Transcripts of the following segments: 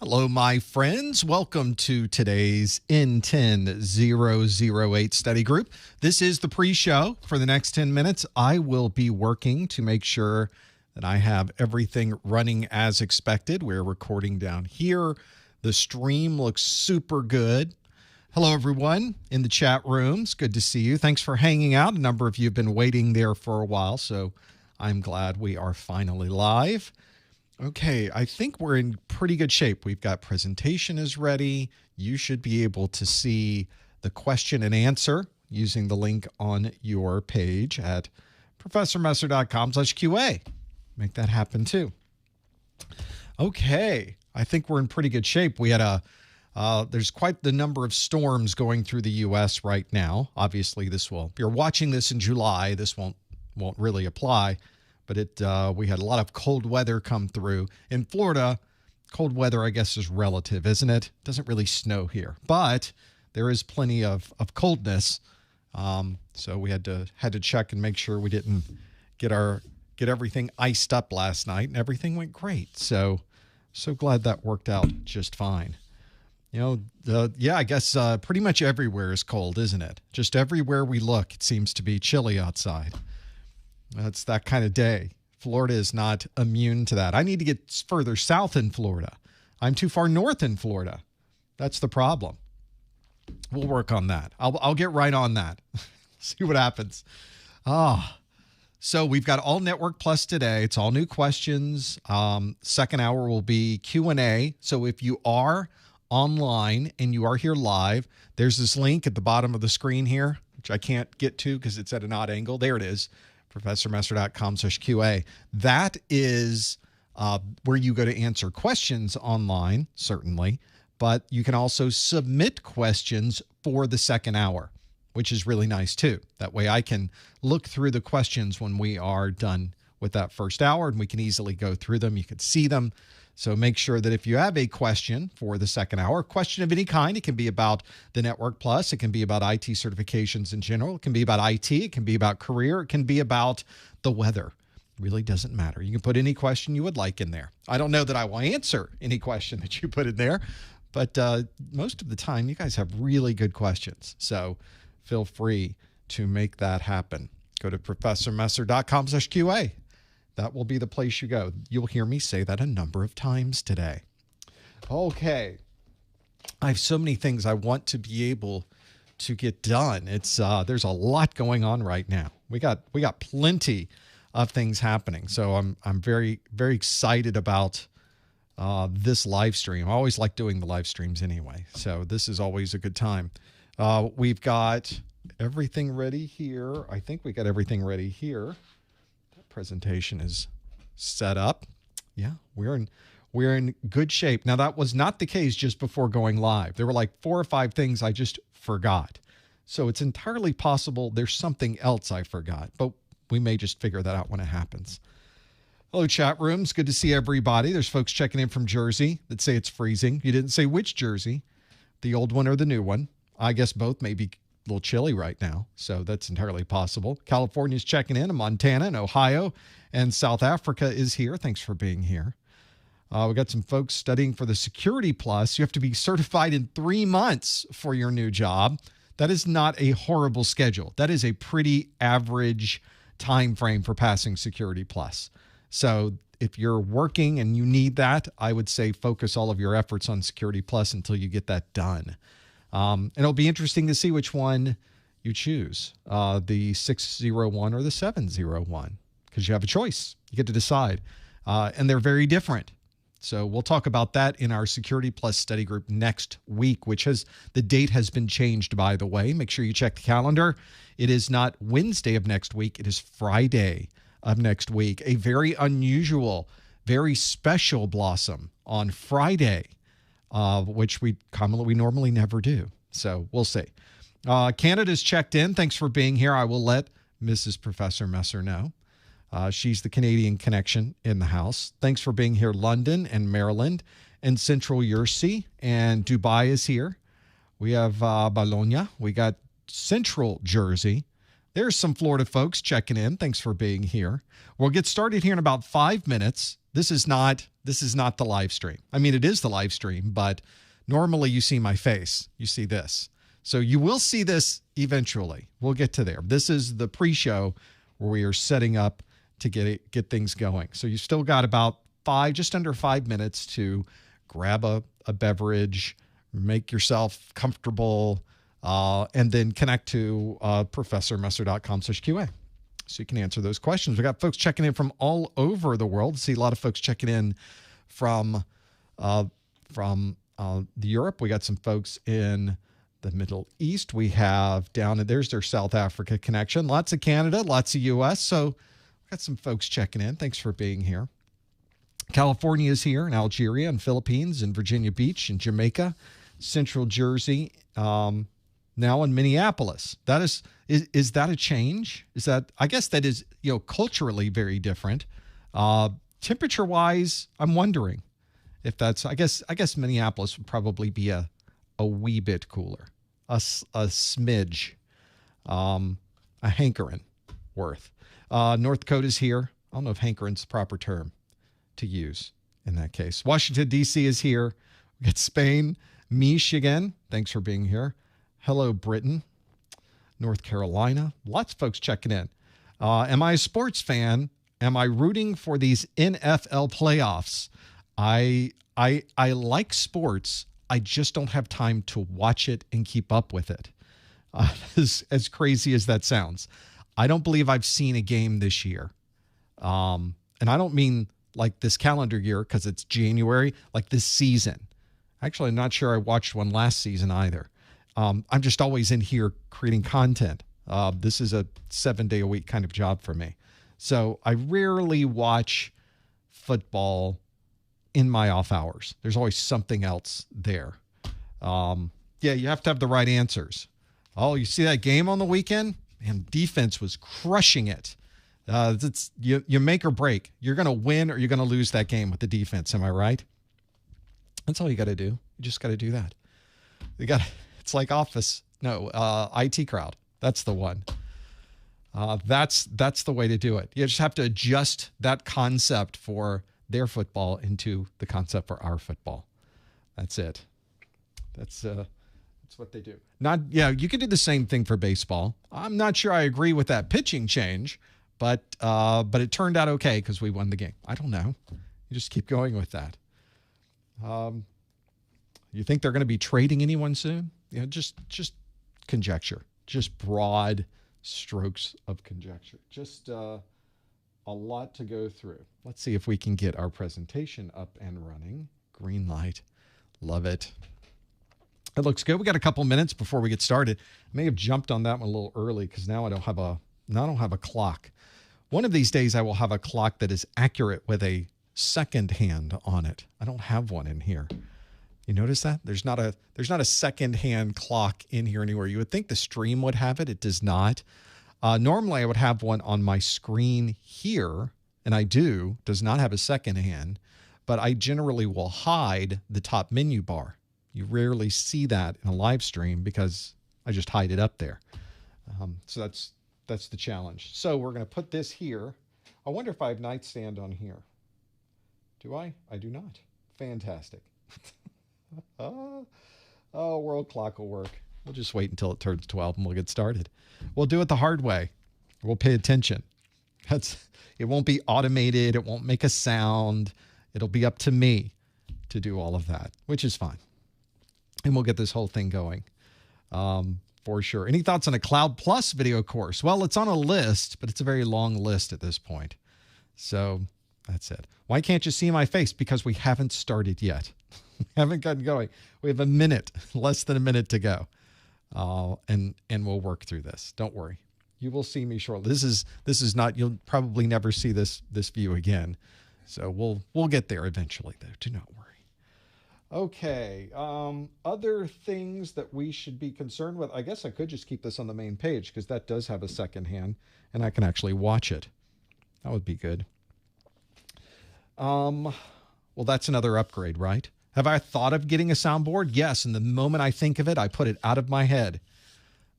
Hello, my friends. Welcome to today's N10-008 study group. This is the pre-show. For the next 10 minutes, I will be working to make sure that I have everything running as expected. We're recording down here. The stream looks super good. Hello, everyone in the chat rooms. Good to see you. Thanks for hanging out. A number of you have been waiting there for a while, so I'm glad we are finally live. Okay, I think we're in pretty good shape. We've got presentation is ready. You should be able to see the question and answer using the link on your page at professormesser.com/QA. Make that happen too. Okay, I think we're in pretty good shape. We had there's quite the number of storms going through the U.S. right now. Obviously, if you're watching this in July, this won't really apply. But we had a lot of cold weather come through. In Florida, cold weather, I guess, is relative, isn't it? It doesn't really snow here. But there is plenty of coldness. So we had to check and make sure we didn't get everything iced up last night. And everything went great. So glad that worked out just fine. You know, I guess pretty much everywhere is cold, isn't it? Just everywhere we look, it seems to be chilly outside. It's that kind of day. Florida is not immune to that. I need to get further south in Florida. I'm too far north in Florida. That's the problem. We'll work on that. I'll get right on that. See what happens. So we've got all Network Plus today. It's all new questions. Second hour will be Q&A. So if you are online and you are here live, there's this link at the bottom of the screen here, which I can't get to because it's at an odd angle. There it is. professormesser.com/QA. That is where you go to answer questions online, certainly, but you can also submit questions for the second hour, which is really nice too. That way I can look through the questions when we are done with that first hour, and we can easily go through them. You can see them. So make sure that if you have a question for the second hour, a question of any kind, it can be about the Network Plus, it can be about IT certifications in general, it can be about IT, it can be about career, it can be about the weather. It really doesn't matter. You can put any question you would like in there. I don't know that I will answer any question that you put in there, but most of the time you guys have really good questions. So feel free to make that happen. Go to professormesser.com/QA. That will be the place you go. You'll hear me say that a number of times today. Okay. I have so many things I want to be able to get done. It's there's a lot going on right now. We got plenty of things happening. So I'm very, very excited about this live stream. I always like doing the live streams anyway. So this is always a good time. We've got everything ready here. I think we got everything ready here. Presentation is set up. Yeah, we're in good shape. Now, that was not the case just before going live. There were like 4 or 5 things I just forgot. So it's entirely possible there's something else I forgot, but we may just figure that out when it happens. Hello, chat rooms. Good to see everybody. There's folks checking in from Jersey that say it's freezing. You didn't say which Jersey, the old one or the new one. I guess both may be a little chilly right now, so that's entirely possible. California's checking in, and Montana and Ohio and South Africa is here. Thanks for being here. We got some folks studying for the Security Plus. You have to be certified in 3 months for your new job. That is not a horrible schedule. That is a pretty average time frame for passing Security Plus. So if you're working and you need that, I would say focus all of your efforts on Security Plus until you get that done. And it'll be interesting to see which one you choose, the 601 or the 701, because you have a choice. You get to decide. And they're very different. So we'll talk about that in our Security Plus study group next week, the date has been changed, by the way. Make sure you check the calendar. It is not Wednesday of next week. It is Friday of next week. A very unusual, very special Blossom on Friday. Which we normally never do. So we'll see. Canada's checked in. Thanks for being here. I will let Mrs. Professor Messer know. She's the Canadian connection in the house. Thanks for being here, London and Maryland and Central Jersey. And Dubai is here. We have Bologna. We got Central Jersey. There's some Florida folks checking in. Thanks for being here. We'll get started here in about 5 minutes. This is not the live stream. I mean, it is the live stream, but normally you see my face. You see this. So you will see this eventually. We'll get to there. This is the pre-show where we are setting up to get things going. So you still got about just under 5 minutes to grab a beverage, make yourself comfortable, and then connect to professormesser.com/QA. So you can answer those questions. We got folks checking in from all over the world. See a lot of folks checking in from Europe. We got some folks in the Middle East. We have there's their South Africa connection. Lots of Canada, lots of U.S. So we got some folks checking in. Thanks for being here. California is here, and Algeria, and Philippines, and Virginia Beach, and Jamaica, Central Jersey, now in Minneapolis. Is that a change? I guess that is, culturally very different. Temperature-wise, I'm wondering if that's, I guess Minneapolis would probably be a wee bit cooler, a smidge, a hankering worth. North Dakota's here. I don't know if hankering's the proper term to use in that case. Washington, D.C. is here. We got Spain, Michigan. Thanks for being here. Hello, Britain. North Carolina. Lots of folks checking in. Am I a sports fan? Am I rooting for these NFL playoffs? I like sports. I just don't have time to watch it and keep up with it. As crazy as that sounds. I don't believe I've seen a game this year. And I don't mean like this calendar year because it's January, like this season. Actually, I'm not sure I watched one last season either. I'm just always in here creating content. This is a 7-day-a-week kind of job for me. So I rarely watch football in my off hours. There's always something else there. You have to have the right answers. Oh, you see that game on the weekend? Man, defense was crushing it. It's you make or break. You're going to win or you're going to lose that game with the defense. Am I right? That's all you got to do. You just got to do that. It's like IT crowd. That's the one. That's the way to do it. You just have to adjust that concept for their football into the concept for our football. That's it. That's what they do. You could do the same thing for baseball. I'm not sure I agree with that pitching change, but it turned out okay because we won the game. I don't know. You just keep going with that. You think they're going to be trading anyone soon? Just conjecture. Just broad strokes of conjecture. Just a lot to go through. Let's see if we can get our presentation up and running. Green light. Love it. It looks good. We got a couple minutes before we get started. I may have jumped on that one a little early because now I don't have a clock. One of these days I will have a clock that is accurate with a second hand on it. I don't have one in here. You notice that? There's not a second hand clock in here anywhere. You would think the stream would have it. It does not. Normally I would have one on my screen here, and I does not have a second hand, but I generally will hide the top menu bar. You rarely see that in a live stream because I just hide it up there. So that's the challenge. So we're going to put this here. I wonder if I have nightstand on here. Do I? I do not. Fantastic. World clock will work. We'll just wait until it turns 12 and we'll get started. We'll do it the hard way. We'll pay attention. It won't be automated. It won't make a sound. It'll be up to me to do all of that, which is fine. And we'll get this whole thing going for sure. Any thoughts on a Cloud Plus video course? Well, it's on a list, but it's a very long list at this point. So that's it. Why can't you see my face? Because we haven't started yet. We haven't gotten going. We have a minute, less than a minute to go. And we'll work through this. Don't worry. You will see me shortly. This is not, you'll probably never see this view again. So we'll get there eventually though. Do not worry. Okay. Other things that we should be concerned with. I guess I could just keep this on the main page because that does have a second hand and I can actually watch it. That would be good. Well, that's another upgrade, right? Have I thought of getting a soundboard? Yes. And the moment I think of it, I put it out of my head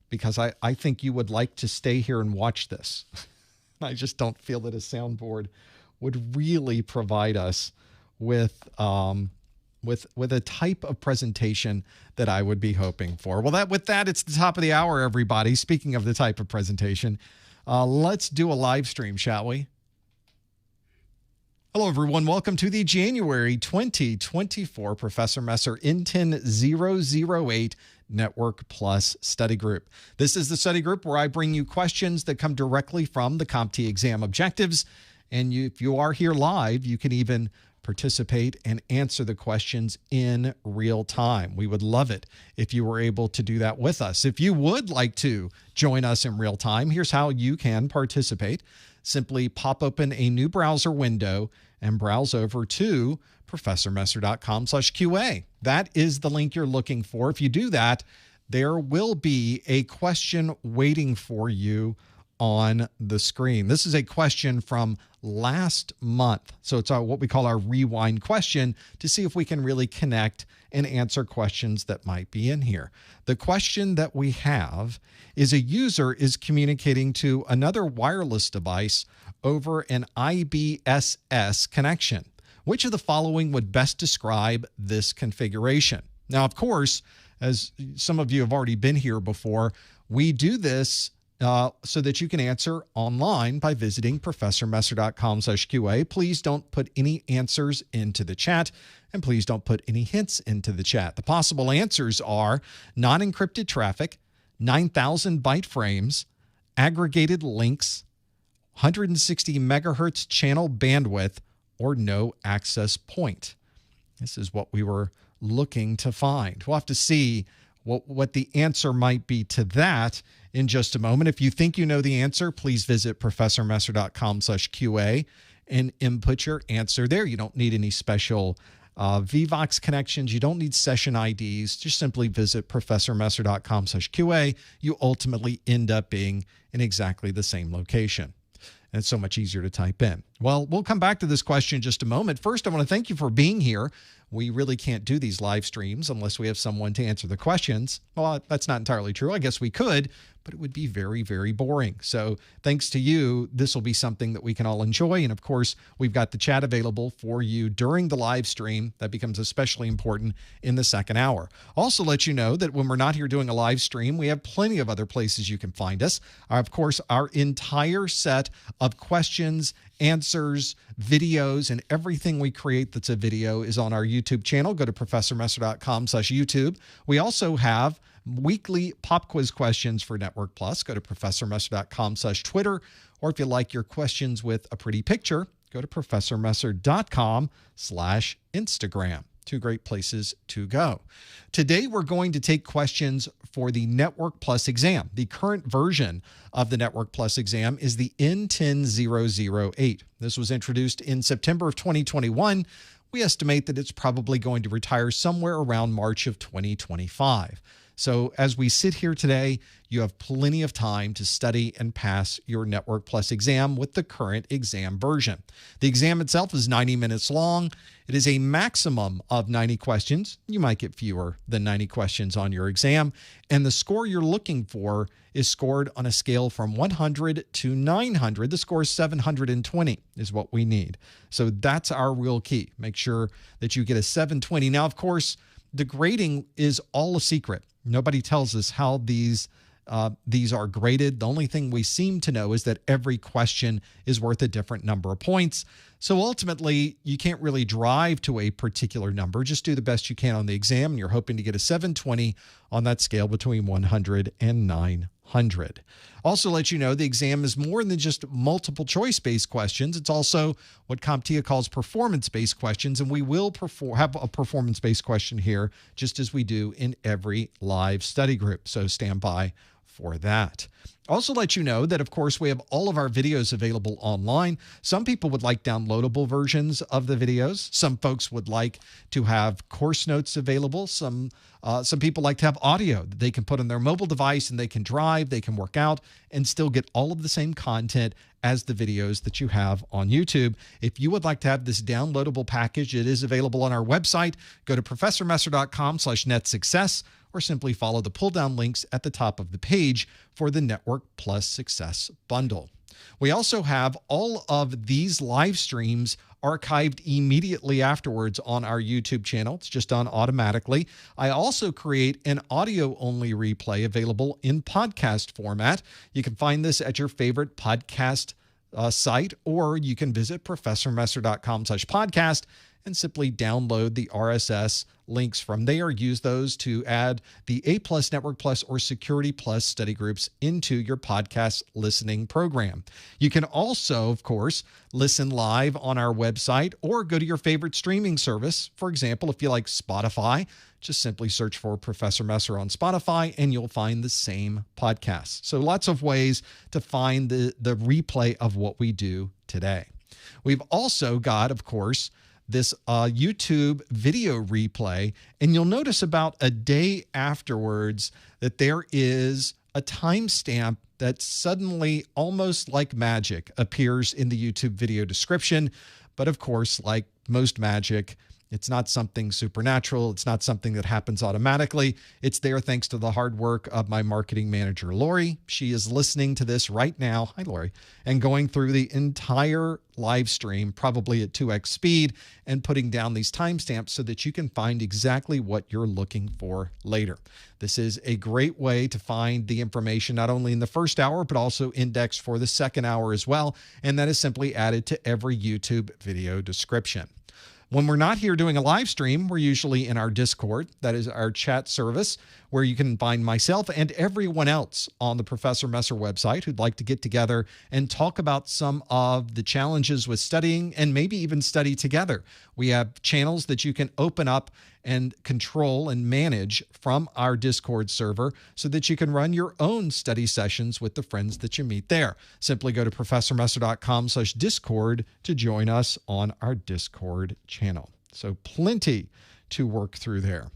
because I think you would like to stay here and watch this. I just don't feel that a soundboard would really provide us with a type of presentation that I would be hoping for. Well, with that, it's the top of the hour, everybody. Speaking of the type of presentation, let's do a live stream, shall we? Hello, everyone. Welcome to the January 2024 Professor Messer N10-008 Network Plus Study Group. This is the study group where I bring you questions that come directly from the CompTIA exam objectives. And if you are here live, you can even participate and answer the questions in real time. We would love it if you were able to do that with us. If you would like to join us in real time, here's how you can participate. Simply pop open a new browser window and browse over to professormesser.com/QA. That is the link you're looking for. If you do that, there will be a question waiting for you on the screen. This is a question from last month. So it's what we call our rewind question to see if we can really connect and answer questions that might be in here. The question that we have is: a user is communicating to another wireless device over an IBSS connection. Which of the following would best describe this configuration? Now, of course, as some of you have already been here before, we do this so that you can answer online by visiting professormesser.com/QA. Please don't put any answers into the chat, and please don't put any hints into the chat. The possible answers are non-encrypted traffic, 9,000 byte frames, aggregated links, 160 megahertz channel bandwidth, or no access point. This is what we were looking to find. We'll have to see what the answer might be to that in just a moment. If you think you know the answer, please visit professormesser.com/QA and input your answer there. You don't need any special Vevox connections. You don't need session IDs. Just simply visit professormesser.com/QA. You ultimately end up being in exactly the same location. And it's so much easier to type in. Well, we'll come back to this question in just a moment. First, I want to thank you for being here. We really can't do these live streams unless we have someone to answer the questions. Well, that's not entirely true. I guess we could, but it would be very, very boring. So thanks to you, this will be something that we can all enjoy. And of course, we've got the chat available for you during the live stream. That becomes especially important in the second hour. Also let you know that when we're not here doing a live stream, we have plenty of other places you can find us. Of course, our entire set of questions, answers, videos, and everything we create that's a video is on our YouTube channel. Go to professormesser.com/YouTube. We also have weekly pop quiz questions for Network Plus. Go to professormesser.com/Twitter. Or if you like your questions with a pretty picture, go to professormesser.com/Instagram. Two great places to go. Today, we're going to take questions for the Network Plus exam. The current version of the Network Plus exam is the N10-008. This was introduced in September of 2021. We estimate that it's probably going to retire somewhere around March of 2025. So as we sit here today, you have plenty of time to study and pass your Network Plus exam with the current exam version. The exam itself is 90 minutes long. It is a maximum of 90 questions. You might get fewer than 90 questions on your exam. And the score you're looking for is scored on a scale from 100 to 900. The score is 720 is what we need. So that's our real key. Make sure that you get a 720. Now, of course, the grading is all a secret. Nobody tells us how these are graded. The only thing we seem to know is that every question is worth a different number of points. So ultimately, you can't really drive to a particular number. Just do the best you can on the exam, and you're hoping to get a 720 on that scale between 100 and 900. Also let you know the exam is more than just multiple choice-based questions. It's also what CompTIA calls performance-based questions, and we will have a performance-based question here just as we do in every live study group. So stand by for that. Also let you know that, of course, we have all of our videos available online. Some people would like downloadable versions of the videos. Some folks would like to have course notes available. Some people like to have audio that they can put on their mobile device, and they can drive, they can work out, and still get all of the same content as the videos that you have on YouTube. If you would like to have this downloadable package, it is available on our website. Go to professormesser.com/netsuccess, or simply follow the pull-down links at the top of the page for the Network Plus Success Bundle. We also have all of these live streams archived immediately afterwards on our YouTube channel. It's just done automatically. I also create an audio-only replay available in podcast format. You can find this at your favorite podcast site, or you can visit professormesser.com/podcast and simply download the RSS links from there. Use those to add the A+, Network Plus, or Security Plus study groups into your podcast listening program. You can also, of course, listen live on our website or go to your favorite streaming service. For example, if you like Spotify, just simply search for Professor Messer on Spotify and you'll find the same podcast. So lots of ways to find the replay of what we do today. We've also got, of course, this YouTube video replay, and you'll notice about a day afterwards that there is a timestamp that suddenly, almost like magic, appears in the YouTube video description. But of course, like most magic, it's not something supernatural. It's not something that happens automatically. It's there thanks to the hard work of my marketing manager, Lori. She is listening to this right now. Hi, Lori. And going through the entire live stream, probably at 2x speed, and putting down these timestamps so that you can find exactly what you're looking for later. This is a great way to find the information not only in the first hour, but also indexed for the second hour as well. And that is simply added to every YouTube video description. When we're not here doing a live stream, we're usually in our Discord. That is our chat service where you can find myself and everyone else on the Professor Messer website who'd like to get together and talk about some of the challenges with studying and maybe even study together. We have channels that you can open up and control and manage from our Discord server so that you can run your own study sessions with the friends that you meet there. Simply go to professormesser.com/Discord to join us on our Discord channel. So plenty to work through there.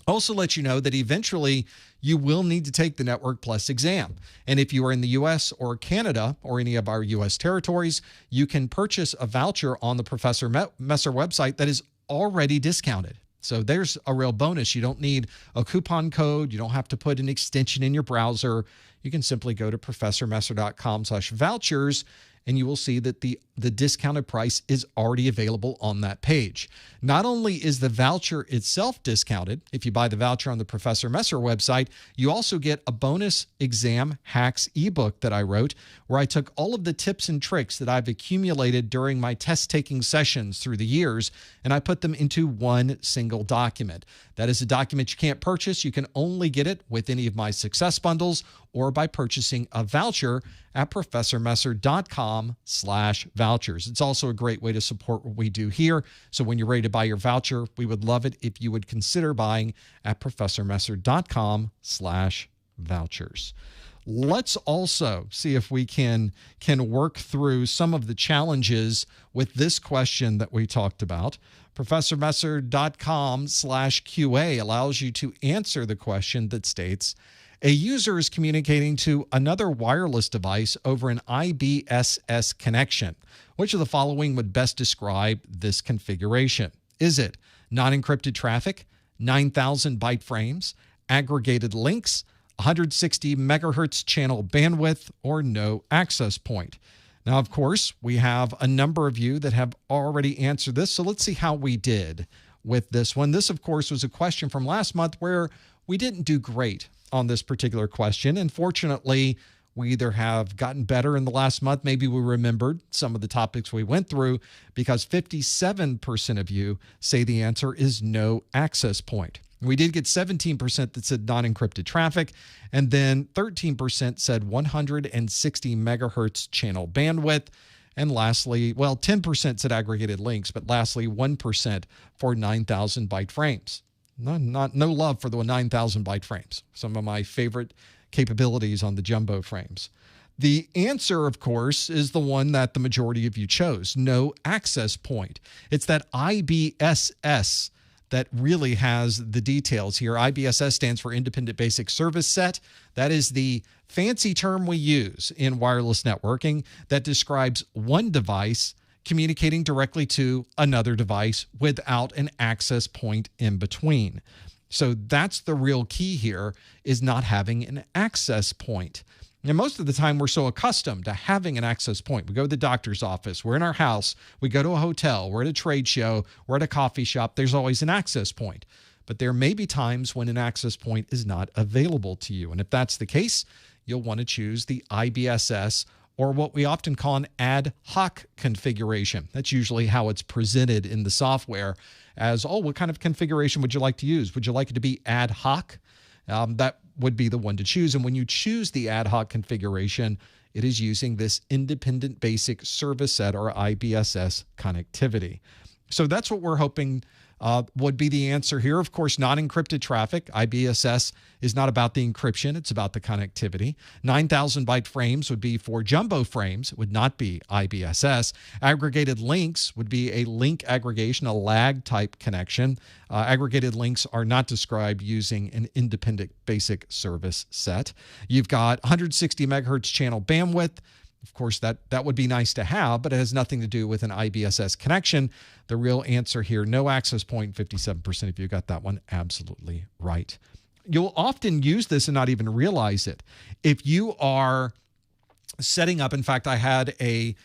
Also let you know that eventually you will need to take the Network Plus exam. And if you are in the US or Canada or any of our US territories, you can purchase a voucher on the Professor Messer website that is already discounted. So there's a real bonus. You don't need a coupon code. You don't have to put an extension in your browser. You can simply go to professormesser.com/vouchers and you will see that the discounted price is already available on that page. Not only is the voucher itself discounted, if you buy the voucher on the Professor Messer website, you also get a bonus exam hacks ebook that I wrote, where I took all of the tips and tricks that I've accumulated during my test-taking sessions through the years, and I put them into one single document. That is a document you can't purchase. You can only get it with any of my success bundles or by purchasing a voucher at professormesser.com/vouchers. It's also a great way to support what we do here. So when you're ready to buy your voucher, we would love it if you would consider buying at professormesser.com/vouchers. Let's also see if we can work through some of the challenges with this question that we talked about. professormesser.com/QA allows you to answer the question that states, a user is communicating to another wireless device over an IBSS connection. Which of the following would best describe this configuration? Is it non-encrypted traffic, 9,000 byte frames, aggregated links, 160 megahertz channel bandwidth, or no access point? Now, of course, we have a number of you that have already answered this, so let's see how we did with this one. This, of course, was a question from last month where we didn't do great on this particular question. And fortunately, we either have gotten better in the last month, maybe we remembered some of the topics we went through, because 57% of you say the answer is no access point. We did get 17% that said non-encrypted traffic, and then 13% said 160 megahertz channel bandwidth. And lastly, well, 10% said aggregated links, but lastly, 1% for 9,000 byte frames. No love for the 9,000 byte frames. Some of my favorite capabilities on the jumbo frames. The answer, of course, is the one that the majority of you chose, no access point. It's that IBSS that really has the details here. IBSS stands for Independent Basic Service Set. That is the fancy term we use in wireless networking that describes one device communicating directly to another device without an access point in between. So that's the real key here, is not having an access point. And most of the time, we're so accustomed to having an access point. We go to the doctor's office, we're in our house, we go to a hotel, we're at a trade show, we're at a coffee shop. There's always an access point. But there may be times when an access point is not available to you. And if that's the case, you'll want to choose the IBSS, or what we often call an ad hoc configuration. That's usually how it's presented in the software as, oh, what kind of configuration would you like to use? Would you like it to be ad hoc? That would be the one to choose. And when you choose the ad hoc configuration, it is using this Independent Basic Service Set, or IBSS, connectivity. So that's what we're hoping would be the answer here. Of course, not encrypted traffic. IBSS is not about the encryption. It's about the connectivity. 9,000 byte frames would be for jumbo frames. It would not be IBSS. Aggregated links would be a link aggregation, a lag type connection. Aggregated links are not described using an independent basic service set. You've got 160 megahertz channel bandwidth. Of course, that would be nice to have, but it has nothing to do with an IBSS connection. The real answer here, no access point, 57% of you got that one absolutely right. You'll often use this and not even realize it. If you are setting up, in fact, I had a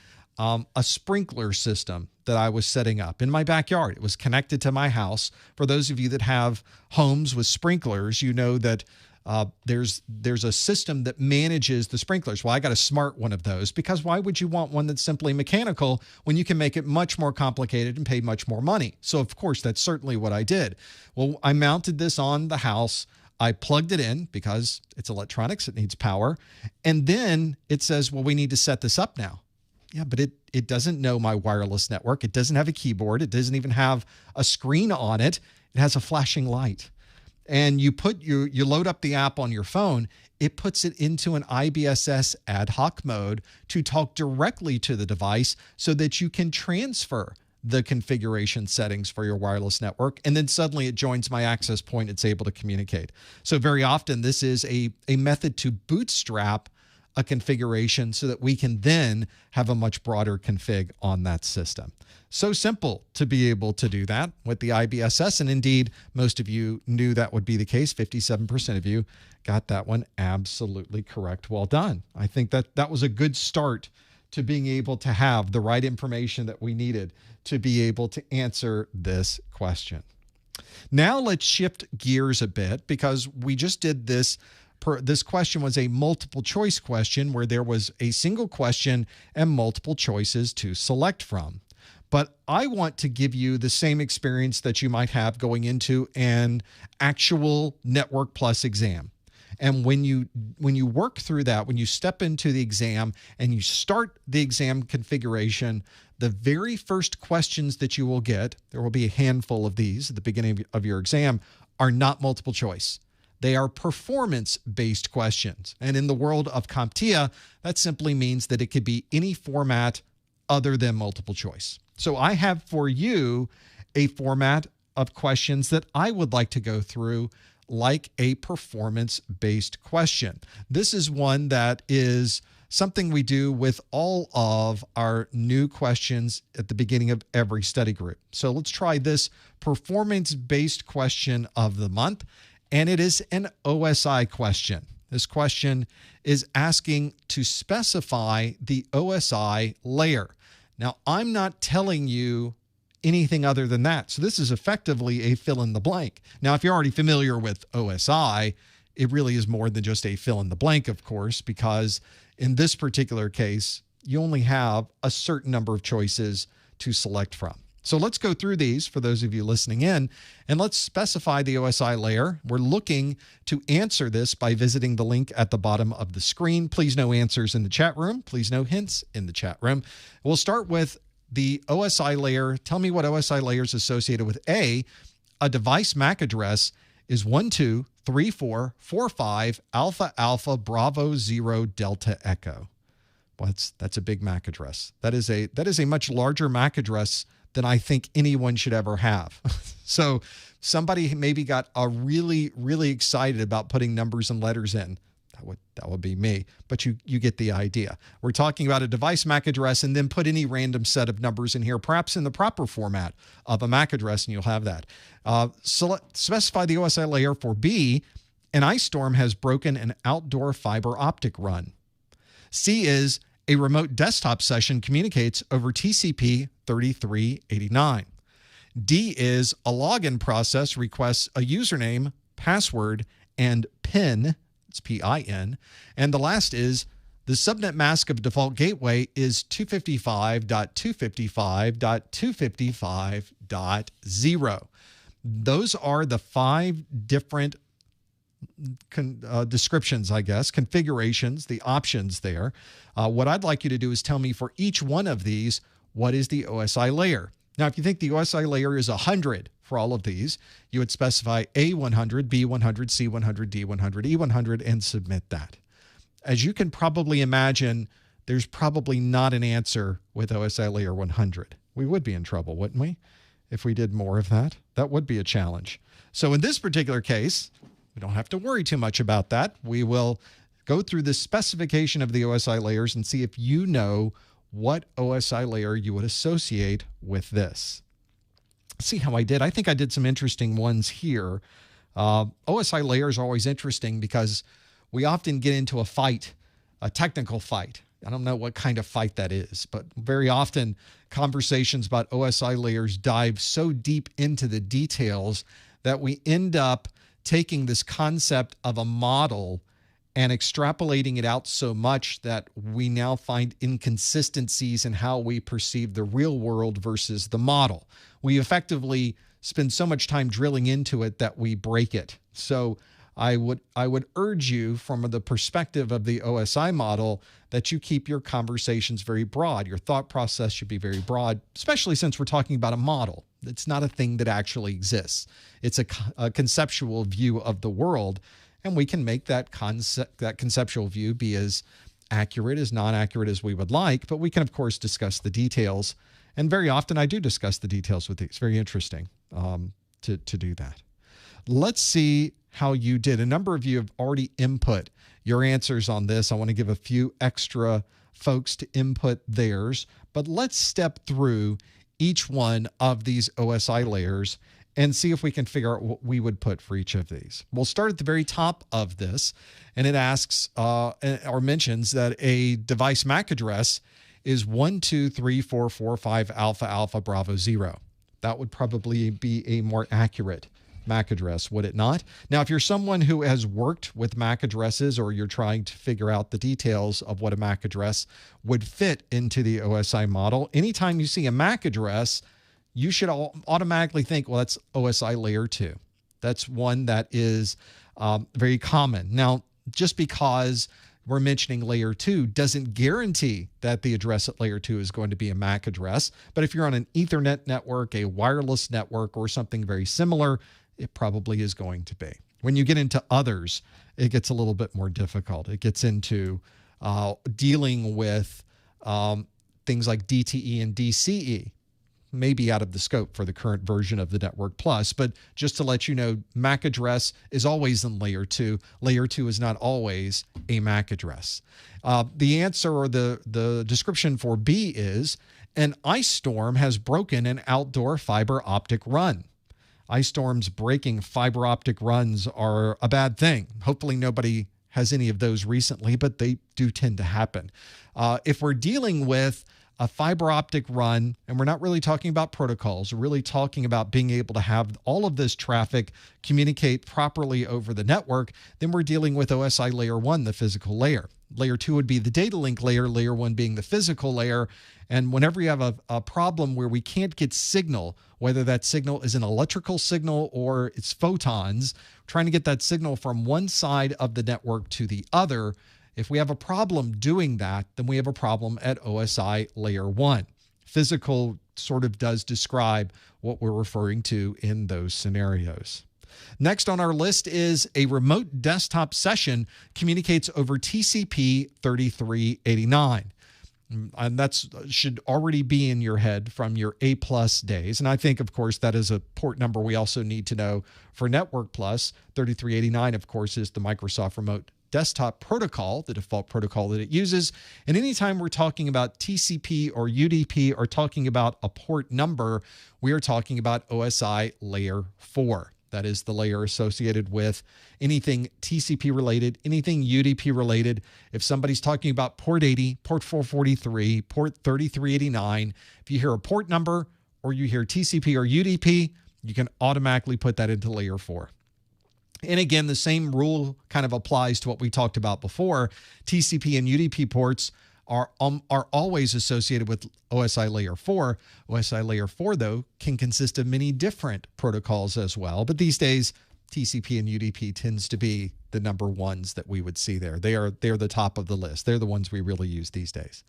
sprinkler system that I was setting up in my backyard. It was connected to my house. For those of you that have homes with sprinklers, you know that there's a system that manages the sprinklers. Well, I got a smart one of those, because why would you want one that's simply mechanical when you can make it much more complicated and pay much more money? So, of course, that's certainly what I did. Well, I mounted this on the house. I plugged it in because it's electronics. It needs power. And then it says, well, we need to set this up now. Yeah, but it doesn't know my wireless network. It doesn't have a keyboard. It doesn't even have a screen on it. It has a flashing light. And you load up the app on your phone, it puts it into an IBSS ad hoc mode to talk directly to the device so that you can transfer the configuration settings for your wireless network. And then suddenly it joins my access point. It's able to communicate. So very often this is a method to bootstrap a configuration so that we can then have a much broader config on that system. So simple to be able to do that with the IBSS. And indeed, most of you knew that would be the case. 57% of you got that one absolutely correct. Well done. I think that was a good start to being able to have the right information that we needed to be able to answer this question. Now let's shift gears a bit, because we just did this. This question was a multiple choice question where there was a single question and multiple choices to select from. But I want to give you the same experience that you might have going into an actual Network Plus exam. And when you work through that, when you step into the exam and you start the exam configuration, the very first questions that you will get, there will be a handful of these at the beginning of your exam, are not multiple choice. They are performance-based questions. And in the world of CompTIA, that simply means that it could be any format other than multiple choice. So I have for you a format of questions that I would like to go through, like a performance-based question. This is one that is something we do with all of our new questions at the beginning of every study group. So let's try this performance-based question of the month. And it is an OSI question. This question is asking to specify the OSI layer. Now, I'm not telling you anything other than that. So this is effectively a fill in the blank. Now, if you're already familiar with OSI, it really is more than just a fill in the blank, of course, because in this particular case, you only have a certain number of choices to select from. So let's go through these for those of you listening in, and let's specify the OSI layer. We're looking to answer this by visiting the link at the bottom of the screen. Please no answers in the chat room. Please no hints in the chat room. We'll start with the OSI layer. Tell me what OSI layer is associated with A device MAC address is 123445 Alpha Alpha Bravo 0 Delta Echo. Well, that's a big MAC address. That is a much larger MAC address than I think anyone should ever have. So somebody maybe got really, really excited about putting numbers and letters in. That would be me, but you get the idea. We're talking about a device MAC address, and then put any random set of numbers in here, perhaps in the proper format of a MAC address, and you'll have that. Specify the OSI layer for B. An ice storm has broken an outdoor fiber optic run. C is a remote desktop session communicates over TCP 3389. D is a login process requests a username, password, and PIN. It's PIN. And the last is the subnet mask of default gateway is 255.255.255.0. Those are the 5 different descriptions, I guess, configurations, the options there. What I'd like you to do is tell me for each one of these, what is the OSI layer? Now, if you think the OSI layer is 100 for all of these, you would specify A100, B100, C100, D100, E100, and submit that. As you can probably imagine, there's probably not an answer with OSI layer 100. We would be in trouble, wouldn't we? If we did more of that, that would be a challenge. So in this particular case, we don't have to worry too much about that. We will go through the specification of the OSI layers and see if you know what OSI layer you would associate with this. Let's see how I did. I think I did some interesting ones here. OSI layers are always interesting because we often get into a fight, a technical fight. I don't know what kind of fight that is, but very often conversations about OSI layers dive so deep into the details that we end up taking this concept of a model and extrapolating it out so much that we now find inconsistencies in how we perceive the real world versus the model. We effectively spend so much time drilling into it that we break it. So I would urge you from the perspective of the OSI model that you keep your conversations very broad. Your thought process should be very broad, especially since we're talking about a model. It's not a thing that actually exists. It's a conceptual view of the world. And we can make that conceptual view be as accurate, as non-accurate as we would like, but we can, of course, discuss the details. And very often I do discuss the details with these. Very interesting to do that. Let's see how you did. A number of you have already input your answers on this. I want to give a few extra folks to input theirs, but let's step through each one of these OSI layers and see if we can figure out what we would put for each of these. We'll start at the very top of this, and it asks or mentions that a device MAC address is 1234445 alpha alpha bravo 0. That would probably be a more accurate MAC address, would it not? Now, if you're someone who has worked with MAC addresses or you're trying to figure out the details of what a MAC address would fit into the OSI model, anytime you see a MAC address, you should automatically think, well, that's OSI layer 2. That's one that is very common. Now, just because we're mentioning layer 2 doesn't guarantee that the address at layer 2 is going to be a MAC address. But if you're on an Ethernet network, a wireless network, or something very similar, it probably is going to be. When you get into others, it gets a little bit more difficult. It gets into dealing with things like DTE and DCE. Maybe out of the scope for the current version of the Network Plus, but just to let you know, MAC address is always in layer 2. Layer 2 is not always a MAC address. The answer or the description for B is an ice storm has broken an outdoor fiber optic run. Ice storms breaking fiber optic runs are a bad thing. Hopefully nobody has any of those recently, but they do tend to happen. If we're dealing with a fiber optic run, and we're not really talking about protocols, we're really talking about being able to have all of this traffic communicate properly over the network, then we're dealing with OSI layer 1, the physical layer. Layer 2 would be the data link layer, layer 1 being the physical layer. And whenever you have a problem where we can't get signal, whether that signal is an electrical signal or it's photons, trying to get that signal from one side of the network to the other, if we have a problem doing that, then we have a problem at OSI layer 1. Physical sort of does describe what we're referring to in those scenarios. Next on our list is a remote desktop session communicates over TCP 3389. And that should already be in your head from your A+ days. And I think, of course, that is a port number we also need to know for Network Plus. 3389, of course, is the Microsoft Remote Desktop Protocol, the default protocol that it uses. And anytime we're talking about TCP or UDP or talking about a port number, we are talking about OSI layer 4. That is the layer associated with anything TCP related, anything UDP related. If somebody's talking about port 80, port 443, port 3389, if you hear a port number or you hear TCP or UDP, you can automatically put that into layer 4. And again, the same rule kind of applies to what we talked about before. TCP and UDP ports are always associated with OSI layer 4. OSI layer 4, though, can consist of many different protocols as well. But these days, TCP and UDP tends to be the number ones that we would see there. They're the top of the list. They're the ones we really use these days.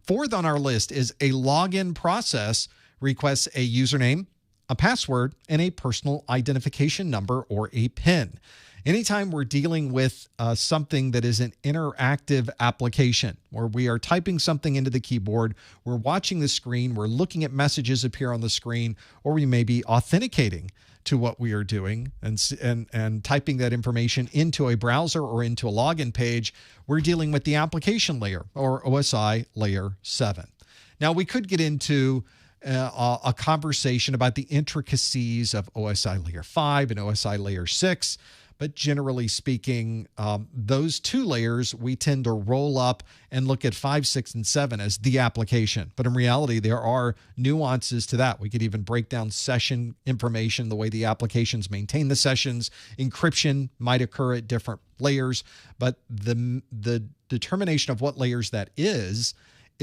Fourth on our list is a login process requests a username, a password, and a personal identification number or a PIN. Anytime we're dealing with something that is an interactive application where we are typing something into the keyboard, we're watching the screen, we're looking at messages appear on the screen, or we may be authenticating to what we are doing and typing that information into a browser or into a login page, we're dealing with the application layer or OSI layer 7. Now, we could get into a conversation about the intricacies of OSI layer 5 and OSI layer 6. But generally speaking, those two layers, we tend to roll up and look at 5, 6, and 7 as the application. But in reality, there are nuances to that. We could even break down session information, the way the applications maintain the sessions. Encryption might occur at different layers, but the determination of what layers that is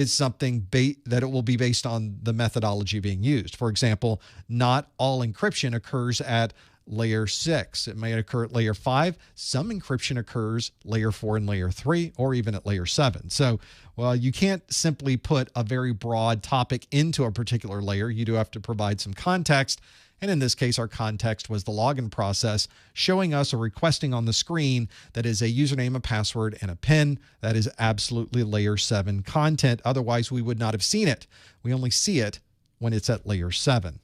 something that it will be based on the methodology being used. For example, not all encryption occurs at layer 6. It may occur at layer 5. Some encryption occurs layer 4 and layer 3, or even at layer 7. So, well, you can't simply put a very broad topic into a particular layer. You do have to provide some context. And in this case, our context was the login process showing us or requesting on the screen that is a username, a password, and a PIN. That is absolutely layer 7 content. Otherwise, we would not have seen it. We only see it when it's at layer 7.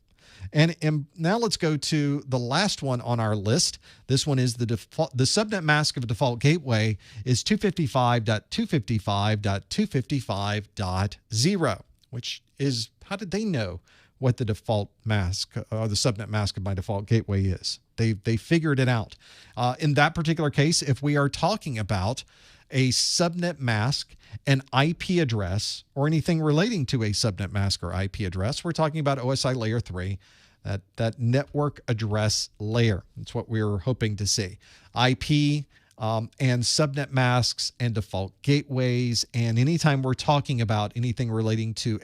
And now let's go to the last one on our list. This one is the subnet mask of a default gateway is 255.255.255.0, which is, how did they know what the default mask or the subnet mask of my default gateway is? They figured it out. In that particular case, if we are talking about a subnet mask, an IP address, or anything relating to a subnet mask or IP address, we're talking about OSI layer 3, that network address layer. That's what we were hoping to see. IP and subnet masks and default gateways, and anytime we're talking about anything relating to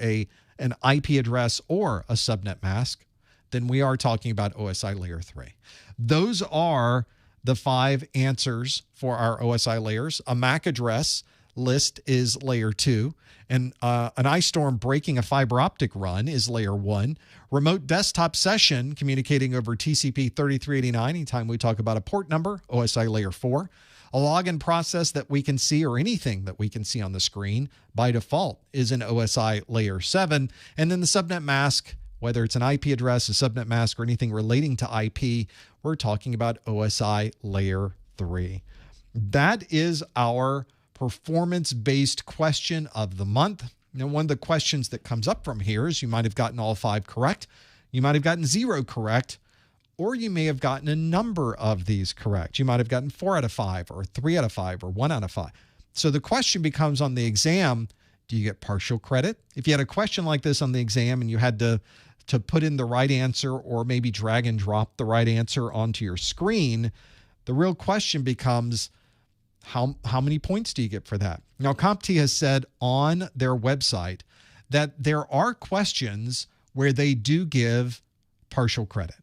an IP address or a subnet mask, then we are talking about OSI layer 3. Those are the 5 answers for our OSI layers. A MAC address list is layer 2, and an iStorm breaking a fiber optic run is layer 1. Remote desktop session communicating over TCP 3389, anytime we talk about a port number, OSI layer 4. A login process that we can see, or anything that we can see on the screen by default, is an OSI layer 7. And then the subnet mask, whether it's an IP address, a subnet mask, or anything relating to IP, we're talking about OSI layer 3. That is our performance-based question of the month. Now, one of the questions that comes up from here is you might have gotten all 5 correct, you might have gotten 0 correct, or you may have gotten a number of these correct. You might have gotten 4 out of 5, or 3 out of 5, or 1 out of 5. So the question becomes on the exam, do you get partial credit? If you had a question like this on the exam and you had to put in the right answer or maybe drag and drop the right answer onto your screen, the real question becomes, how many points do you get for that? Now, CompTIA has said on their website that there are questions where they do give partial credit,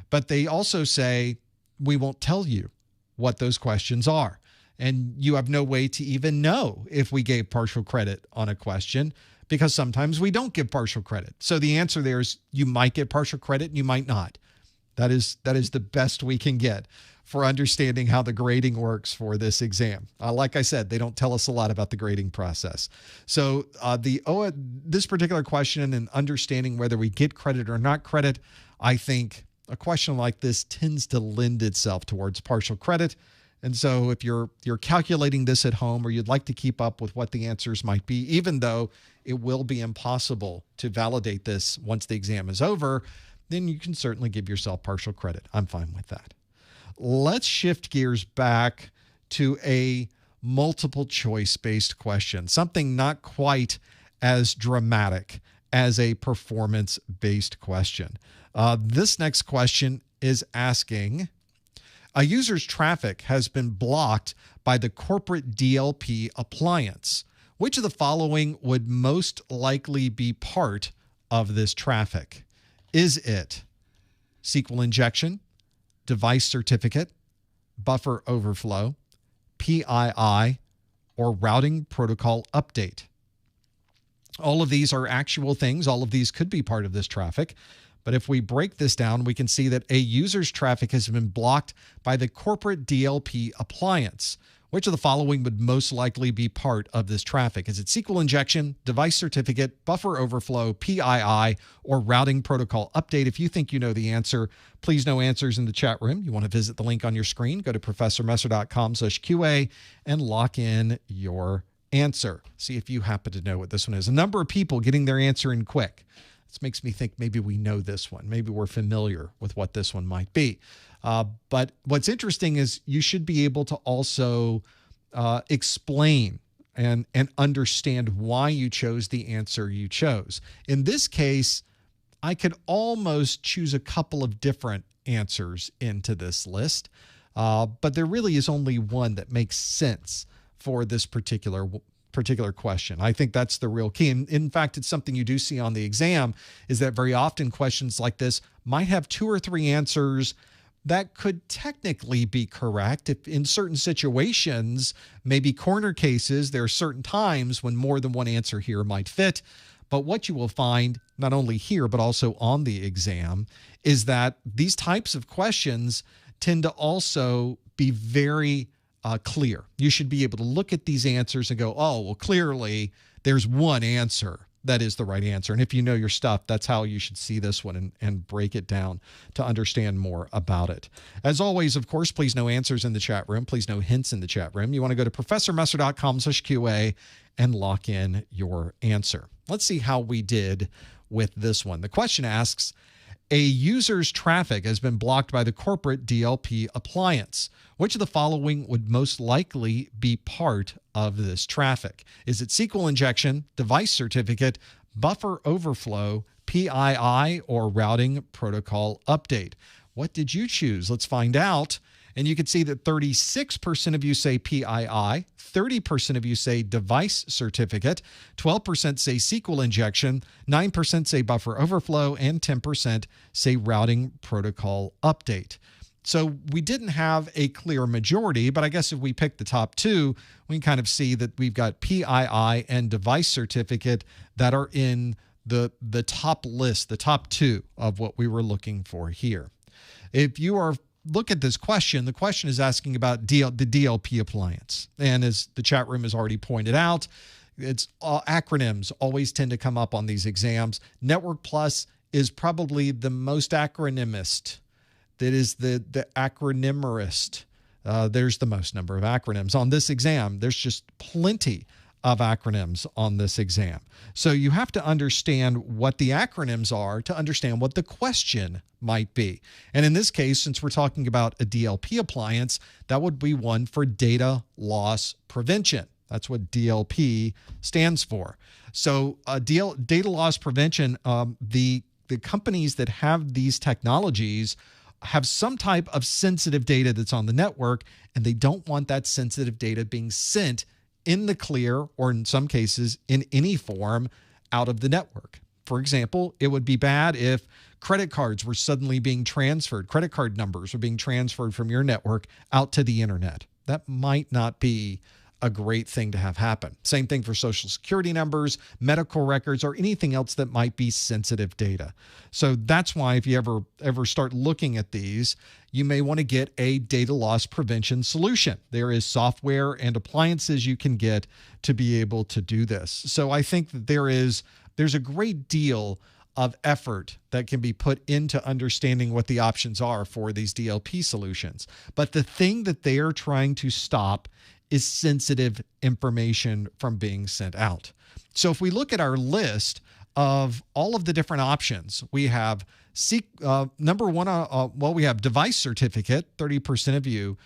but they also say, we won't tell you what those questions are. And you have no way to even know if we gave partial credit on a question, because sometimes we don't give partial credit. So the answer there is you might get partial credit and you might not. That is the best we can get for understanding how the grading works for this exam. Like I said, they don't tell us a lot about the grading process. So this particular question and understanding whether we get credit or not credit, I think a question like this tends to lend itself towards partial credit. And so if you're calculating this at home, or you'd like to keep up with what the answers might be, even though it will be impossible to validate this once the exam is over, then you can certainly give yourself partial credit. I'm fine with that. Let's shift gears back to a multiple choice based question, something not quite as dramatic as a performance based question. This next question is asking, a user's traffic has been blocked by the corporate DLP appliance. Which of the following would most likely be part of this traffic? Is it SQL injection, device certificate, buffer overflow, PII, or routing protocol update? All of these are actual things. All of these could be part of this traffic. But if we break this down, we can see that a user's traffic has been blocked by the corporate DLP appliance. Which of the following would most likely be part of this traffic? Is it SQL injection, device certificate, buffer overflow, PII, or routing protocol update? If you think you know the answer, please know answers in the chat room. You want to visit the link on your screen, go to professormesser.com/QA and lock in your answer. See if you happen to know what this one is. A number of people getting their answer in quick. This makes me think maybe we know this one. Maybe we're familiar with what this one might be. But what's interesting is you should be able to also explain and understand why you chose the answer you chose. In this case, I could almost choose a couple of different answers into this list, but there really is only one that makes sense for this particular question. I think that's the real key. And in fact, it's something you do see on the exam, is that very often questions like this might have 2 or 3 answers that could technically be correct. If in certain situations, maybe corner cases, there are certain times when more than one answer here might fit. But what you will find, not only here, but also on the exam, is that these types of questions tend to also be very clear. You should be able to look at these answers and go, oh, well, clearly there's one answer that is the right answer. And if you know your stuff, that's how you should see this one and break it down to understand more about it. As always, of course, please know answers in the chat room. Please know hints in the chat room. You want to go to professormesser.com/QA and lock in your answer. Let's see how we did with this one. The question asks, a user's traffic has been blocked by the corporate DLP appliance. Which of the following would most likely be part of this traffic? Is it SQL injection, device certificate, buffer overflow, PII, or routing protocol update? What did you choose? Let's find out. And you can see that 36% of you say PII, 30% of you say device certificate, 12% say SQL injection, 9% say buffer overflow, and 10% say routing protocol update. So we didn't have a clear majority, but I guess if we pick the top 2, we can kind of see that we've got PII and device certificate that are in the top list, the top 2 of what we were looking for here. If you are look at this question, the question is asking about the DLP appliance. And as the chat room has already pointed out, it's acronyms always tend to come up on these exams. Network Plus is probably the most acronymist. That is the acronymerist. There's the most number of acronyms on this exam. There's just plenty of acronyms on this exam. So you have to understand what the acronyms are to understand what the question might be. And in this case, since we're talking about a DLP appliance, that would be one for data loss prevention. That's what DLP stands for. So data loss prevention, the companies that have these technologies have some type of sensitive data that's on the network, and they don't want that sensitive data being sent in the clear, or in some cases in any form, out of the network. For example, it would be bad if credit cards were suddenly being transferred, credit card numbers were being transferred from your network out to the internet. That might not be a great thing to have happen. Same thing for social security numbers, medical records, or anything else that might be sensitive data. So that's why if you ever start looking at these, you may want to get a data loss prevention solution. There is software and appliances you can get to be able to do this. So I think that there's a great deal of effort that can be put into understanding what the options are for these DLP solutions. But the thing that they are trying to stop is sensitive information from being sent out. So if we look at our list of all of the different options, we have Number one, well, we have device certificate. 30% of you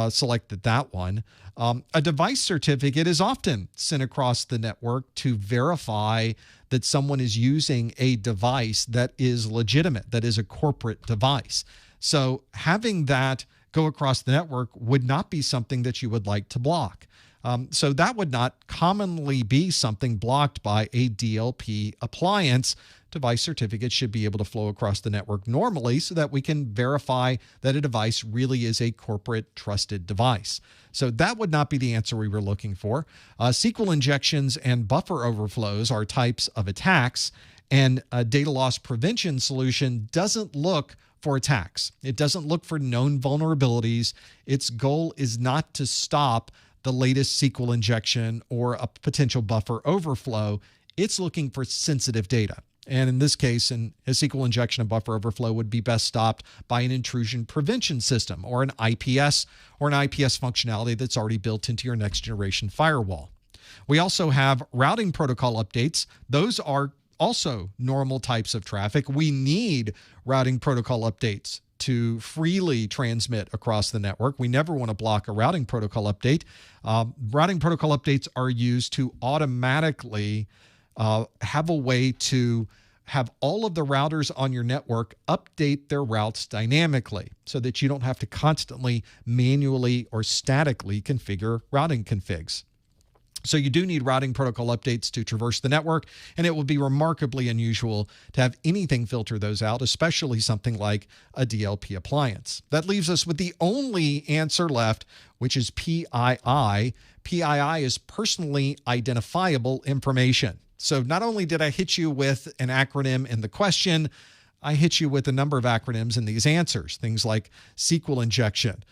selected that one. A device certificate is often sent across the network to verify that someone is using a device that is legitimate, that is a corporate device. So having that go across the network would not be something that you would like to block. So that would not commonly be something blocked by a DLP appliance. Device certificates should be able to flow across the network normally so that we can verify that a device really is a corporate trusted device. So that would not be the answer we were looking for. SQL injections and buffer overflows are types of attacks, and a data loss prevention solution doesn't look for attacks. It doesn't look for known vulnerabilities. Its goal is not to stop the latest SQL injection or a potential buffer overflow. It's looking for sensitive data. And in this case, a SQL injection and buffer overflow would be best stopped by an intrusion prevention system or an IPS functionality that's already built into your next generation firewall. We also have routing protocol updates. Those are also normal types of traffic. We need routing protocol updates to freely transmit across the network. We never want to block a routing protocol update. Routing protocol updates are used to automatically have a way to have all of the routers on your network update their routes dynamically so that you don't have to constantly manually or statically configure routing configs. So you do need routing protocol updates to traverse the network, and it will be remarkably unusual to have anything filter those out, especially something like a DLP appliance. That leaves us with the only answer left, which is PII. PII is personally identifiable information. So not only did I hit you with an acronym in the question, I hit you with a number of acronyms in these answers, things like SQL injection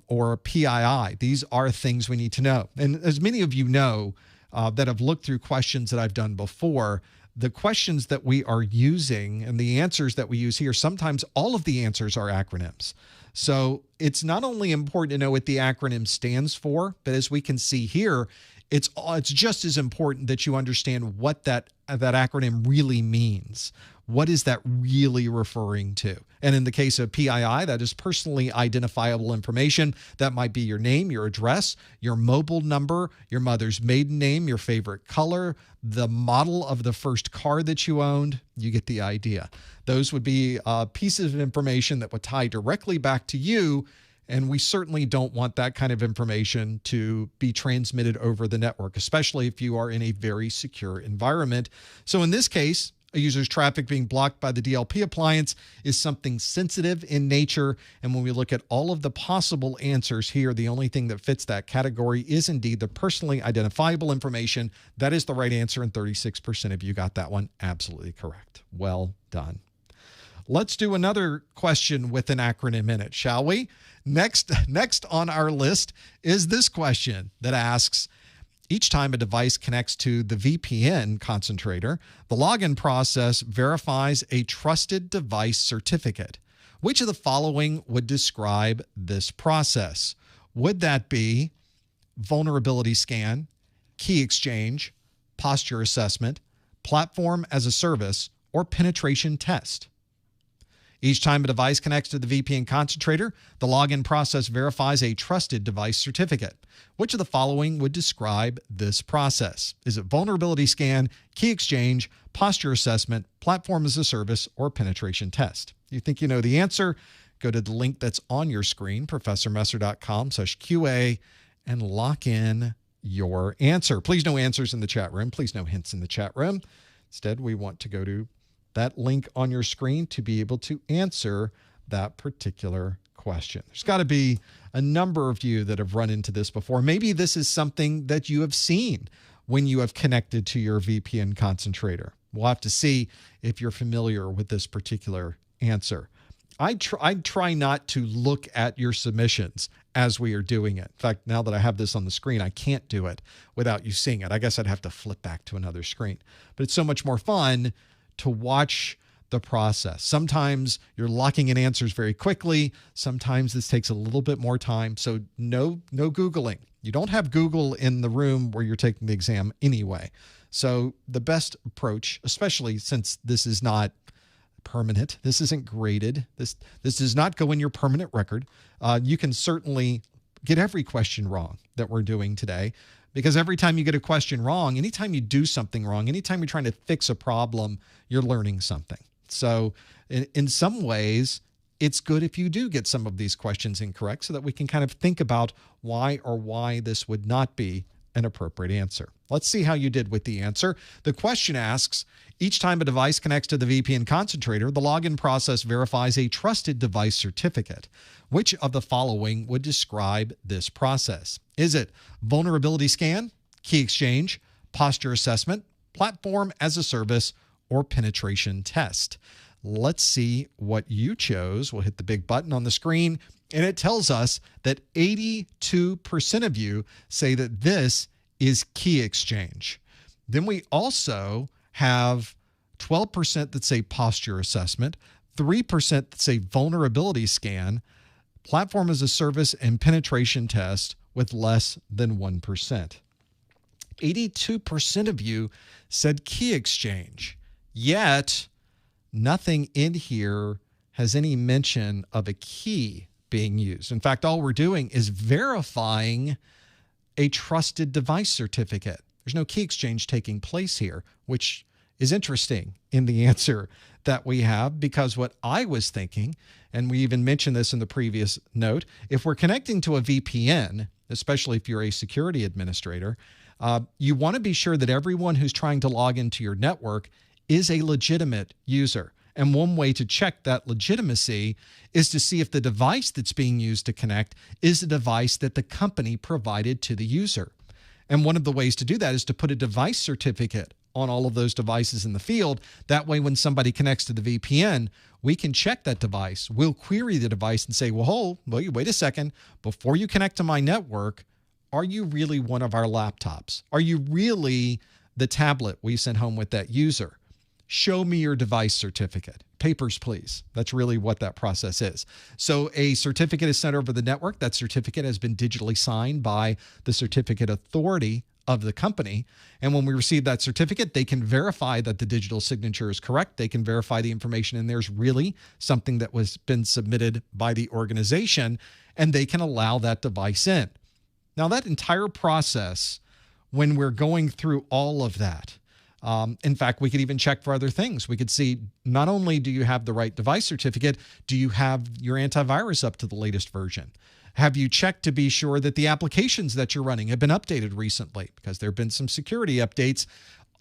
or PII. These are things we need to know. And as many of you know that have looked through questions that I've done before, the questions that we are using and the answers that we use here, sometimes all of the answers are acronyms. So it's not only important to know what the acronym stands for, but as we can see here, it's just as important that you understand what that acronym really means. What is that really referring to? And in the case of PII, that is personally identifiable information. That might be your name, your address, your mobile number, your mother's maiden name, your favorite color, the model of the first car that you owned. You get the idea. Those would be pieces of information that would tie directly back to you. And we certainly don't want that kind of information to be transmitted over the network, especially if you are in a very secure environment. So in this case, a user's traffic being blocked by the DLP appliance is something sensitive in nature. And when we look at all of the possible answers here, the only thing that fits that category is indeed the personally identifiable information. That is the right answer, and 36% of you got that one absolutely correct. Well done. Let's do another question with an acronym in it, shall we? Next on our list is this question that asks, each time a device connects to the VPN concentrator, the login process verifies a trusted device certificate. Which of the following would describe this process? Would that be vulnerability scan, key exchange, posture assessment, platform as a service, or penetration test? Each time a device connects to the VPN concentrator, the login process verifies a trusted device certificate. Which of the following would describe this process? Is it vulnerability scan, key exchange, posture assessment, platform as a service, or penetration test? You think you know the answer? Go to the link that's on your screen, professormesser.com/QA, and lock in your answer. Please no answers in the chat room. Please no hints in the chat room. Instead, we want to go to that link on your screen to be able to answer that particular question. There's got to be a number of you that have run into this before. Maybe this is something that you have seen when you have connected to your VPN concentrator. We'll have to see if you're familiar with this particular answer. I try not to look at your submissions as we are doing it. In fact, now that I have this on the screen, I can't do it without you seeing it. I guess I'd have to flip back to another screen. But it's so much more fun to watch the process. Sometimes you're locking in answers very quickly. Sometimes this takes a little bit more time. So no Googling. You don't have Google in the room where you're taking the exam anyway. So the best approach, especially since this is not permanent. This isn't graded. This does not go in your permanent record. You can certainly get every question wrong that we're doing today, because every time you get a question wrong, anytime you do something wrong, anytime you're trying to fix a problem, you're learning something. So in some ways, it's good if you do get some of these questions incorrect so that we can kind of think about why this would not be an appropriate answer. Let's see how you did with the answer. The question asks, each time a device connects to the VPN concentrator, the login process verifies a trusted device certificate. Which of the following would describe this process? Is it vulnerability scan, key exchange, posture assessment, platform as a service, or penetration test? Let's see what you chose. We'll hit the big button on the screen, and it tells us that 82% of you say that this is key exchange. Then we also have 12% that say posture assessment, 3% that say vulnerability scan, platform as a service, and penetration test with less than 1%. 82% of you said key exchange, yet nothing in here has any mention of a key being used. In fact, all we're doing is verifying a trusted device certificate. There's no key exchange taking place here, which is interesting in the answer that we have, because what I was thinking, and we even mentioned this in the previous note, if we're connecting to a VPN, especially if you're a security administrator, you want to be sure that everyone who's trying to log into your network is a legitimate user. And one way to check that legitimacy is to see if the device that's being used to connect is a device that the company provided to the user. And one of the ways to do that is to put a device certificate on all of those devices in the field. That way, when somebody connects to the VPN, we can check that device. We'll query the device and say, well, wait a second. Before you connect to my network, are you really one of our laptops? Are you really the tablet we sent home with that user? Show me your device certificate. Papers, please. That's really what that process is. So a certificate is sent over the network. That certificate has been digitally signed by the certificate authority of the company. And when we receive that certificate, they can verify that the digital signature is correct. They can verify the information in there is really something that was been submitted by the organization, and they can allow that device in. Now, that entire process, when we're going through all of that, in fact, we could even check for other things. We could see, not only do you have the right device certificate, do you have your antivirus up to the latest version? Have you checked to be sure that the applications that you're running have been updated recently? Because there have been some security updates.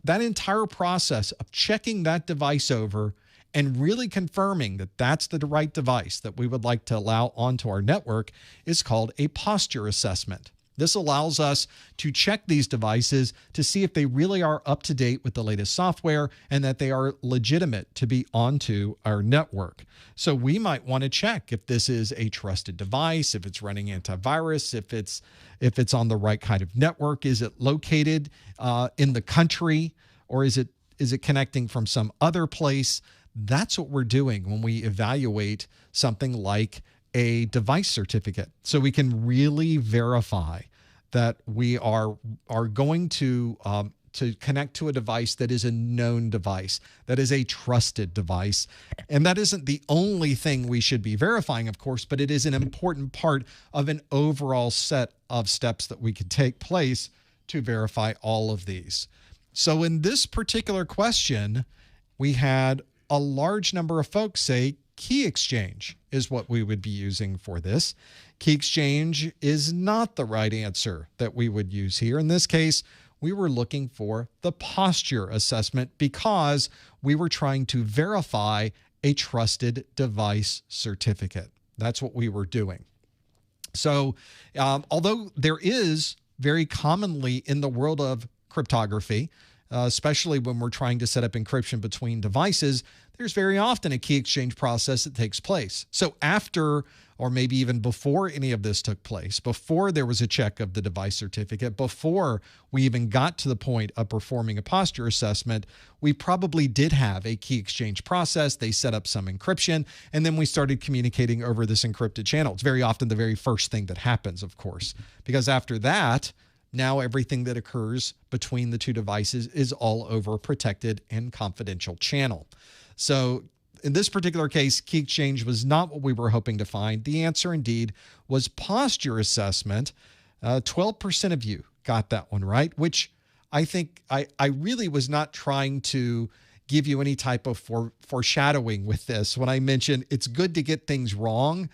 That entire process of checking that device over and really confirming that that's the right device that we would like to allow onto our network is called a posture assessment. This allows us to check these devices to see if they really are up to date with the latest software and that they are legitimate to be onto our network. So we might want to check if this is a trusted device, if it's running antivirus, if it's on the right kind of network. Is it located in the country, or is it connecting from some other place? That's what we're doing when we evaluate something like a device certificate, so we can really verify that we are going to connect to a device that is a known device, that is a trusted device. And that isn't the only thing we should be verifying, of course, but it is an important part of an overall set of steps that we can take place to verify all of these. So in this particular question, we had a large number of folks say key exchange is what we would be using for this. Key exchange is not the right answer that we would use here. In this case, we were looking for the posture assessment because we were trying to verify a trusted device certificate. That's what we were doing. So although there is very commonly in the world of cryptography, especially when we're trying to set up encryption between devices, there's very often a key exchange process that takes place. So after, or maybe even before any of this took place, before there was a check of the device certificate, before we even got to the point of performing a posture assessment, we probably did have a key exchange process. They set up some encryption, and then we started communicating over this encrypted channel. It's very often the very first thing that happens, of course, because after that, now everything that occurs between the two devices is all over a protected and confidential channel. So in this particular case, key exchange was not what we were hoping to find. The answer indeed was posture assessment. 12% of you got that one right, which I think I really was not trying to give you any type of foreshadowing with this. When I mentioned it's good to get things wrong,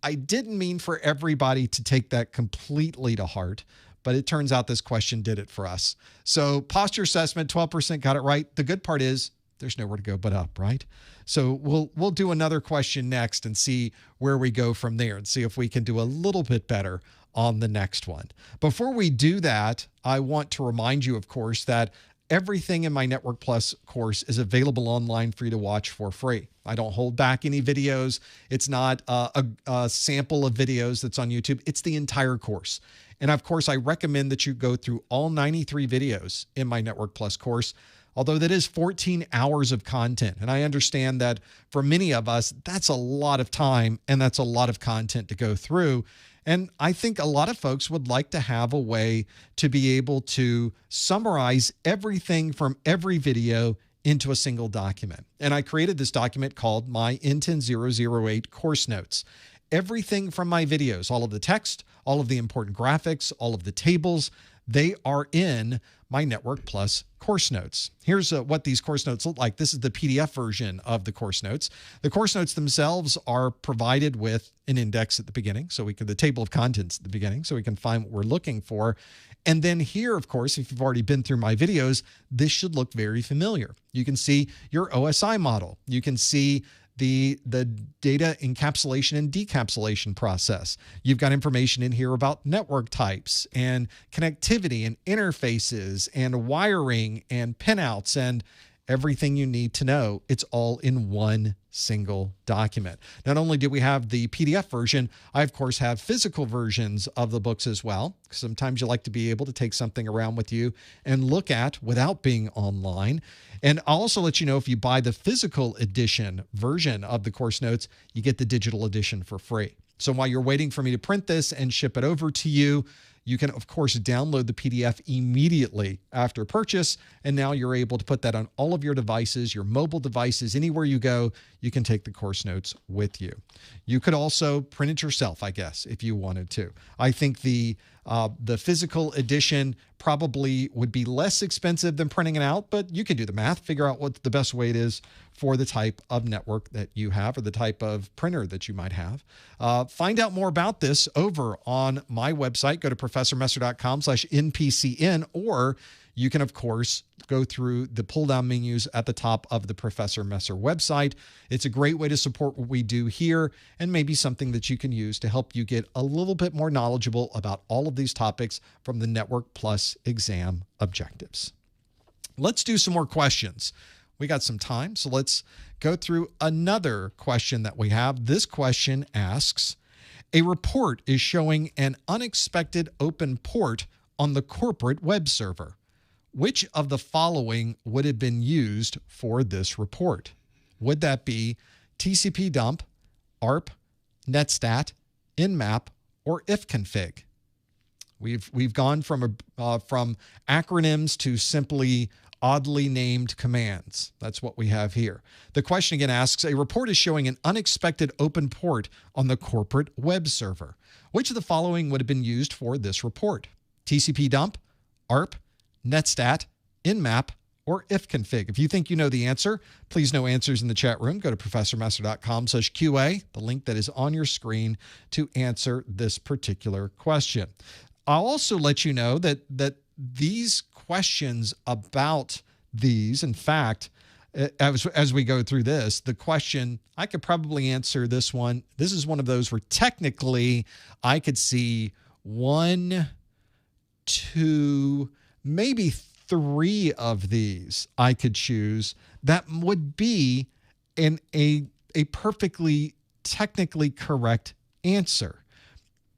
I didn't mean for everybody to take that completely to heart, but it turns out this question did it for us. So posture assessment, 12% got it right. The good part is there's nowhere to go but up, right? So we'll do another question next and see where we go from there and see if we can do a little bit better on the next one. Before we do that, I want to remind you, of course, that everything in my Network Plus course is available online for you to watch for free. I don't hold back any videos. It's not a sample of videos that's on YouTube. It's the entire course. And of course, I recommend that you go through all 93 videos in my Network Plus course, although that is 14 hours of content. And I understand that for many of us, that's a lot of time and that's a lot of content to go through. And I think a lot of folks would like to have a way to be able to summarize everything from every video into a single document. And I created this document called my N10-008 course notes. Everything from my videos, all of the text, all of the important graphics, all of the tables, they are in my Network Plus course notes. Here's what these course notes look like. This is the PDF version of the course notes. The course notes themselves are provided with an index at the beginning, so we can, the table of contents at the beginning, so we can find what we're looking for. And then here, of course, if you've already been through my videos, this should look very familiar. You can see your OSI model. You can see the data encapsulation and decapsulation process. You've got information in here about network types and connectivity and interfaces and wiring and pinouts and everything you need to know. It's all in one single document. Not only do we have the PDF version, I of course have physical versions of the books as well. Sometimes you like to be able to take something around with you and look at without being online. And I'll also let you know, if you buy the physical edition version of the course notes, you get the digital edition for free. So while you're waiting for me to print this and ship it over to you, you can, of course, download the PDF immediately after purchase, and now you're able to put that on all of your devices, your mobile devices, anywhere you go, you can take the course notes with you. You could also print it yourself, I guess, if you wanted to. I think the physical edition probably would be less expensive than printing it out, but you can do the math, figure out what the best way it is for the type of network that you have or the type of printer that you might have. Find out more about this over on my website. Go to professormesser.com/NPCN, or you can, of course, go through the pull-down menus at the top of the Professor Messer website. It's a great way to support what we do here and maybe something that you can use to help you get a little bit more knowledgeable about all of these topics from the Network Plus exam objectives. Let's do some more questions. We got some time, so let's go through another question that we have. This question asks, a report is showing an unexpected open port on the corporate web server. Which of the following would have been used for this report? Would that be TCP dump, ARP, netstat, nmap, or ifconfig? We've gone from acronyms to simply oddly named commands. That's what we have here. The question again asks, a report is showing an unexpected open port on the corporate web server. Which of the following would have been used for this report? TCP dump, ARP, netstat, nmap, or ifconfig? If you think you know the answer, please know answers in the chat room. Go to professormesser.com/QA, the link that is on your screen, to answer this particular question. I'll also let you know that these questions about these, in fact, as we go through this, the question, I could probably answer this one. This is one of those where technically I could see 1, 2, maybe 3 of these I could choose that would be a perfectly technically correct answer.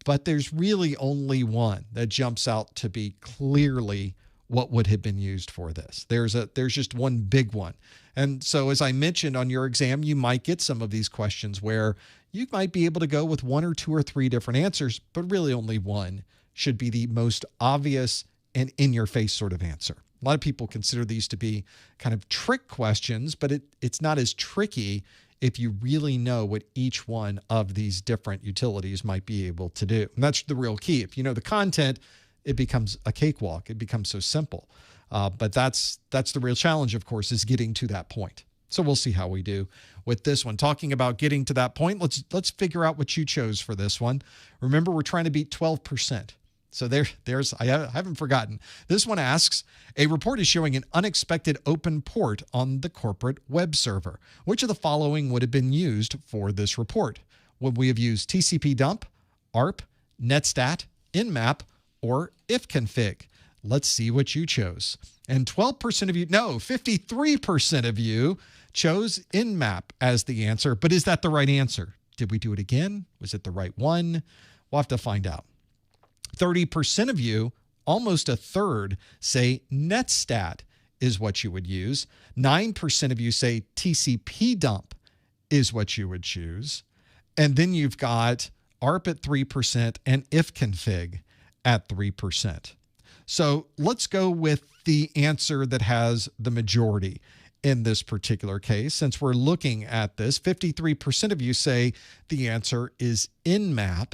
But there's really only one that jumps out to be clearly what would have been used for this. There's just one big one. And so as I mentioned, on your exam, you might get some of these questions where you might be able to go with 1 or 2 or 3 different answers, but really only one should be the most obvious and in-your-face sort of answer. A lot of people consider these to be kind of trick questions, but it's not as tricky if you really know what each one of these different utilities might be able to do. And that's the real key. If you know the content, it becomes a cakewalk. It becomes so simple. But that's the real challenge, of course, is getting to that point. So we'll see how we do with this one. Talking about getting to that point, let's figure out what you chose for this one. Remember, we're trying to beat 12%. So there's I haven't forgotten. This one asks, a report is showing an unexpected open port on the corporate web server. Which of the following would have been used for this report? Would we have used TCP dump, ARP, netstat, nmap, or ifconfig? Let's see what you chose. And 12% of you, no, 53% of you chose nmap as the answer. But is that the right answer? Did we do it again? Was it the right one? We'll have to find out. 30% of you, almost a third, say netstat is what you would use. 9% of you say TCP dump is what you would choose. And then you've got ARP at 3% and ifconfig at 3%. So let's go with the answer that has the majority in this particular case. Since we're looking at this, 53% of you say the answer is nmap.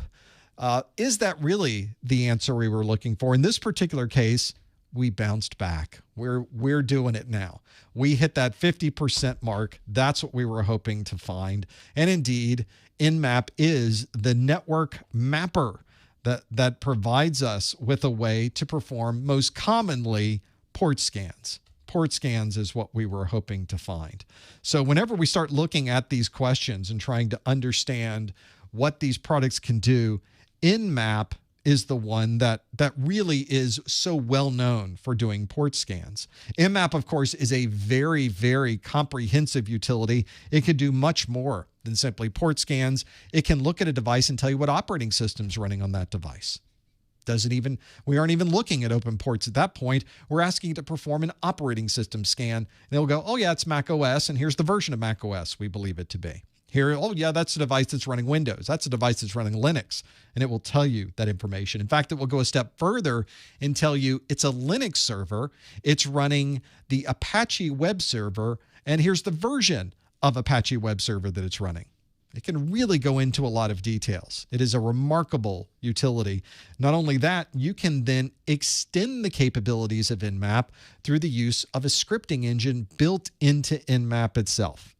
Is that really the answer we were looking for? In this particular case, we bounced back. We're doing it now. We hit that 50% mark. That's what we were hoping to find. And indeed, nmap is the network mapper that provides us with a way to perform most commonly port scans. Port scans is what we were hoping to find. So whenever we start looking at these questions and trying to understand what these products can do, nmap is the one that really is so well known for doing port scans. nmap, of course, is a very, very comprehensive utility. It can do much more than simply port scans. It can look at a device and tell you what operating system's running on that device. We aren't even looking at open ports at that point. We're asking it to perform an operating system scan. And it'll go, oh yeah, it's Mac OS, and here's the version of Mac OS we believe it to be. Here, oh yeah, that's a device that's running Windows. That's a device that's running Linux. And it will tell you that information. In fact, it will go a step further and tell you it's a Linux server. It's running the Apache web server. And here's the version of Apache web server that it's running. It can really go into a lot of details. It is a remarkable utility. Not only that, you can then extend the capabilities of nmap through the use of a scripting engine built into nmap itself.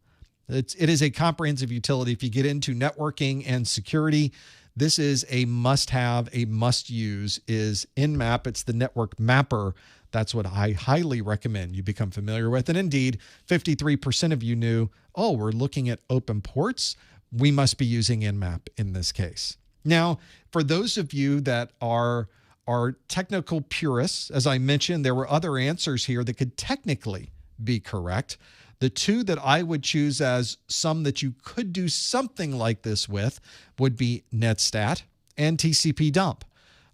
It is a comprehensive utility. If you get into networking and security, this is a must-have, a must-use is nmap. It's the network mapper. That's what I highly recommend you become familiar with. And indeed, 53% of you knew, oh, we're looking at open ports. We must be using nmap in this case. Now, for those of you that are technical purists, as I mentioned, there were other answers here that could technically be correct. The two that I would choose as some that you could do something like this with would be netstat and TCP dump.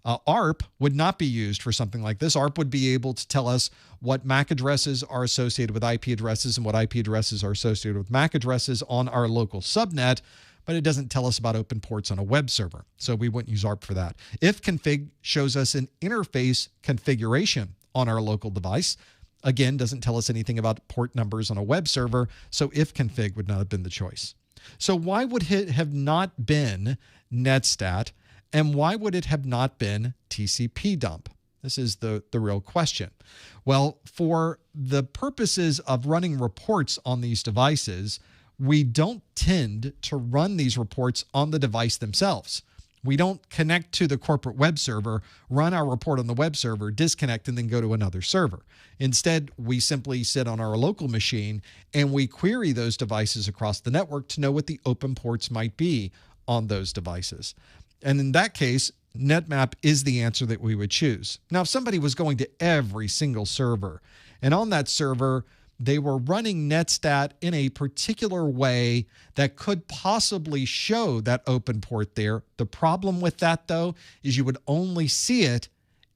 ARP would not be used for something like this. ARP would be able to tell us what MAC addresses are associated with IP addresses and what IP addresses are associated with MAC addresses on our local subnet, but it doesn't tell us about open ports on a web server. So we wouldn't use ARP for that. Ifconfig shows us an interface configuration on our local device. Again, doesn't tell us anything about port numbers on a web server, so ifconfig would not have been the choice. So why would it have not been netstat, and why would it have not been TCP dump? This is the real question. Well, for the purposes of running reports on these devices, we don't tend to run these reports on the device themselves. We don't connect to the corporate web server, run our report on the web server, disconnect, and then go to another server. Instead, we simply sit on our local machine and we query those devices across the network to know what the open ports might be on those devices. And in that case, nmap is the answer that we would choose. Now, if somebody was going to every single server, and on that server, they were running netstat in a particular way that could possibly show that open port there. The problem with that, though, is you would only see it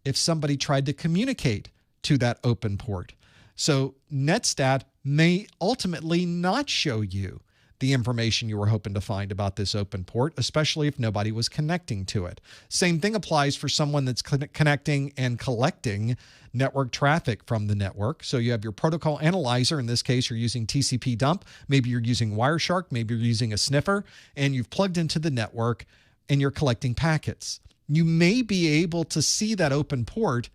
if somebody tried to communicate to that open port. So netstat may ultimately not show you the information you were hoping to find about this open port, especially if nobody was connecting to it. Same thing applies for someone that's connecting and collecting network traffic from the network. So you have your protocol analyzer. In this case, you're using TCP dump. Maybe you're using Wireshark. Maybe you're using a sniffer, and you've plugged into the network and you're collecting packets. You may be able to see that open port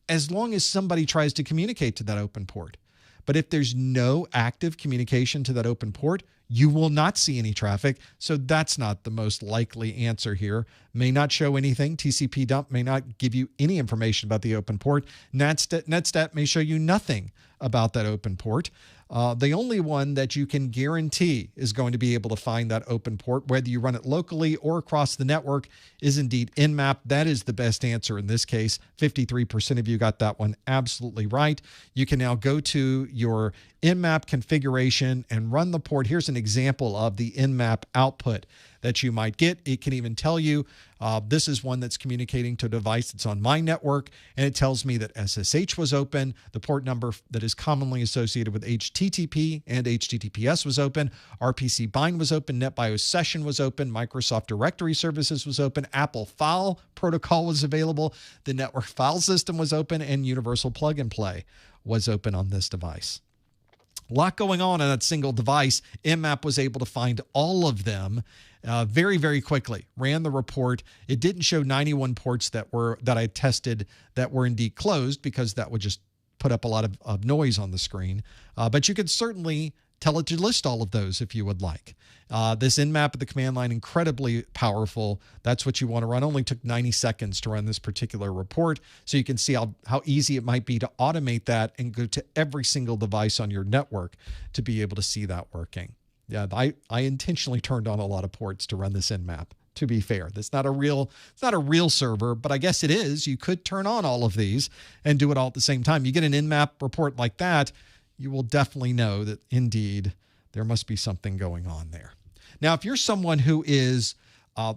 as long as somebody tries to communicate to that open port. But if there's no active communication to that open port, you will not see any traffic. So that's not the most likely answer here. May not show anything. TCP dump may not give you any information about the open port. Netstat may show you nothing about that open port. The only one that you can guarantee is going to be able to find that open port, whether you run it locally or across the network, is indeed Nmap. That is the best answer in this case. 53% of you got that one absolutely right. You can now go to your Nmap configuration and run the port. Here's an example of the Nmap output that you might get. It can even tell you this is one that's communicating to a device that's on my network, and it tells me that SSH was open, the port number that is commonly associated with HTTP and HTTPS was open, RPC bind was open, NetBIOS session was open, Microsoft Directory Services was open, Apple File Protocol was available, the network file system was open, and Universal Plug and Play was open on this device. A lot going on that single device. Nmap was able to find all of them very, very quickly. Ran the report. It didn't show 91 ports that I tested that were indeed closed, because that would just put up a lot of noise on the screen. But you could certainly tell it to list all of those if you would like. This Nmap at the command line, incredibly powerful. That's what you want to run. Only took 90 seconds to run this particular report. So you can see how easy it might be to automate that and go to every single device on your network to be able to see that working. Yeah, I intentionally turned on a lot of ports to run this Nmap. To be fair, it's not a real server, but I guess it is. You could turn on all of these and do it all at the same time. You get an Nmap report like that, you will definitely know that indeed there must be something going on there. Now, if you're someone who is,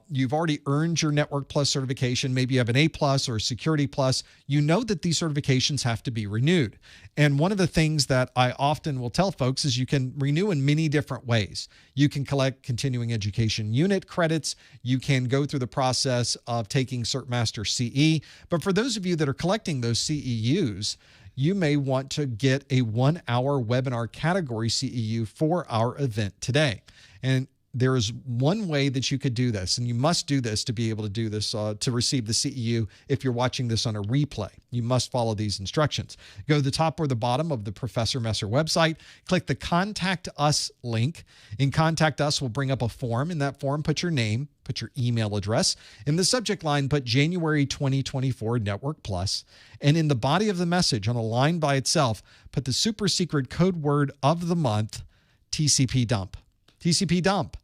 you've already earned your Network Plus certification, maybe you have an A Plus or a Security Plus, you know that these certifications have to be renewed. And one of the things that I often will tell folks is you can renew in many different ways. You can collect continuing education unit credits. You can go through the process of taking CertMaster CE. But for those of you that are collecting those CEUs, you may want to get a 1-hour webinar category CEU for our event today. And there is one way that you could do this, and you must do this to be able to do this, to receive the CEU if you're watching this on a replay. You must follow these instructions. Go to the top or the bottom of the Professor Messer website, click the Contact Us link. In Contact Us, we'll bring up a form. In that form, put your name, put your email address. In the subject line, put January 2024 Network Plus. And in the body of the message, on a line by itself, put the super secret code word of the month, TCP dump. TCP dump.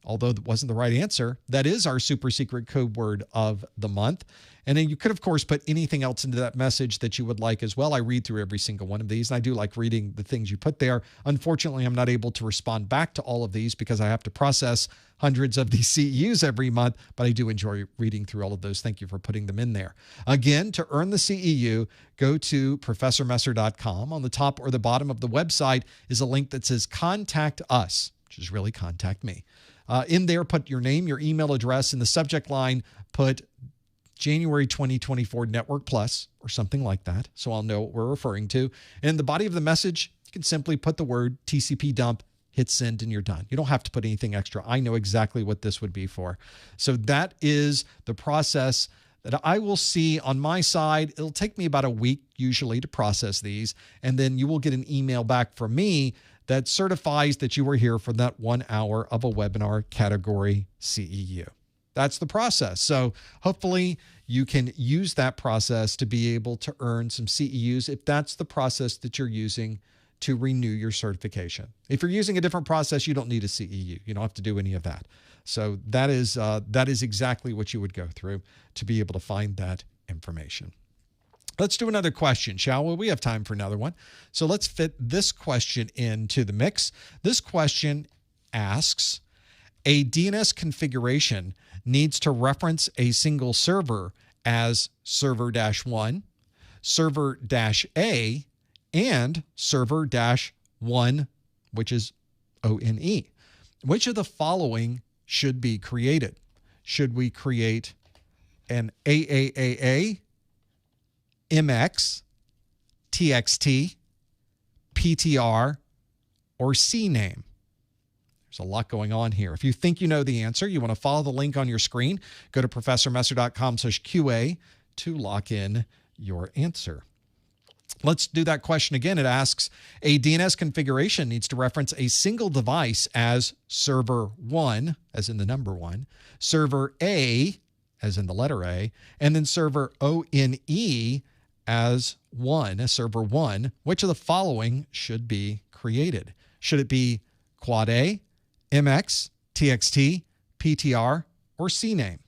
Although that wasn't the right answer, that is our super secret code word of the month. And then you could, of course, put anything else into that message that you would like as well. I read through every single one of these, and I do like reading the things you put there. Unfortunately, I'm not able to respond back to all of these because I have to process hundreds of these CEUs every month, but I do enjoy reading through all of those. Thank you for putting them in there. Again, to earn the CEU, go to professormesser.com. On the top or the bottom of the website is a link that says Contact Us, which is really contact me. In there, put your name, your email address. In the subject line, put January 2024 Network Plus or something like that, so I'll know what we're referring to. And in the body of the message, you can simply put the word TCP dump, hit send, and you're done. You don't have to put anything extra. I know exactly what this would be for. So that is the process that I will see on my side. It'll take me about a week usually to process these, and then you will get an email back from me that certifies that you were here for that 1 hour of a webinar category CEU. That's the process. So hopefully you can use that process to be able to earn some CEUs if that's the process that you're using to renew your certification. If you're using a different process, you don't need a CEU. You don't have to do any of that. So that is exactly what you would go through to be able to find that information. Let's do another question, shall we? We have time for another one. So let's fit this question into the mix. This question asks, a DNS configuration needs to reference a single server as server-1, server-A, and server-1, which is ONE. Which of the following should be created? Should we create an AAAA, MX, TXT, PTR, or CNAME? There's a lot going on here. If you think you know the answer, you want to follow the link on your screen. Go to professormesser.com/QA to lock in your answer. Let's do that question again. It asks, a DNS configuration needs to reference a single device as server 1, as in the number 1, server A, as in the letter A, and then server ONE as 1, as server 1. Which of the following should be created? Should it be Quad A, MX, TXT, PTR, or CNAME?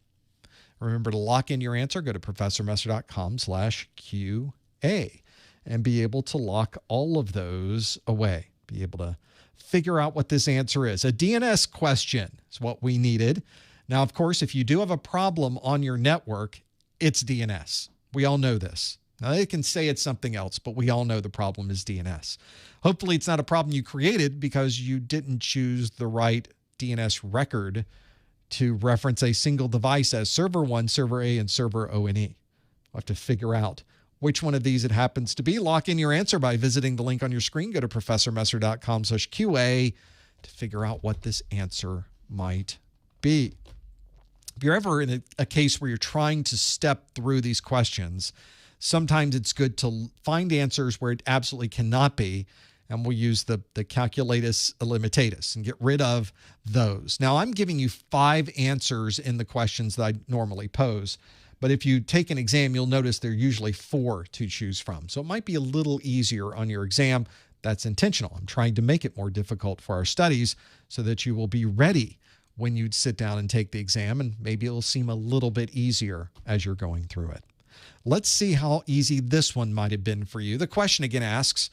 Remember to lock in your answer. Go to professormesser.com/QA and be able to lock all of those away. Be able to figure out what this answer is. A DNS question is what we needed. Now, of course, if you do have a problem on your network, it's DNS. We all know this. Now, they can say it's something else, but we all know the problem is DNS. Hopefully, it's not a problem you created because you didn't choose the right DNS record to reference a single device as server 1, server A, and server ONE. We'll have to figure out which one of these it happens to be. Lock in your answer by visiting the link on your screen. Go to professormesser.com/QA to figure out what this answer might be. If you're ever in a case where you're trying to step through these questions, sometimes it's good to find answers where it absolutely cannot be, and we'll use the calculatus limitatus and get rid of those. Now, I'm giving you 5 answers in the questions that I normally pose, but if you take an exam, you'll notice there are usually 4 to choose from. So it might be a little easier on your exam. That's intentional. I'm trying to make it more difficult for our studies so that you will be ready when you sit down and take the exam, and maybe it'll seem a little bit easier as you're going through it. Let's see how easy this one might have been for you. The question again asks,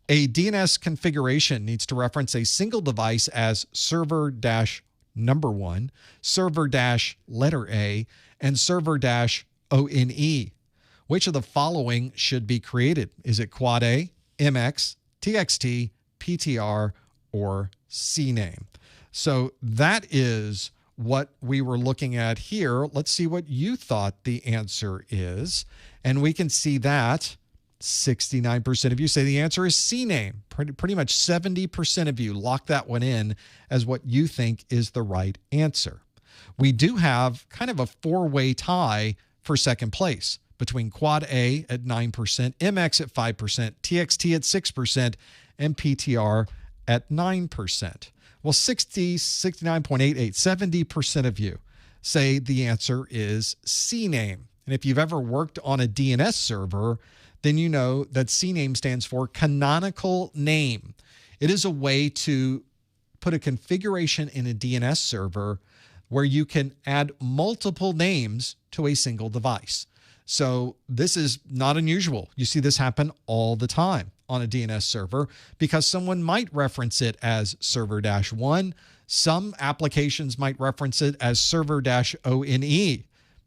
a DNS configuration needs to reference a single device as server-number 1, server-letter A, and server-ONE. Which of the following should be created? Is it Quad A, MX, TXT, PTR, or CNAME? So that is what we were looking at here. Let's see what you thought the answer is. And we can see that 69% of you say the answer is CNAME. Pretty much 70% of you lock that one in as what you think is the right answer. We do have kind of a 4-way tie for second place between Quad A at 9%, MX at 5%, TXT at 6%, and PTR at 9%. Well, 69.88, 70% of you say the answer is CNAME. And if you've ever worked on a DNS server, then you know that CNAME stands for canonical name. It is a way to put a configuration in a DNS server where you can add multiple names to a single device. So this is not unusual. You see this happen all the time on a DNS server because someone might reference it as server-1. Some applications might reference it as server-ONE.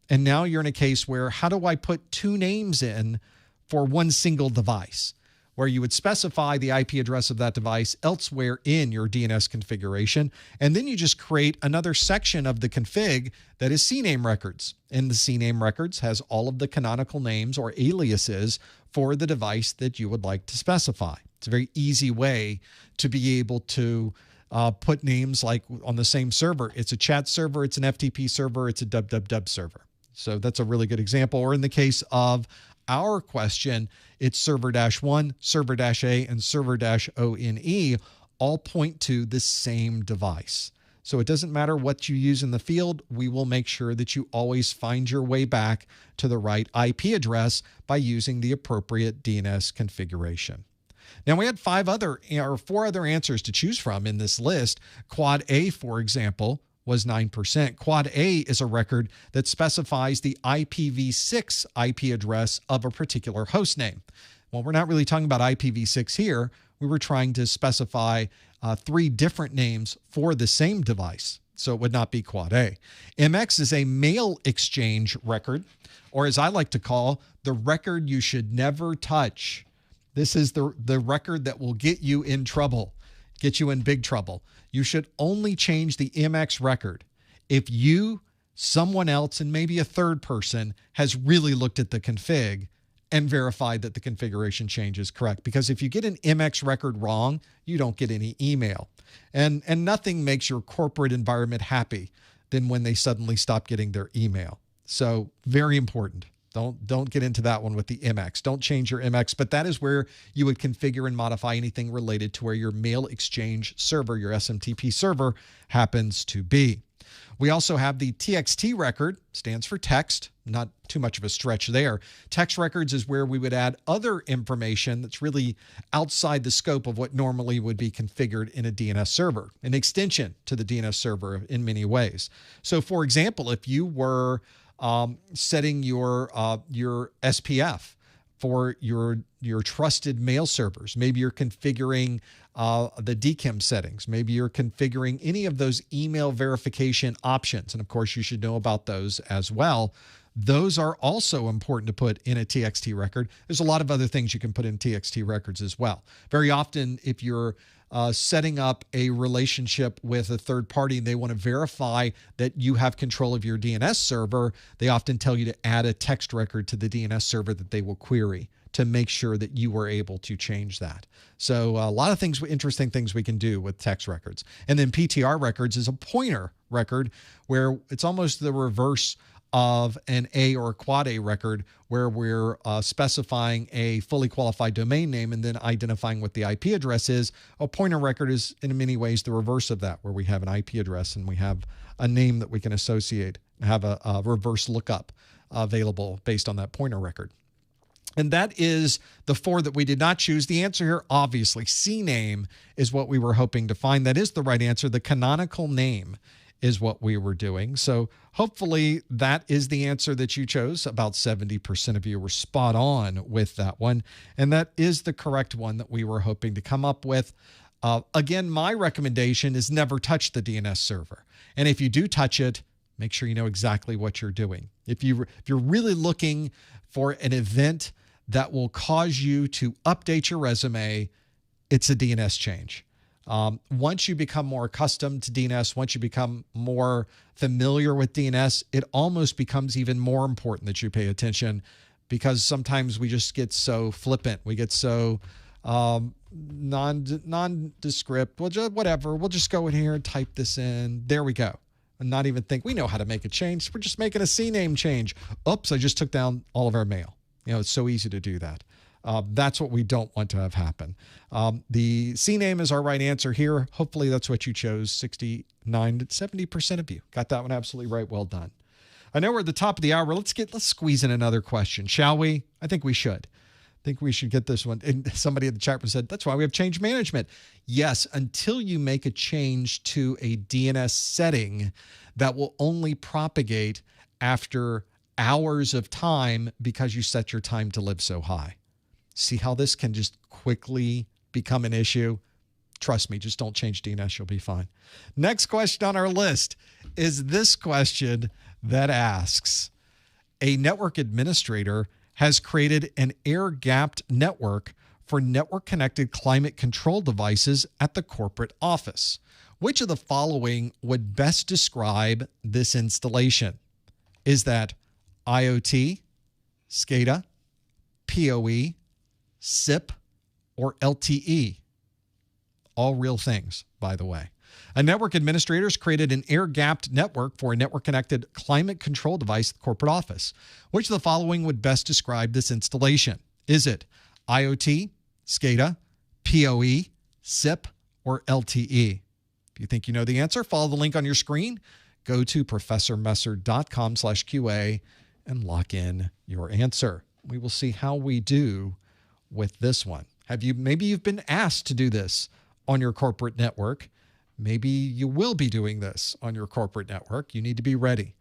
And now you're in a case where how do I put 2 names in for one single device, where you would specify the IP address of that device elsewhere in your DNS configuration, and then you just create another section of the config that is CNAME records. And the CNAME records has all of the canonical names or aliases for the device that you would like to specify. It's a very easy way to be able to put names like on the same server. It's a chat server, it's an FTP server, it's a www server. So that's a really good example. Or in the case of our question, it's server-1, server-A, and server-ONE all point to the same device. So it doesn't matter what you use in the field, we will make sure that you always find your way back to the right IP address by using the appropriate DNS configuration. Now, we had 4 other answers to choose from in this list. Quad A, for example, was 9%. Quad A is a record that specifies the IPv6 IP address of a particular host name. Well, we're not really talking about IPv6 here. We were trying to specify 3 different names for the same device, so it would not be Quad A. MX is a mail exchange record, or as I like to call, the record you should never touch. This is the record that will get you in trouble. get you in big trouble. You should only change the MX record if you, someone else, and maybe a third person has really looked at the config and verified that the configuration change is correct. Because if you get an MX record wrong, you don't get any email. And nothing makes your corporate environment happy than when they suddenly stop getting their email. So very important. Don't get into that one with the MX. Don't change your MX, but that is where you would configure and modify anything related to where your mail exchange server, your SMTP server, happens to be. We also have the TXT record, stands for text, not too much of a stretch there. Text records is where we would add other information that's really outside the scope of what normally would be configured in a DNS server, an extension to the DNS server in many ways. So for example, if you were setting your SPF for your trusted mail servers. Maybe you're configuring the DKIM settings. Maybe you're configuring any of those email verification options. And of course, you should know about those as well. Those are also important to put in a TXT record. There's a lot of other things you can put in TXT records as well. Very often, if you're setting up a relationship with a third party and they want to verify that you have control of your DNS server, they often tell you to add a text record to the DNS server that they will query to make sure that you were able to change that. So a lot of things, interesting things we can do with text records. And then PTR records is a pointer record where it's almost the reverse of an A or a quad A record where we're specifying a fully qualified domain name and then identifying what the IP address is. A pointer record is in many ways the reverse of that, where we have an IP address and we have a name that we can associate and have a reverse lookup available based on that pointer record. And that is the 4 that we did not choose. The answer here, obviously, CNAME is what we were hoping to find. That is the right answer. The canonical name is what we were doing. So hopefully that is the answer that you chose. About 70% of you were spot on with that one. And that is the correct one that we were hoping to come up with. Again, my recommendation is never touch the DNS server. And if you do touch it, make sure you know exactly what you're doing. If you're really looking for an event that will cause you to update your resume, it's a DNS change. Once you become more accustomed to DNS, once you become more familiar with DNS, it almost becomes even more important that you pay attention, because sometimes we just get so flippant. We get so nondescript. Whatever. We'll just go in here and type this in. There we go. And not even think we know how to make a change. We're just making a CNAME change. Oops, I just took down all of our mail. You know, it's so easy to do that. That's what we don't want to have happen. The CNAME is our right answer here. Hopefully that's what you chose. 69 to 70% of you got that one absolutely right. Well done. I know we're at the top of the hour. Let's squeeze in another question, shall we? I think we should. I think we should get this one. And somebody in the chat room said, that's why we have change management. Yes, until you make a change to a DNS setting that will only propagate after hours of time because you set your time to live so high. See how this can just quickly become an issue? Trust me, just don't change DNS. You'll be fine. Next question on our list is this question that asks, a network administrator has created an air-gapped network for network-connected climate control devices at the corporate office. Which of the following would best describe this installation? Is that IoT, SCADA, PoE, SIP, or LTE? All real things, by the way. A network administrator has created an air-gapped network for a network-connected climate control device at the corporate office. Which of the following would best describe this installation? Is it IoT, SCADA, PoE, SIP, or LTE? If you think you know the answer, follow the link on your screen. Go to professormesser.com/QA and lock in your answer. We will see how we do with this one. Maybe you've been asked to do this on your corporate network. Maybe you will be doing this on your corporate network. You need to be ready.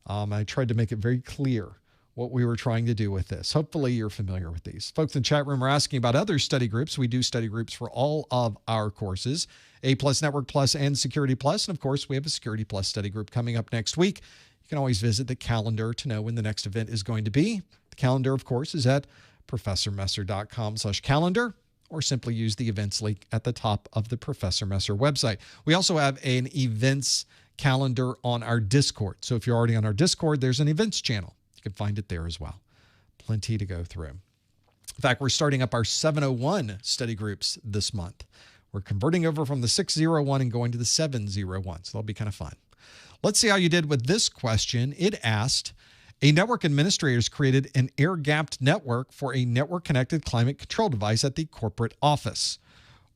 I tried to make it very clear what we were trying to do with this. Hopefully you're familiar with these. Folks in the chat room are asking about other study groups. We do study groups for all of our courses, A+, Network Plus, and Security Plus. And of course, we have a Security Plus study group coming up next week. You can always visit the calendar to know when the next event is going to be. The calendar, of course, is at professormesser.com/calendar. or simply use the events link at the top of the Professor Messer website. We also have an events calendar on our Discord. So if you're already on our Discord, there's an events channel. You can find it there as well. Plenty to go through. In fact, we're starting up our 701 study groups this month. We're converting over from the 601 and going to the 701. So that'll be kind of fun. Let's see how you did with this question. It asked, a network administrator has created an air-gapped network for a network-connected climate control device at the corporate office.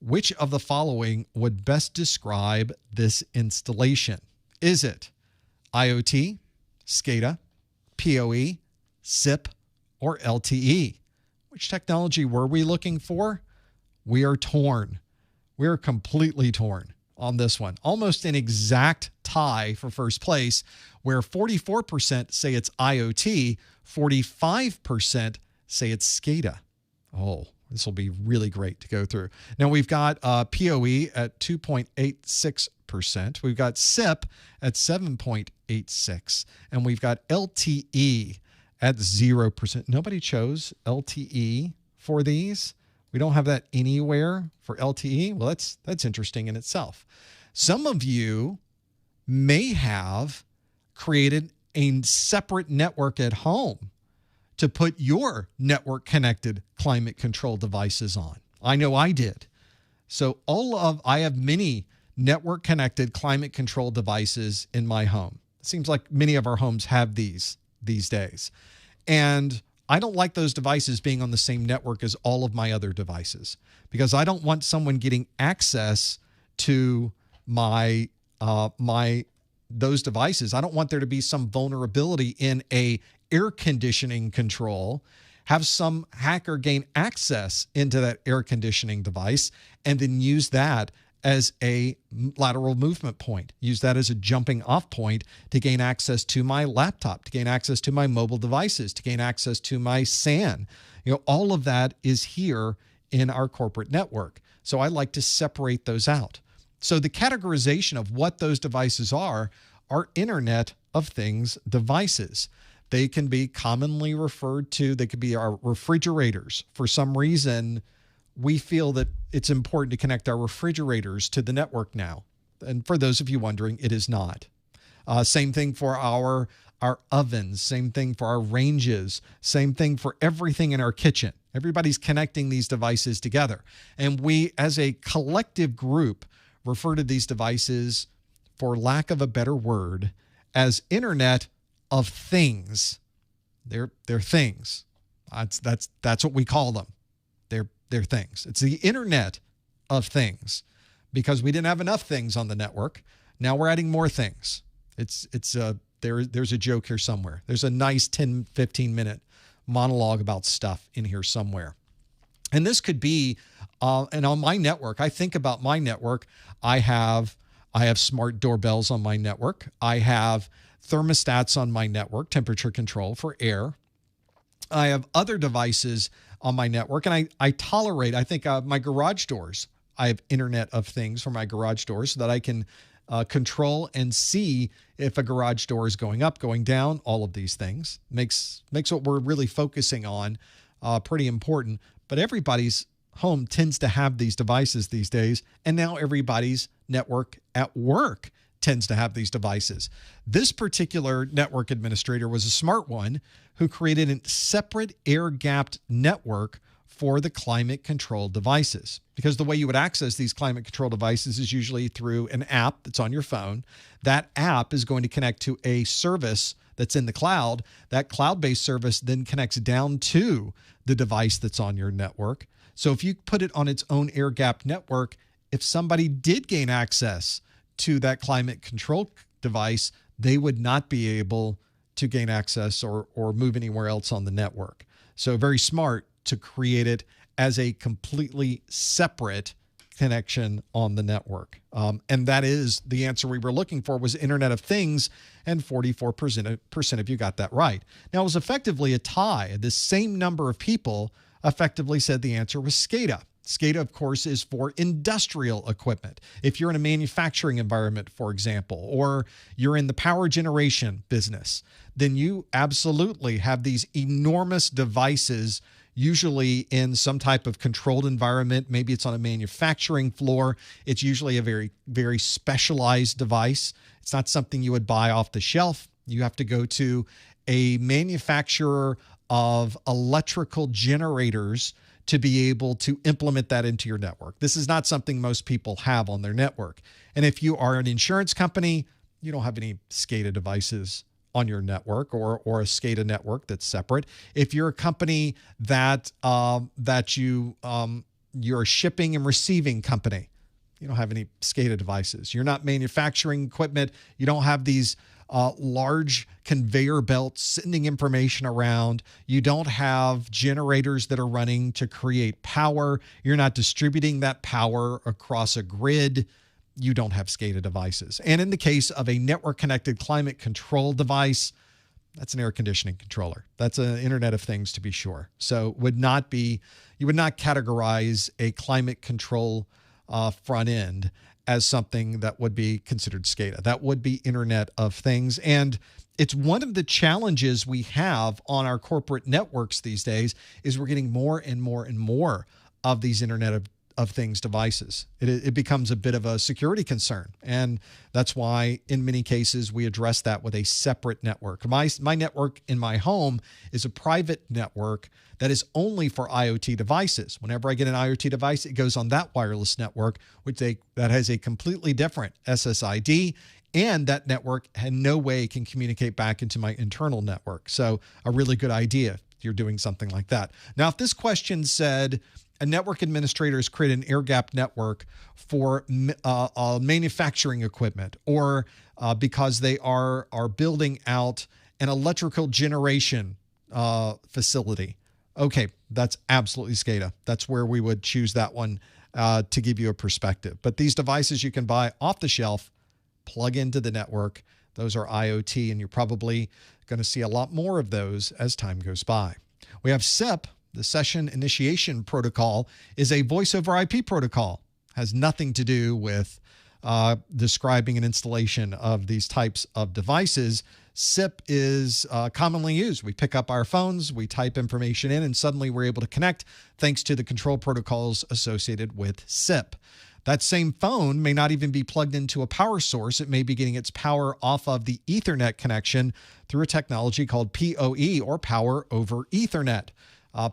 Which of the following would best describe this installation? Is it IoT, SCADA, PoE, SIP, or LTE? Which technology were we looking for? We are torn. We are completely torn on this one. Almost an exact tie for first place, where 44% say it's IoT, 45% say it's SCADA. Oh, this will be really great to go through. Now we've got PoE at 2.86%. We've got SIP at 7.86%. And we've got LTE at 0%. Nobody chose LTE for these. We don't have that anywhere for LTE. Well, that's interesting in itself. Some of you may have created a separate network at home to put your network-connected climate control devices on. I know I did. So I have many network-connected climate control devices in my home. It seems like many of our homes have these days. And I don't like those devices being on the same network as all of my other devices, because I don't want someone getting access to those devices. I don't want there to be some vulnerability in a air conditioning control, have some hacker gain access into that air conditioning device, and then use that as a lateral movement point, use that as a jumping off point to gain access to my laptop, to gain access to my mobile devices, to gain access to my SAN. All of that is here in our corporate network. So I like to separate those out. So the categorization of what those devices are Internet of Things devices. They can be commonly referred to, they could be our refrigerators. For some reason, we feel that it's important to connect our refrigerators to the network now. And for those of you wondering, it is not. Same thing for our ovens, same thing for our ranges, same thing for everything in our kitchen. Everybody's connecting these devices together. And we, as a collective group, refer to these devices, for lack of a better word, as Internet of Things. They're things. That's what we call them. They're things. It's the Internet of Things, because we didn't have enough things on the network. Now we're adding more things. There's a joke here somewhere. There's a nice 10, 15 minute monologue about stuff in here somewhere. And this could be, and on my network, I think about my network. I have smart doorbells on my network. I have thermostats on my network, temperature control for air. I have other devices on my network, and I tolerate, I think my garage doors, I have Internet of Things for my garage doors so that I can control and see if a garage door is going up, going down, all of these things. Makes what we're really focusing on pretty important. But everybody's home tends to have these devices these days, and now everybody's network at work tends to have these devices. This particular network administrator was a smart one who created a separate air-gapped network for the climate control devices. Because the way you would access these climate control devices is usually through an app that's on your phone. That app is going to connect to a service that's in the cloud. That cloud-based service then connects down to the device that's on your network. So if you put it on its own air-gapped network, if somebody did gain access to that climate control device, they would not be able to gain access or move anywhere else on the network. So very smart to create it as a completely separate connection on the network. And that is the answer we were looking for, was Internet of Things, and 44% of you got that right. Now, it was effectively a tie. The same number of people effectively said the answer was SCADA. SCADA, of course, is for industrial equipment. If you're in a manufacturing environment, for example, or you're in the power generation business, then you absolutely have these enormous devices usually in some type of controlled environment. Maybe it's on a manufacturing floor. It's usually a very, very specialized device. It's not something you would buy off the shelf. You have to go to a manufacturer of electrical generators to be able to implement that into your network. This is not something most people have on their network. And if you are an insurance company, you don't have any SCADA devices on your network or a SCADA network that's separate. If you're a company that you're a shipping and receiving company, you don't have any SCADA devices. You're not manufacturing equipment. You don't have these large conveyor belts sending information around. You don't have generators that are running to create power. You're not distributing that power across a grid. You don't have SCADA devices. And in the case of a network-connected climate control device, that's an air conditioning controller. That's an Internet of Things, to be sure. So you would not categorize a climate control front end as something that would be considered SCADA. That would be Internet of Things. And it's one of the challenges we have on our corporate networks these days is we're getting more and more and more of these Internet of Things devices. It becomes a bit of a security concern. And that's why in many cases we address that with a separate network. My network in my home is a private network that is only for IoT devices. Whenever I get an IoT device, it goes on that wireless network, that has a completely different SSID, and that network in no way can communicate back into my internal network. So a really good idea if you're doing something like that. Now, if this question said, a network administrator has created an air-gapped network for manufacturing equipment, or because they are building out an electrical generation facility. Okay, that's absolutely SCADA. That's where we would choose that one to give you a perspective. But these devices you can buy off the shelf, plug into the network. Those are IoT, and you're probably going to see a lot more of those as time goes by. We have SIP. The Session Initiation Protocol is a voice over IP protocol. Has nothing to do with describing an installation of these types of devices. SIP is commonly used. We pick up our phones, we type information in, and suddenly we're able to connect thanks to the control protocols associated with SIP. That same phone may not even be plugged into a power source. It may be getting its power off of the Ethernet connection through a technology called PoE, or Power over Ethernet.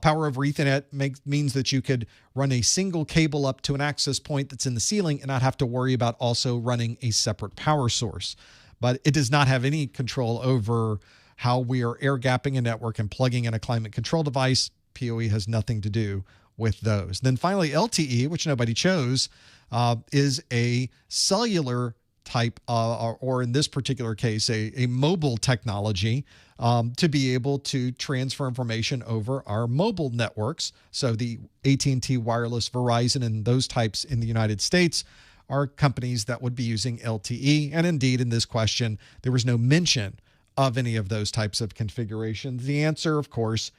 Power over Ethernet means that you could run a single cable up to an access point that's in the ceiling and not have to worry about also running a separate power source. But it does not have any control over how we are air gapping a network and plugging in a climate control device. PoE has nothing to do with those. Then finally, LTE, which nobody chose, is a cellular type, or in this particular case, a mobile technology to be able to transfer information over our mobile networks. So the AT&T Wireless, Verizon, and those types in the United States are companies that would be using LTE. And indeed, in this question, there was no mention of any of those types of configurations. The answer, of course,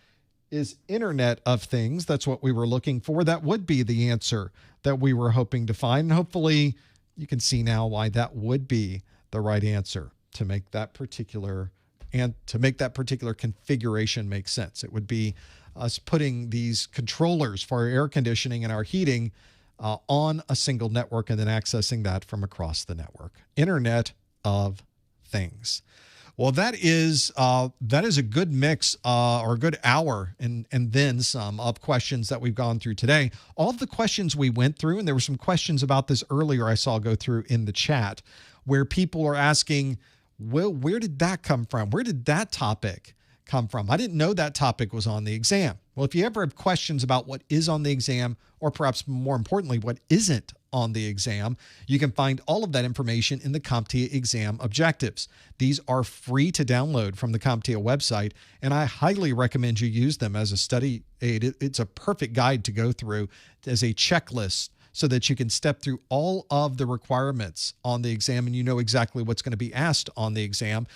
is Internet of Things. That's what we were looking for. That would be the answer that we were hoping to find. And hopefully you can see now why that would be the right answer to make that particular configuration make sense. It would be us putting these controllers for our air conditioning and our heating on a single network and then accessing that from across the network. Internet of Things. Well, that is a good mix or a good hour and then some of questions that we've gone through today. All of the questions we went through, and there were some questions about this earlier I saw go through in the chat, where people are asking, well, where did that come from? Where did that topic come from? I didn't know that topic was on the exam. Well, if you ever have questions about what is on the exam, or perhaps more importantly, what isn't on the exam, you can find all of that information in the CompTIA exam objectives. These are free to download from the CompTIA website, and I highly recommend you use them as a study aid. It's a perfect guide to go through as a checklist so that you can step through all of the requirements on the exam and you know exactly what's going to be asked on the exam.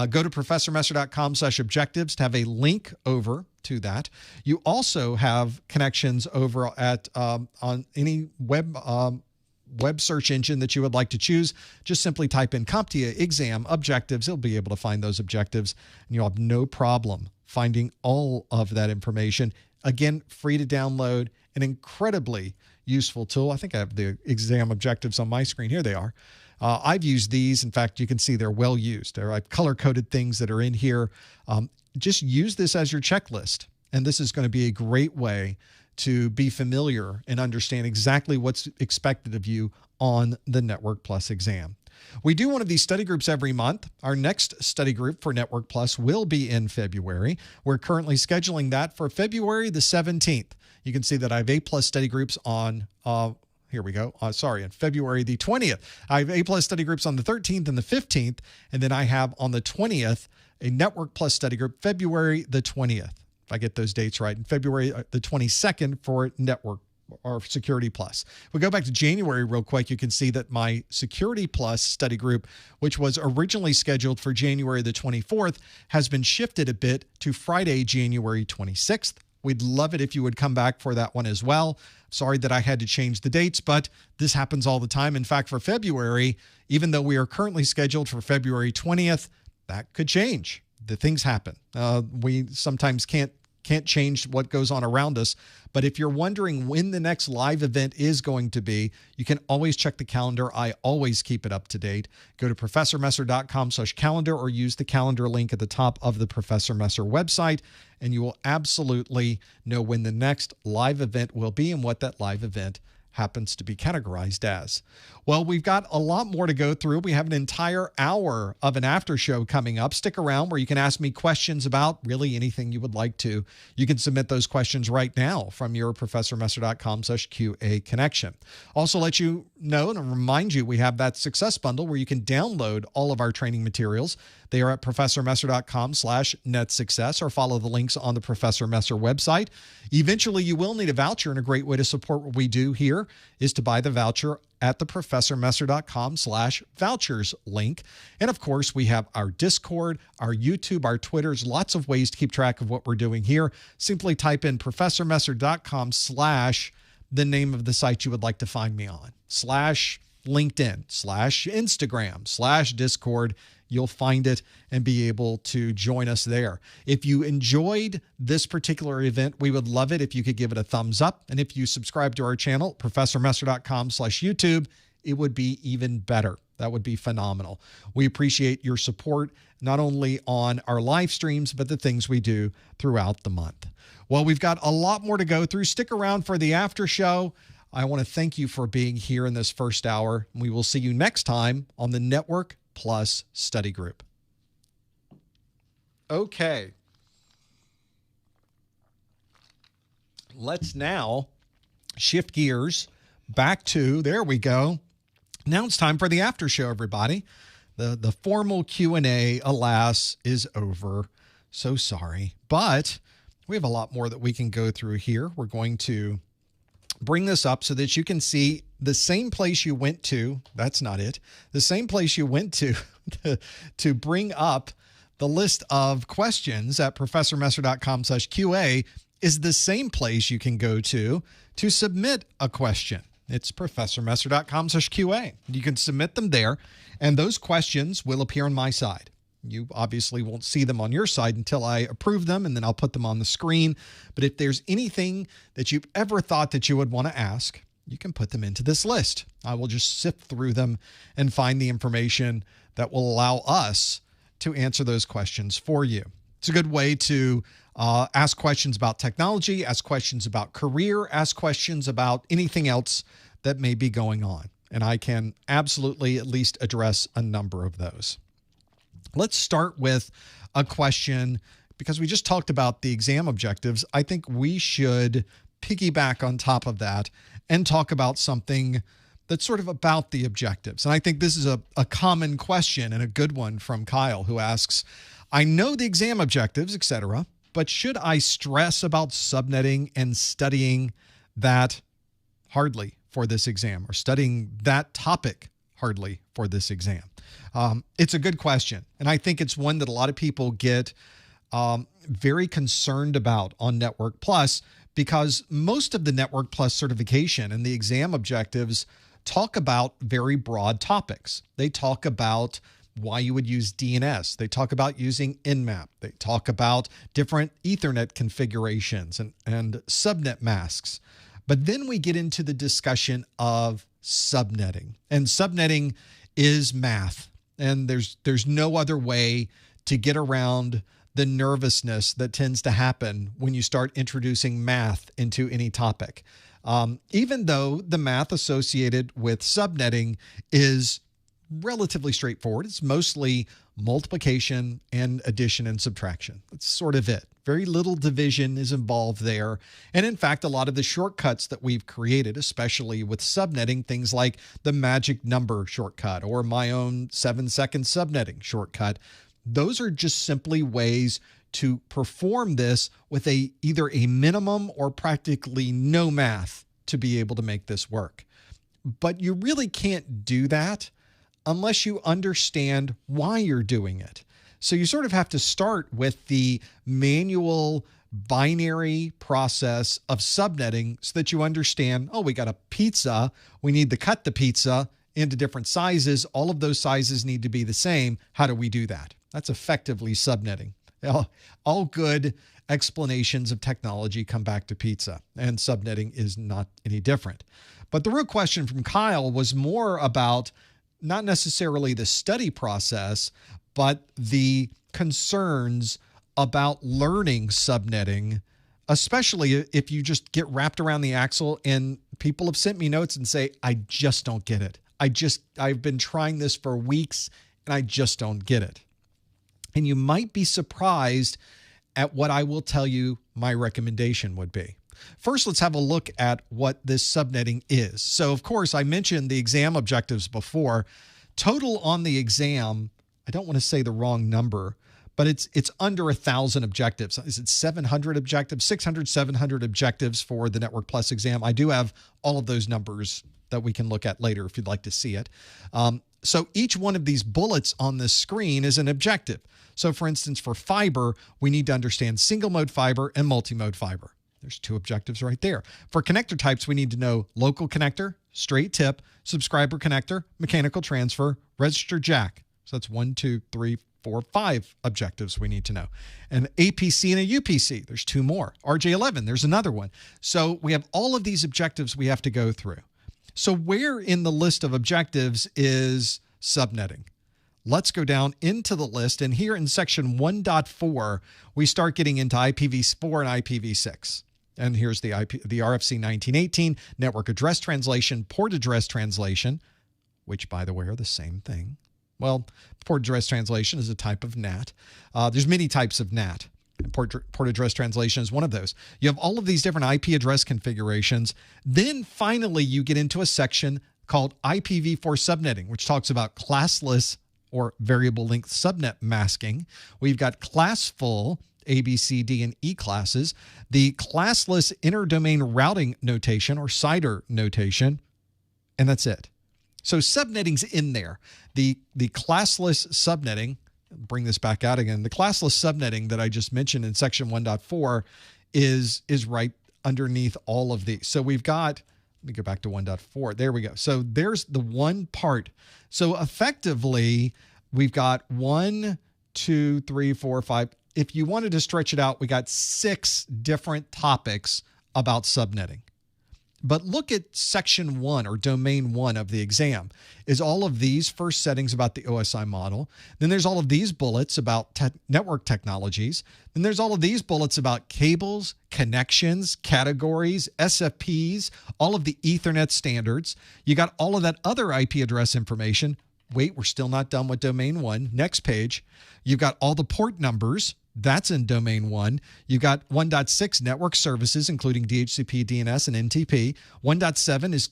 Go to professormesser.com/objectives to have a link over to that. You also have connections over at on any web search engine that you would like to choose. Just simply type in CompTIA exam objectives. You'll be able to find those objectives, and you'll have no problem finding all of that information. Again, free to download, an incredibly useful tool. I think I have the exam objectives on my screen. Here they are. I've used these. In fact, you can see they're well used. I've color-coded things that are in here. Just use this as your checklist. And this is going to be a great way to be familiar and understand exactly what's expected of you on the Network Plus exam. We do one of these study groups every month. Our next study group for Network Plus will be in February. We're currently scheduling that for February the 17th. You can see that I have A-plus study groups on, here we go, on February the 20th. I have A-plus study groups on the 13th and the 15th, and then I have on the 20th a Network Plus study group, February the 20th, if I get those dates right, and February the 22nd for Network or Security Plus. If we go back to January real quick, you can see that my Security Plus study group, which was originally scheduled for January the 24th, has been shifted a bit to Friday, January 26th. We'd love it if you would come back for that one as well. Sorry that I had to change the dates, but this happens all the time. In fact, for February, even though we are currently scheduled for February 20th, that could change. The things happen. We sometimes can't change what goes on around us. But if you're wondering when the next live event is going to be, you can always check the calendar. I always keep it up to date. Go to professormesser.com/calendar or use the calendar link at the top of the Professor Messer website, and you will absolutely know when the next live event will be and what that live event happens to be categorized as. Well, we've got a lot more to go through. We have an entire hour of an after show coming up. Stick around where you can ask me questions about really anything you would like to. You can submit those questions right now from your professormesser.com/QA connection. Also let you know and remind you we have that success bundle where you can download all of our training materials. They are at professormesser.com/netsuccess or follow the links on the Professor Messer website. Eventually, you will need a voucher, and a great way to support what we do here is to buy the voucher at the professormesser.com/vouchers link. And of course, we have our Discord, our YouTube, our Twitters, lots of ways to keep track of what we're doing here. Simply type in professormesser.com/ the name of the site you would like to find me on, /LinkedIn, /Instagram, /Discord. You'll find it and be able to join us there. If you enjoyed this particular event, we would love it if you could give it a thumbs up. And if you subscribe to our channel, professormesser.com/YouTube, it would be even better. That would be phenomenal. We appreciate your support, not only on our live streams, but the things we do throughout the month. Well, we've got a lot more to go through. Stick around for the after show. I want to thank you for being here in this first hour. We will see you next time on the Network Plus Study Group. Okay. Let's now shift gears back to, there we go. Now it's time for the after show, everybody. The formal Q&A, alas, is over. So sorry. But we have a lot more that we can go through here. We're going to bring this up so that you can see the same place you went to. That's not it. The same place you went to bring up the list of questions at professormesser.com/QA is the same place you can go to submit a question. It's professormesser.com/QA. You can submit them there, and those questions will appear on my side. You obviously won't see them on your side until I approve them, and then I'll put them on the screen. But if there's anything that you've ever thought that you would want to ask, you can put them into this list. I will just sift through them and find the information that will allow us to answer those questions for you. It's a good way to ask questions about technology, ask questions about career, ask questions about anything else that may be going on. And I can absolutely at least address a number of those. Let's start with a question, because we just talked about the exam objectives. I think we should piggyback on top of that and talk about something that's sort of about the objectives. And I think this is a common question and a good one from Kyle, who asks, I know the exam objectives, etc., but should I stress about subnetting and studying that hardly for this exam, or studying that topic hardly for this exam? It's a good question, and I think it's one that a lot of people get very concerned about on Network Plus, because most of the Network Plus certification and the exam objectives talk about very broad topics. They talk about why you would use DNS. They talk about using Nmap. They talk about different Ethernet configurations and subnet masks. But then we get into the discussion of subnetting. And subnetting is math. And there's no other way to get around the nervousness that tends to happen when you start introducing math into any topic. Even though the math associated with subnetting is relatively straightforward. It's mostly multiplication and addition and subtraction. That's sort of it. Very little division is involved there. And in fact, a lot of the shortcuts that we've created, especially with subnetting, things like the magic number shortcut or my own 7-second subnetting shortcut, those are just simply ways to perform this with either a minimum or practically no math to be able to make this work. But you really can't do that unless you understand why you're doing it. So you sort of have to start with the manual binary process of subnetting so that you understand, oh, we got a pizza. We need to cut the pizza into different sizes. All of those sizes need to be the same. How do we do that? That's effectively subnetting. All good explanations of technology come back to pizza, and subnetting is not any different. But the real question from Kyle was more about not necessarily the study process, but the concerns about learning subnetting, especially if you just get wrapped around the axle. And people have sent me notes and say, I just don't get it. I've been trying this for weeks and I just don't get it. And you might be surprised at what I will tell you my recommendation would be. First, let's have a look at what this subnetting is. So, of course, I mentioned the exam objectives before. Total on the exam, I don't want to say the wrong number, but it's under 1,000 objectives. Is it 700 objectives, 600, 700 objectives for the Network Plus exam? I do have all of those numbers that we can look at later if you'd like to see it. So each one of these bullets on this screen is an objective. So, for instance, for fiber, we need to understand single mode fiber and multi-mode fiber. There's 2 objectives right there. For connector types, we need to know local connector, straight tip, subscriber connector, mechanical transfer, register jack. So that's 1, 2, 3, 4, 5 objectives we need to know. An APC and a UPC, there's 2 more. RJ11, there's another one. So we have all of these objectives we have to go through. So where in the list of objectives is subnetting? Let's go down into the list. And here in section 1.4, we start getting into IPv4 and IPv6. And here's the RFC 1918, network address translation, port address translation, which, by the way, are the same thing. Well, port address translation is a type of NAT. There's many types of NAT. And port address translation is one of those. You have all of these different IP address configurations. Then finally, you get into a section called IPv4 subnetting, which talks about classless or variable length subnet masking. We've got classful A, B, C, D, and E classes, the classless interdomain routing notation or CIDR notation, and that's it. So subnetting's in there. The classless subnetting, bring this back out again, the classless subnetting that I just mentioned in section 1.4 is right underneath all of these. So we've got, let me go back to 1.4. There we go. So there's the one part. So effectively, we've got 1, 2, 3, 4, 5. If you wanted to stretch it out, we got 6 different topics about subnetting. But look at section 1 or domain 1 of the exam. Is all of these first settings about the OSI model. Then there's all of these bullets about network technologies. Then there's all of these bullets about cables, connections, categories, SFPs, all of the Ethernet standards. You got all of that other IP address information. Wait, we're still not done with domain 1. Next page. You've got all the port numbers. That's in domain 1. You've got 1.6 network services, including DHCP, DNS, and NTP. 1.7 is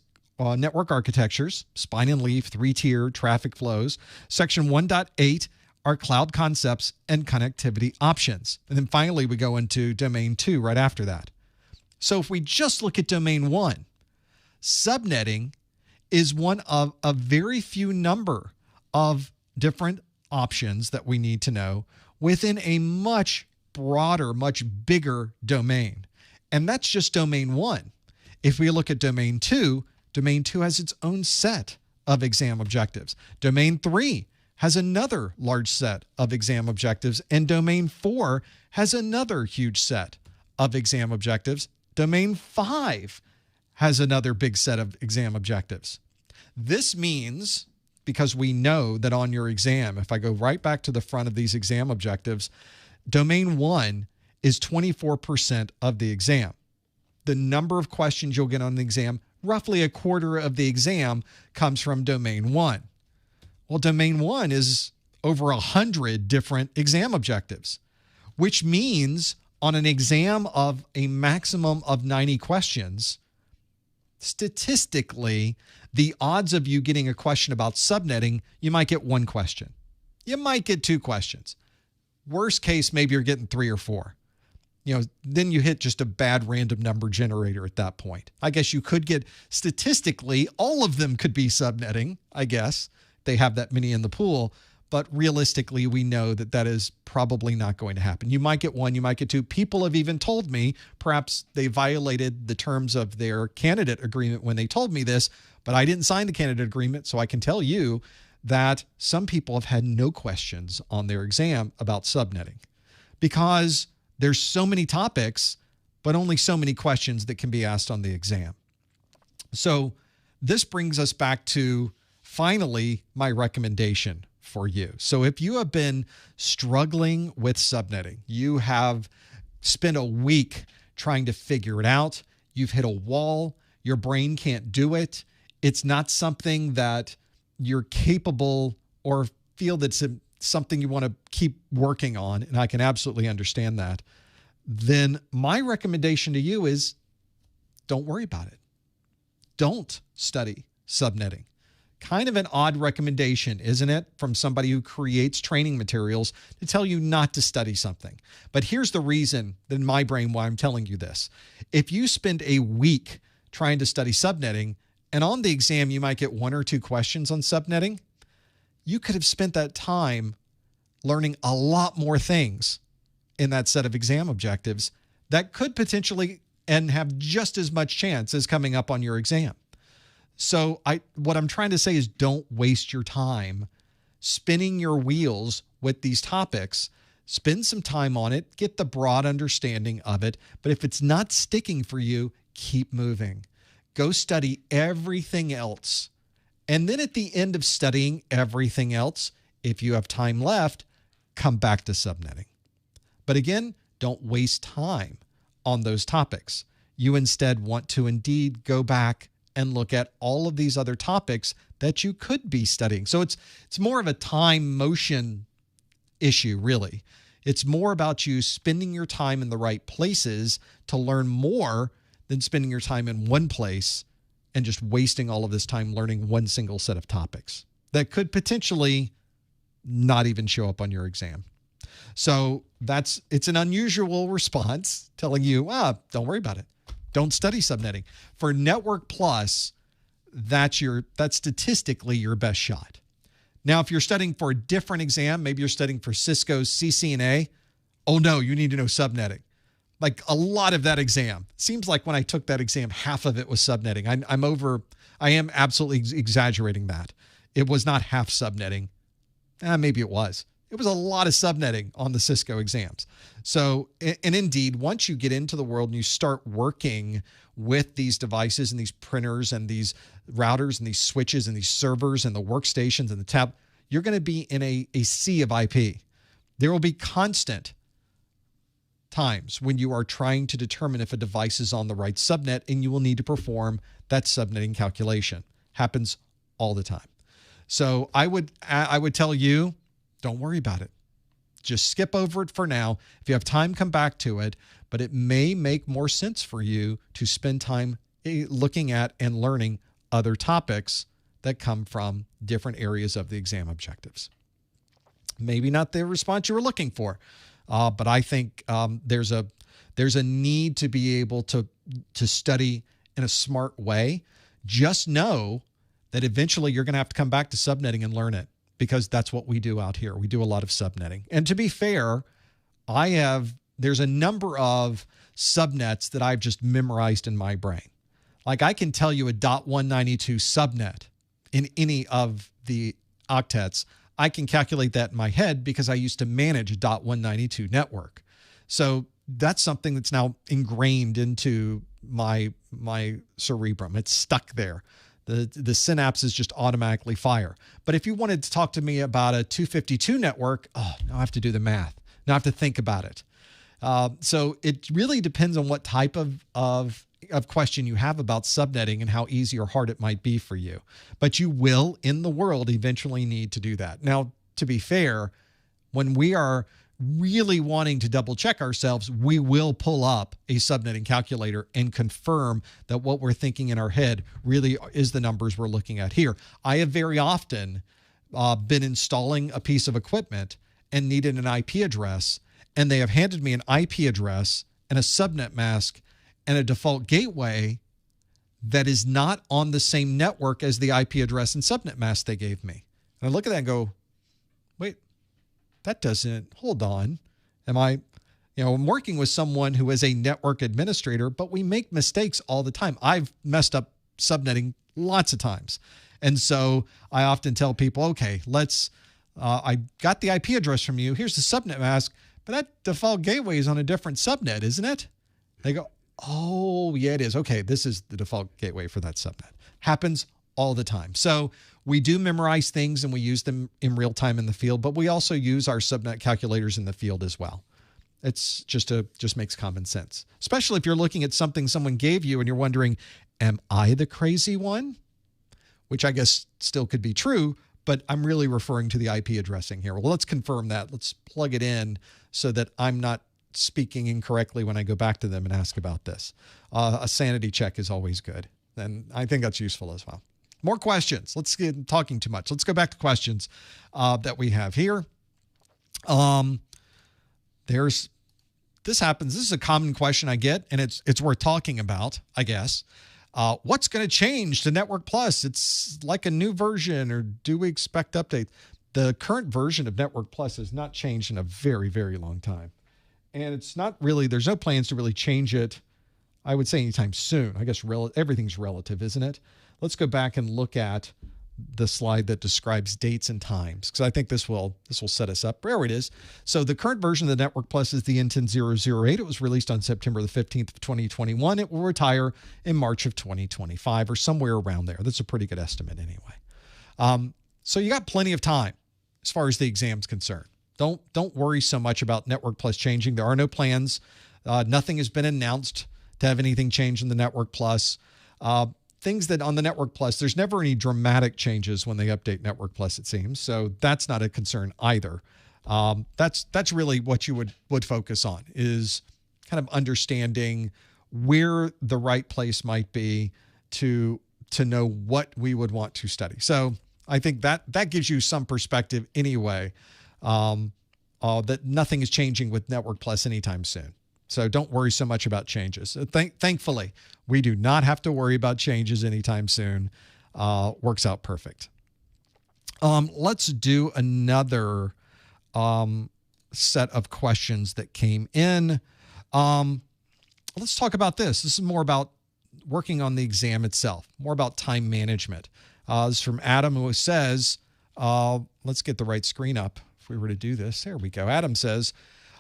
network architectures, spine and leaf, 3-tier traffic flows. Section 1.8 are cloud concepts and connectivity options. And then finally, we go into domain 2 right after that. So if we just look at domain 1, subnetting is one of a very few number of different options that we need to know within a much broader, much bigger domain. And that's just domain 1. If we look at domain 2 has its own set of exam objectives. Domain 3 has another large set of exam objectives, and domain 4 has another huge set of exam objectives. Domain 5 has another big set of exam objectives. This means, because we know that on your exam, if I go right back to the front of these exam objectives, domain 1 is 24% of the exam. The number of questions you'll get on the exam, roughly a quarter of the exam, comes from domain 1. Well, domain 1 is over 100 different exam objectives, which means on an exam of a maximum of 90 questions, statistically, the odds of you getting a question about subnetting, you might get 1 question. You might get 2 questions. Worst case, maybe you're getting 3 or 4. Then you hit just a bad random number generator at that point. I guess you could get, statistically, all of them could be subnetting, I guess. They have that many in the pool. But realistically, we know that that is probably not going to happen. You might get 1, you might get 2. People have even told me, perhaps they violated the terms of their candidate agreement when they told me this, but I didn't sign the candidate agreement, so I can tell you that some people have had no questions on their exam about subnetting because there's so many topics, but only so many questions that can be asked on the exam. So this brings us back to, finally, my recommendation for you. So if you have been struggling with subnetting, you have spent a week trying to figure it out, you've hit a wall, your brain can't do it, it's not something that you're capable or feel that's something you want to keep working on, and I can absolutely understand that, then my recommendation to you is don't worry about it. Don't study subnetting. Kind of an odd recommendation, isn't it, from somebody who creates training materials to tell you not to study something. But here's the reason in my brain why I'm telling you this. If you spend a week trying to study subnetting, and on the exam you might get 1 or 2 questions on subnetting, you could have spent that time learning a lot more things in that set of exam objectives that could potentially and have just as much chance as coming up on your exam. So what I'm trying to say is don't waste your time spinning your wheels with these topics. Spend some time on it, get the broad understanding of it. But if it's not sticking for you, keep moving. Go study everything else. And then at the end of studying everything else, if you have time left, come back to subnetting. But again, don't waste time on those topics. You instead want to indeed go back and look at all of these other topics that you could be studying. So it's more of a time motion issue, really. It's more about you spending your time in the right places to learn more than spending your time in one place and just wasting all of this time learning one single set of topics that could potentially not even show up on your exam. So it's an unusual response telling you, don't worry about it. Don't study subnetting. For Network Plus, that's statistically your best shot. Now, if you're studying for a different exam, maybe you're studying for Cisco's CCNA, oh no, you need to know subnetting. Like a lot of that exam. Seems like when I took that exam, half of it was subnetting. I am absolutely exaggerating that. It was not half subnetting. Maybe it was. It was a lot of subnetting on the Cisco exams. So, and indeed, once you get into the world and you start working with these devices and these printers and these routers and these switches and these servers and the workstations and the tab, you're going to be in a sea of IP. There will be constant times when you are trying to determine if a device is on the right subnet, and you will need to perform that subnetting calculation. Happens all the time. So I would tell you, don't worry about it. Just skip over it for now. If you have time, come back to it. But it may make more sense for you to spend time looking at and learning other topics that come from different areas of the exam objectives. Maybe not the response you were looking for, but I think there's a need to be able to study in a smart way. Just know that eventually you're going to have to come back to subnetting and learn it, because that's what we do out here. We do a lot of subnetting. And to be fair, there's a number of subnets that I've just memorized in my brain. Like I can tell you a .192 subnet in any of the octets. I can calculate that in my head because I used to manage a .192 network. So that's something that's now ingrained into my cerebrum. It's stuck there. The synapses just automatically fire. But if you wanted to talk to me about a 252 network, oh, now I have to do the math. Now I have to think about it. So it really depends on what type of question you have about subnetting and how easy or hard it might be for you. But you will, in the world, eventually need to do that. Now, to be fair, when we are really wanting to double check ourselves, we will pull up a subnetting calculator and confirm that what we're thinking in our head really is the numbers we're looking at here. I have very often been installing a piece of equipment and needed an IP address, and they have handed me an IP address and a subnet mask and a default gateway that is not on the same network as the IP address and subnet mask they gave me. And I look at that and go, wait, that doesn't, hold on. I'm working with someone who is a network administrator, but we make mistakes all the time. I've messed up subnetting lots of times. And so I often tell people, okay, I got the IP address from you. Here's the subnet mask, but that default gateway is on a different subnet, isn't it? They go, oh, yeah, it is. Okay, this is the default gateway for that subnet. Happens all the time. So we do memorize things and we use them in real time in the field, but we also use our subnet calculators in the field as well. It's just makes common sense, especially if you're looking at something someone gave you and you're wondering, am I the crazy one? Which I guess still could be true, but I'm really referring to the IP addressing here. Well, let's confirm that. Let's plug it in so that I'm not speaking incorrectly when I go back to them and ask about this. A sanity check is always good. And I think that's useful as well. More questions. Let's get talking too much. Let's go back to questions that we have here. This happens. This is a common question I get, and it's worth talking about, I guess. What's going to change to Network Plus? It's like a new version, or do we expect updates? The current version of Network Plus has not changed in a very, very long time. And it's not really, there's no plans to really change it, I would say, anytime soon. I guess everything's relative, isn't it? Let's go back and look at the slide that describes dates and times, because I think this will set us up. There it is. So the current version of the Network Plus is the N10-008. It was released on September the 15th of 2021. It will retire in March of 2025 or somewhere around there. That's a pretty good estimate anyway. So you got plenty of time as far as the exam's concerned. Don't worry so much about Network Plus changing. There are no plans. Nothing has been announced to have anything change in the Network Plus. Things that on the Network Plus, there's never any dramatic changes when they update Network Plus, it seems. So that's not a concern either. That's really what you would focus on, is kind of understanding where the right place might be to know what we would want to study. So I think that gives you some perspective anyway, that nothing is changing with Network Plus anytime soon. So don't worry so much about changes. Thankfully, we do not have to worry about changes anytime soon. Works out perfect. Let's do another set of questions that came in. Let's talk about this. This is more about working on the exam itself, more about time management. This is from Adam, who says, let's get the right screen up if we were to do this. There we go. Adam says,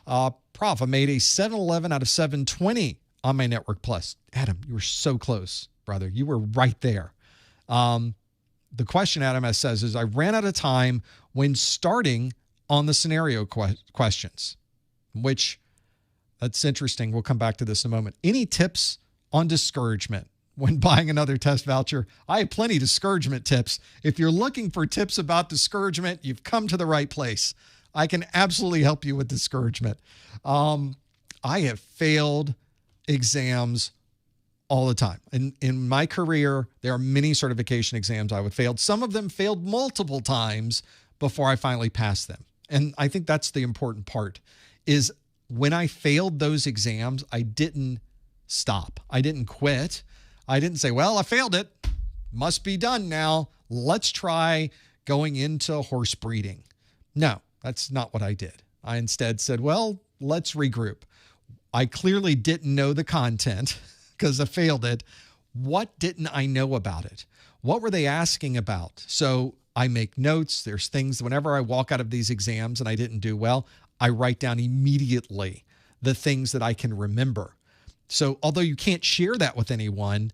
Prof, I made a 711 out of 720 on my Network Plus. Adam, you were so close, brother. You were right there. The question Adam says is, I ran out of time when starting on the scenario questions, which that's interesting. We'll come back to this in a moment. Any tips on discouragement when buying another test voucher? I have plenty of discouragement tips. If you're looking for tips about discouragement, you've come to the right place. I can absolutely help you with discouragement. I have failed exams all the time. In my career, there are many certification exams I would failed. Some of them failed multiple times before I finally passed them. And I think that's the important part, is when I failed those exams, I didn't stop. I didn't quit. I didn't say, well, I failed it. Must be done now. Let's try going into horse breeding. No, that's not what I did. I instead said, well, let's regroup. I clearly didn't know the content because I failed it. What didn't I know about it? What were they asking about? So I make notes. There's things whenever I walk out of these exams and I didn't do well, I write down immediately the things that I can remember. So although you can't share that with anyone,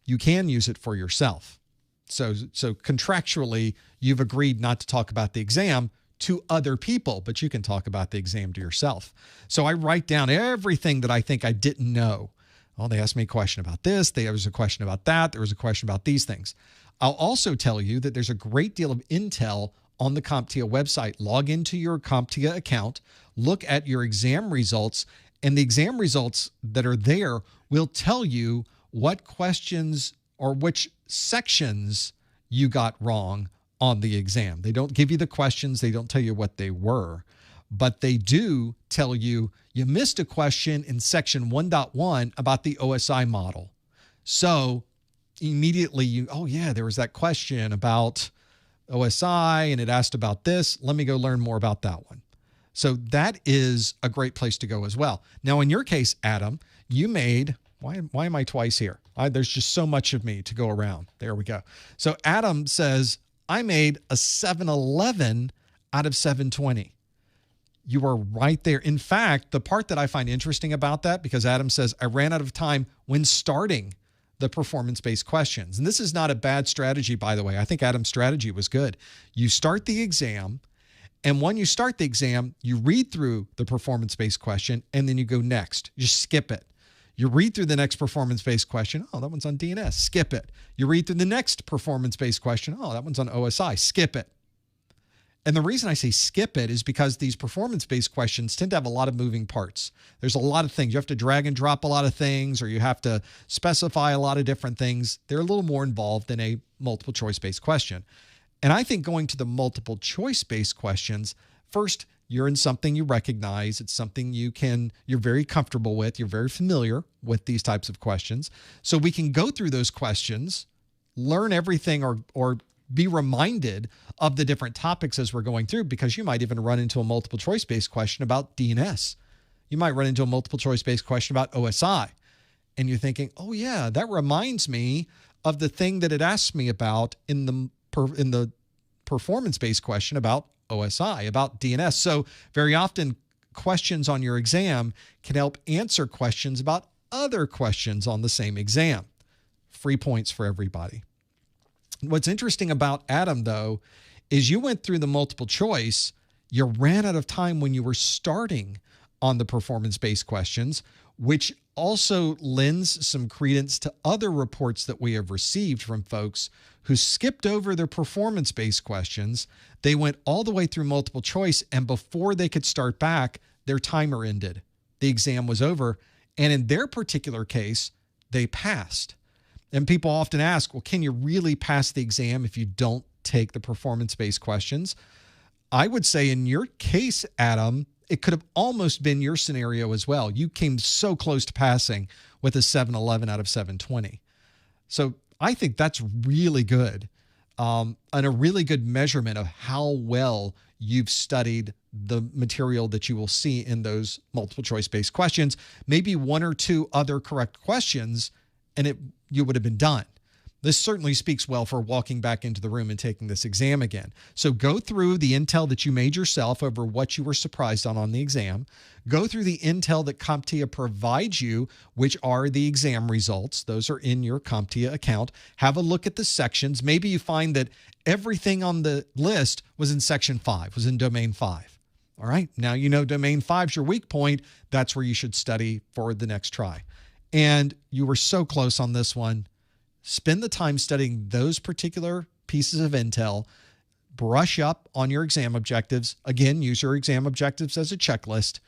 you can use it for yourself. So contractually, you've agreed not to talk about the exam to other people, but you can talk about the exam to yourself. So I write down everything that I think I didn't know. Oh, they asked me a question about this. There was a question about that. There was a question about these things. I'll also tell you that there's a great deal of intel on the CompTIA website. Log into your CompTIA account, look at your exam results, and the exam results that are there will tell you what questions or which sections you got wrong on the exam. They don't give you the questions. They don't tell you what they were, but they do tell you you missed a question in section 1.1 about the OSI model. So immediately oh yeah, there was that question about OSI and it asked about this. Let me go learn more about that one. So that is a great place to go as well. Now, in your case, Adam, you made, why am I twice here? There's just so much of me to go around. There we go. So Adam says, I made a 711 out of 720. You are right there. In fact, the part that I find interesting about that, because Adam says, I ran out of time when starting the performance-based questions. And this is not a bad strategy, by the way. I think Adam's strategy was good. You start the exam, and when you start the exam, you read through the performance-based question, and then you go next. You just skip it. You read through the next performance-based question. Oh, that one's on DNS. Skip it. You read through the next performance-based question. Oh, that one's on OSI. Skip it. And the reason I say skip it is because these performance-based questions tend to have a lot of moving parts. There's a lot of things. You have to drag and drop a lot of things, or you have to specify a lot of different things. They're a little more involved than a multiple choice-based question. And I think going to the multiple choice-based questions, first, you're in something you recognize. It's something you're very comfortable with. You're very familiar with these types of questions. So we can go through those questions, learn everything, or be reminded of the different topics as we're going through, because you might even run into a multiple choice-based question about DNS. You might run into a multiple choice-based question about OSI. And you're thinking, oh yeah, that reminds me of the thing that it asked me about in the performance-based question about OSI, about DNS. So very often questions on your exam can help answer questions about other questions on the same exam. Free points for everybody. What's interesting about Adam, though, is you went through the multiple choice. You ran out of time when you were starting on the performance-based questions, which also lends some credence to other reports that we have received from folks who skipped over their performance-based questions. They went all the way through multiple choice, and before they could start back, their timer ended. The exam was over, and in their particular case, they passed. And people often ask, well, can you really pass the exam if you don't take the performance-based questions? I would say in your case, Adam, it could have almost been your scenario as well. You came so close to passing with a 711 out of 720. So I think that's really good, and a really good measurement of how well you've studied the material that you will see in those multiple choice-based questions. Maybe one or two other correct questions, and you would have been done. This certainly speaks well for walking back into the room and taking this exam again. So go through the intel that you made yourself over what you were surprised on the exam. Go through the intel that CompTIA provides you, which are the exam results. Those are in your CompTIA account. Have a look at the sections. Maybe you find that everything on the list was in section 5, was in domain 5. All right, now you know domain 5 is your weak point. That's where you should study for the next try. And you were so close on this one. Spend the time studying those particular pieces of intel. Brush up on your exam objectives. Again, use your exam objectives as a checklist.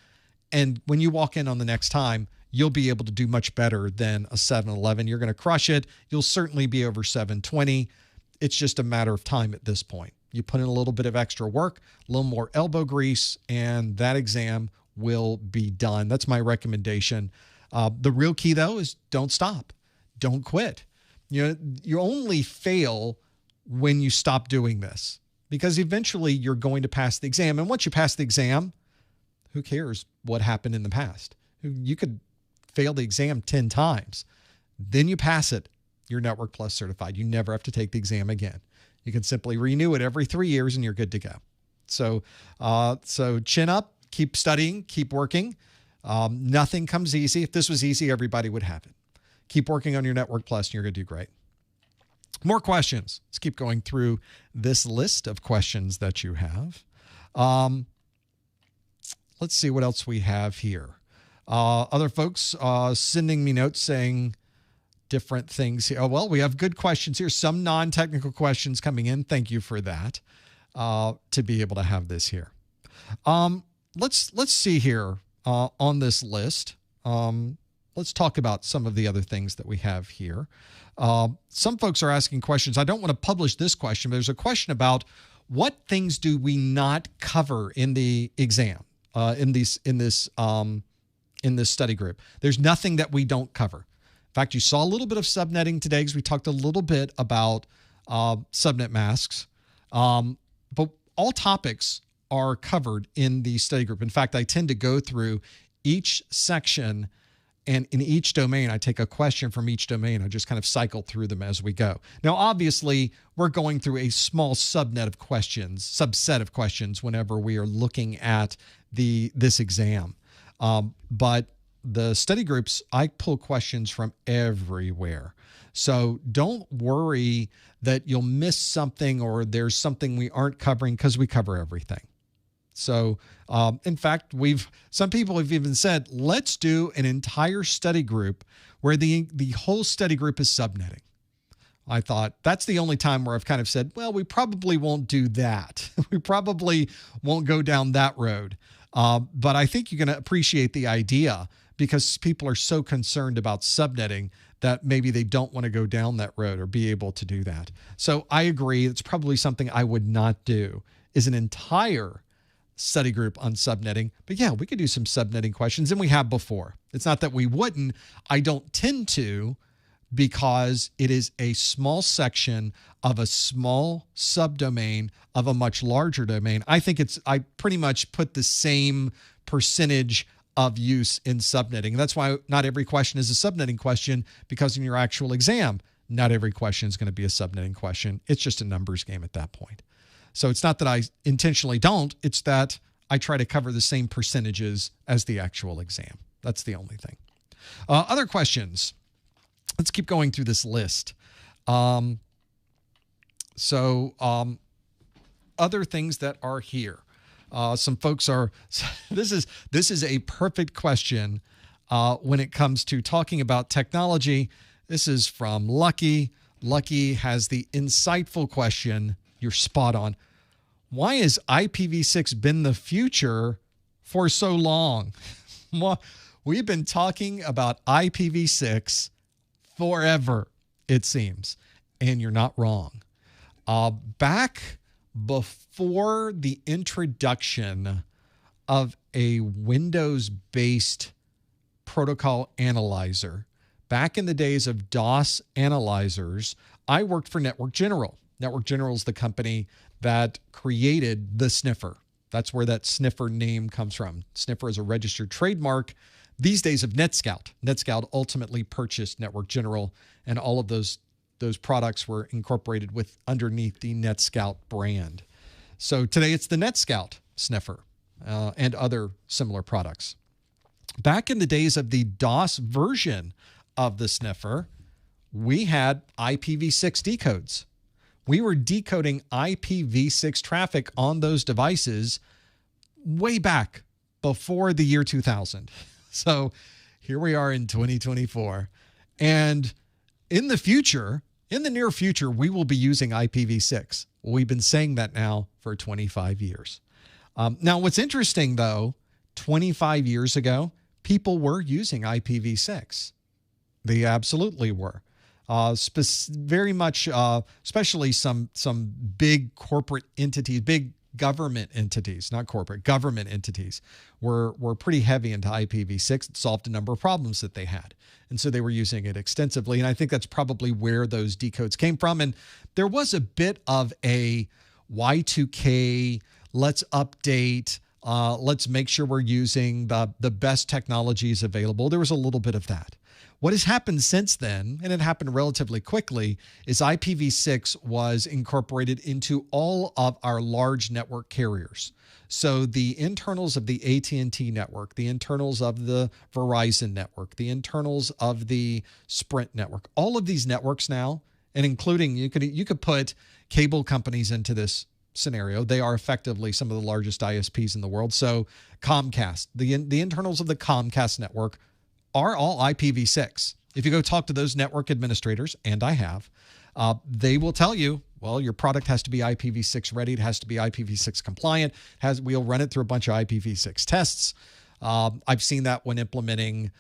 And when you walk in on the next time, you'll be able to do much better than a 711. You're going to crush it. You'll certainly be over 720. It's just a matter of time at this point. You put in a little bit of extra work, a little more elbow grease, and that exam will be done. That's my recommendation. The real key, though, is don't stop. Don't quit. You only fail when you stop doing this, because eventually you're going to pass the exam. And once you pass the exam, who cares what happened in the past? You could fail the exam 10 times. Then you pass it. You're Network Plus certified. You never have to take the exam again. You can simply renew it every 3 years and you're good to go. So, so chin up, keep studying, keep working. Nothing comes easy. If this was easy, everybody would have it. Keep working on your Network Plus and you're going to do great. More questions. Let's keep going through this list of questions that you have. Let's see what else we have here. Other folks sending me notes saying different things here. Oh, well, we have good questions here. Some non-technical questions coming in. Thank you for that, to be able to have this here. Let's see here on this list. Let's talk about some of the other things that we have here. Some folks are asking questions. I don't want to publish this question, but there's a question about what things do we not cover in the exam, in this study group. There's nothing that we don't cover. In fact, you saw a little bit of subnetting today because we talked a little bit about subnet masks. But all topics are covered in the study group. In fact, I tend to go through each section, and in each domain, I take a question from each domain. I just kind of cycle through them as we go. Now, obviously, we're going through a small subset of questions whenever we are looking at this exam. But the study groups, I pull questions from everywhere. So don't worry that you'll miss something or there's something we aren't covering, because we cover everything. So, in fact, some people have even said, let's do an entire study group where the whole study group is subnetting. I thought that's the only time where I've kind of said, well, we probably won't do that. We probably won't go down that road. But I think you're going to appreciate the idea, because people are so concerned about subnetting that maybe they don't want to go down that road or be able to do that. So I agree. It's probably something I would not do, is an entire study group on subnetting. But yeah, we could do some subnetting questions, and we have before. It's not that we wouldn't. I don't tend to, because it is a small section of a small subdomain of a much larger domain. I pretty much put the same percentage of use in subnetting. And that's why not every question is a subnetting question, because in your actual exam, not every question is going to be a subnetting question. It's just a numbers game at that point. So it's not that I intentionally don't, it's that I try to cover the same percentages as the actual exam. That's the only thing. Other questions. Let's keep going through this list. Other things that are here. Some folks are, this is a perfect question when it comes to talking about technology. This is from Lucky. Lucky has the insightful question. You're spot on. Why has IPv6 been the future for so long? We've been talking about IPv6 forever, it seems, and you're not wrong. Back before the introduction of a Windows-based protocol analyzer, back in the days of DOS analyzers, I worked for Network General. Network General is the company that created the sniffer. That's where that sniffer name comes from. Sniffer is a registered trademark these days of NetScout. NetScout ultimately purchased Network General, and all of those products were incorporated underneath the NetScout brand. So today it's the NetScout sniffer and other similar products. Back in the days of the DOS version of the sniffer, we had IPv6 decodes. We were decoding IPv6 traffic on those devices way back before the year 2000. So here we are in 2024. And in the future, in the near future, we will be using IPv6. We've been saying that now for 25 years. Now, what's interesting, though, 25 years ago, people were using IPv6. They absolutely were. Very much, especially some big corporate entities, big government entities, not corporate, government entities were pretty heavy into IPv6. It solved a number of problems that they had. And so they were using it extensively. And I think that's probably where those decodes came from. And there was a bit of a Y2K, let's update, Let's make sure we're using the best technologies available. There was a little bit of that. What has happened since then, and it happened relatively quickly, is IPv6 was incorporated into all of our large network carriers. So the internals of the AT&T network, the internals of the Verizon network, the internals of the Sprint network, all of these networks now, and including you could put cable companies into this scenario. They are effectively some of the largest ISPs in the world. So Comcast, the internals of the Comcast network are all IPv6. If you go talk to those network administrators, and I have, they will tell you, well, your product has to be IPv6 ready. It has to be IPv6 compliant. We'll run it through a bunch of IPv6 tests. I've seen that when implementing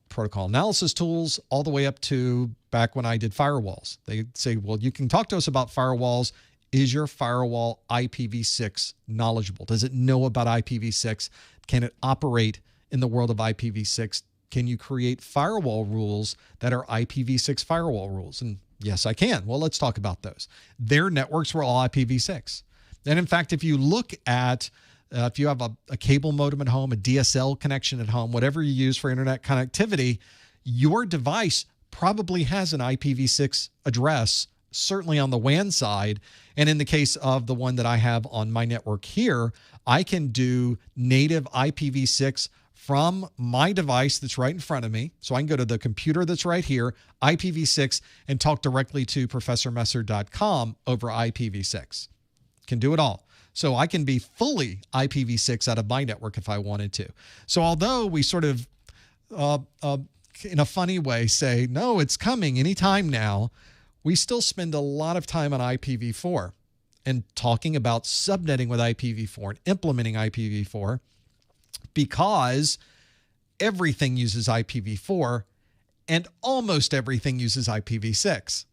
protocol analysis tools all the way up to back when I did firewalls. They say, well, you can talk to us about firewalls. Is your firewall IPv6 knowledgeable? Does it know about IPv6? Can it operate in the world of IPv6? Can you create firewall rules that are IPv6 firewall rules? And yes, I can. Well, let's talk about those. Their networks were all IPv6. And in fact, if you look at, if you have a cable modem at home, a DSL connection at home, whatever you use for internet connectivity, your device probably has an IPv6 address, certainly on the WAN side. And in the case of the one that I have on my network here, I can do native IPv6 from my device that's right in front of me. So I can go to the computer that's right here, IPv6, and talk directly to professormesser.com over IPv6. Can do it all. So I can be fully IPv6 out of my network if I wanted to. So although we sort of, in a funny way, say, no, it's coming anytime now, we still spend a lot of time on IPv4 and talking about subnetting with IPv4 and implementing IPv4, because everything uses IPv4 and almost everything uses IPv6.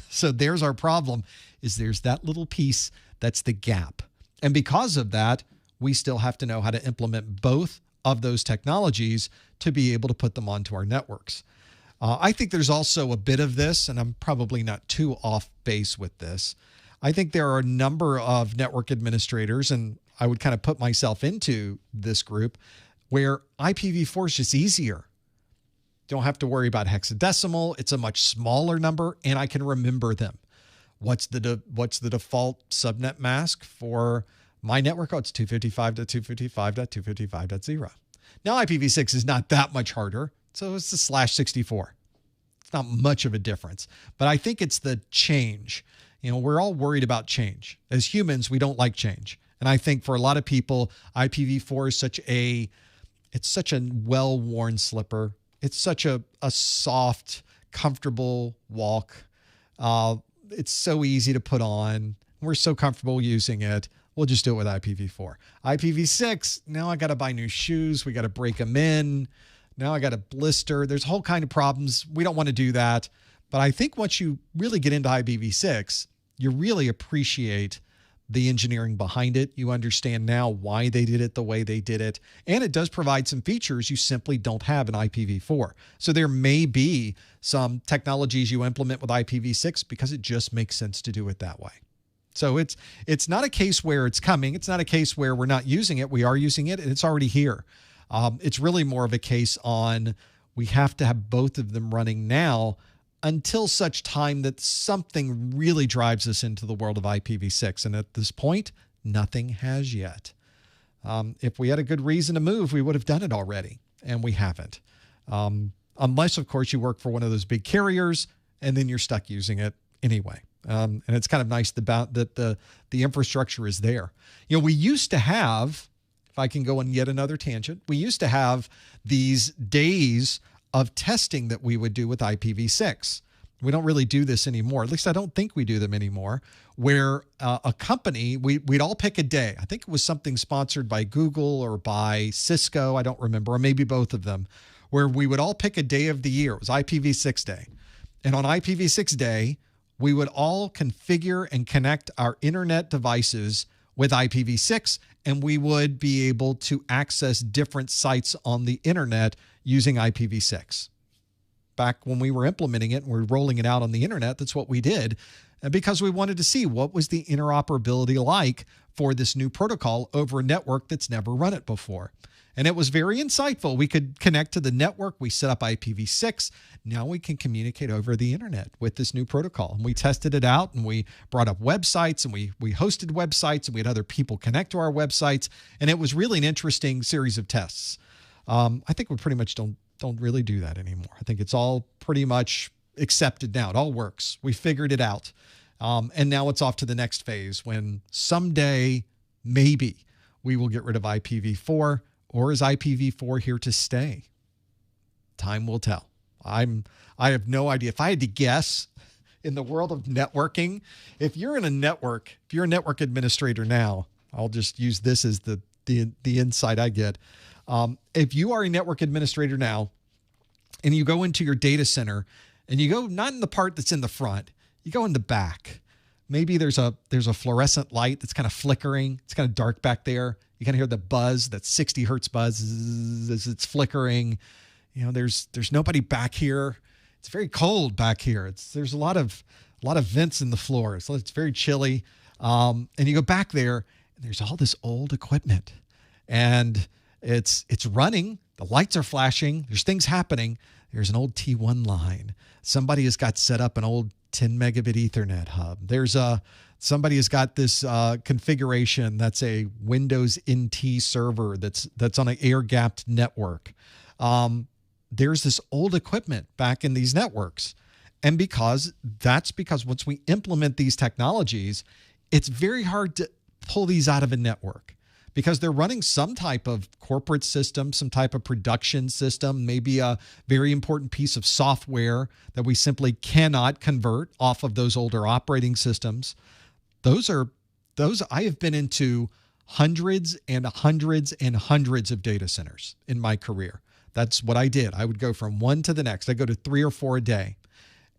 So there's our problem, is there's that little piece that's the gap. And because of that, we still have to know how to implement both of those technologies to be able to put them onto our networks. I think there's also a bit of this, and I'm probably not too off base with this. I think there are a number of network administrators, and I would kind of put myself into this group, where IPv4 is just easier. Don't have to worry about hexadecimal. It's a much smaller number, and I can remember them. What's the default subnet mask for my network? Oh, it's 255.255.255.0. Now IPv6 is not that much harder, so it's the /64. It's not much of a difference, but I think it's the change. You know, we're all worried about change. As humans, we don't like change. And I think for a lot of people, IPv4 is such a well-worn slipper. It's such a soft, comfortable walk. It's so easy to put on. We're so comfortable using it. We'll just do it with IPv4. IPv6, now I got to buy new shoes. We got to break them in. Now I got a blister. There's a whole kind of problems. We don't want to do that. But I think once you really get into IPv6, you really appreciate the engineering behind it. You understand now why they did it the way they did it. And it does provide some features you simply don't have in IPv4. So there may be some technologies you implement with IPv6 because it just makes sense to do it that way. So it's not a case where it's coming. It's not a case where we're not using it. We are using it, and it's already here. It's really more of a case on we have to have both of them running now until such time that something really drives us into the world of IPv6. And at this point, nothing has yet. If we had a good reason to move, we would have done it already, and we haven't. Unless, of course, you work for one of those big carriers, and then you're stuck using it anyway. And it's kind of nice that the infrastructure is there. You know, we used to have, if I can go on yet another tangent, we used to have these days of testing that we would do with IPv6. We don't really do this anymore. At least I don't think we do them anymore, where a company, we'd all pick a day. I think it was something sponsored by Google or by Cisco. I don't remember, or maybe both of them, where we would all pick a day of the year. It was IPv6 day. And on IPv6 day, we would all configure and connect our internet devices with IPv6, and we would be able to access different sites on the internet using IPv6. Back when we were implementing it and we were rolling it out on the internet, that's what we did, because we wanted to see what was the interoperability like for this new protocol over a network that's never run it before. And it was very insightful. We could connect to the network. We set up IPv6. Now we can communicate over the internet with this new protocol. And we tested it out, and we brought up websites, and we hosted websites, and we had other people connect to our websites. And it was really an interesting series of tests. I think we pretty much don't really do that anymore. I think it's all pretty much accepted now. It all works. We figured it out. And now it's off to the next phase when someday, maybe, we will get rid of IPv4. Or is IPv4 here to stay? Time will tell. I have no idea. If I had to guess in the world of networking, if you're in a network, if you're a network administrator now, I'll just use this as the insight I get. If you are a network administrator now and you go into your data center and you go not in the part that's in the front, you go in the back. Maybe there's a fluorescent light that's kind of flickering. It's kind of dark back there. You kind of hear the buzz, that 60 hertz buzz as it's flickering. You know, there's nobody back here. It's very cold back here. There's a lot of vents in the floor, so it's very chilly. And you go back there, and there's all this old equipment, and it's running. The lights are flashing. There's things happening. There's an old T1 line. Somebody has got set up an old 10 megabit Ethernet hub. Somebody has got this configuration that's a Windows NT server that's on an air-gapped network. There's this old equipment back in these networks. And because once we implement these technologies, it's very hard to pull these out of a network because they're running some type of corporate system, some type of production system, maybe a very important piece of software that we simply cannot convert off of those older operating systems. Those I have been into hundreds and hundreds and hundreds of data centers in my career. That's what I did. I would go from one to the next. I go to 3 or 4 a day.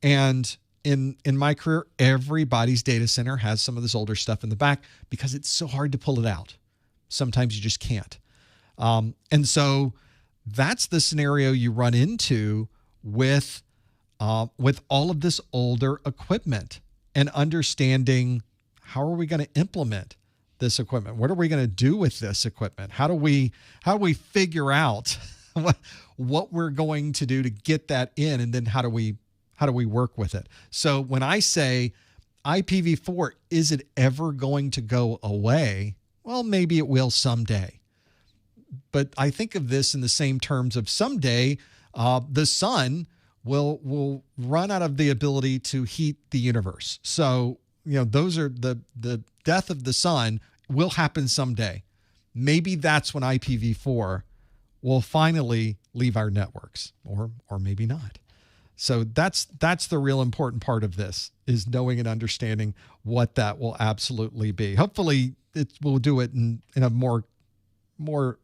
And in my career, everybody's data center has some of this older stuff in the back because it's so hard to pull it out. Sometimes you just can't. And so that's the scenario you run into with all of this older equipment and understanding how are we going to implement this equipment? What are we going to do with this equipment? How do we figure out what we're going to do to get that in, and then how do we work with it? So when I say IPv4, is it ever going to go away? Well, maybe it will someday. But I think of this in the same terms of someday the sun will run out of the ability to heat the universe. So, those are the death of the sun will happen someday. Maybe that's when IPv4 will finally leave our networks, or maybe not. So that's the real important part of this, is knowing and understanding what that will absolutely be. Hopefully we'll do it in a more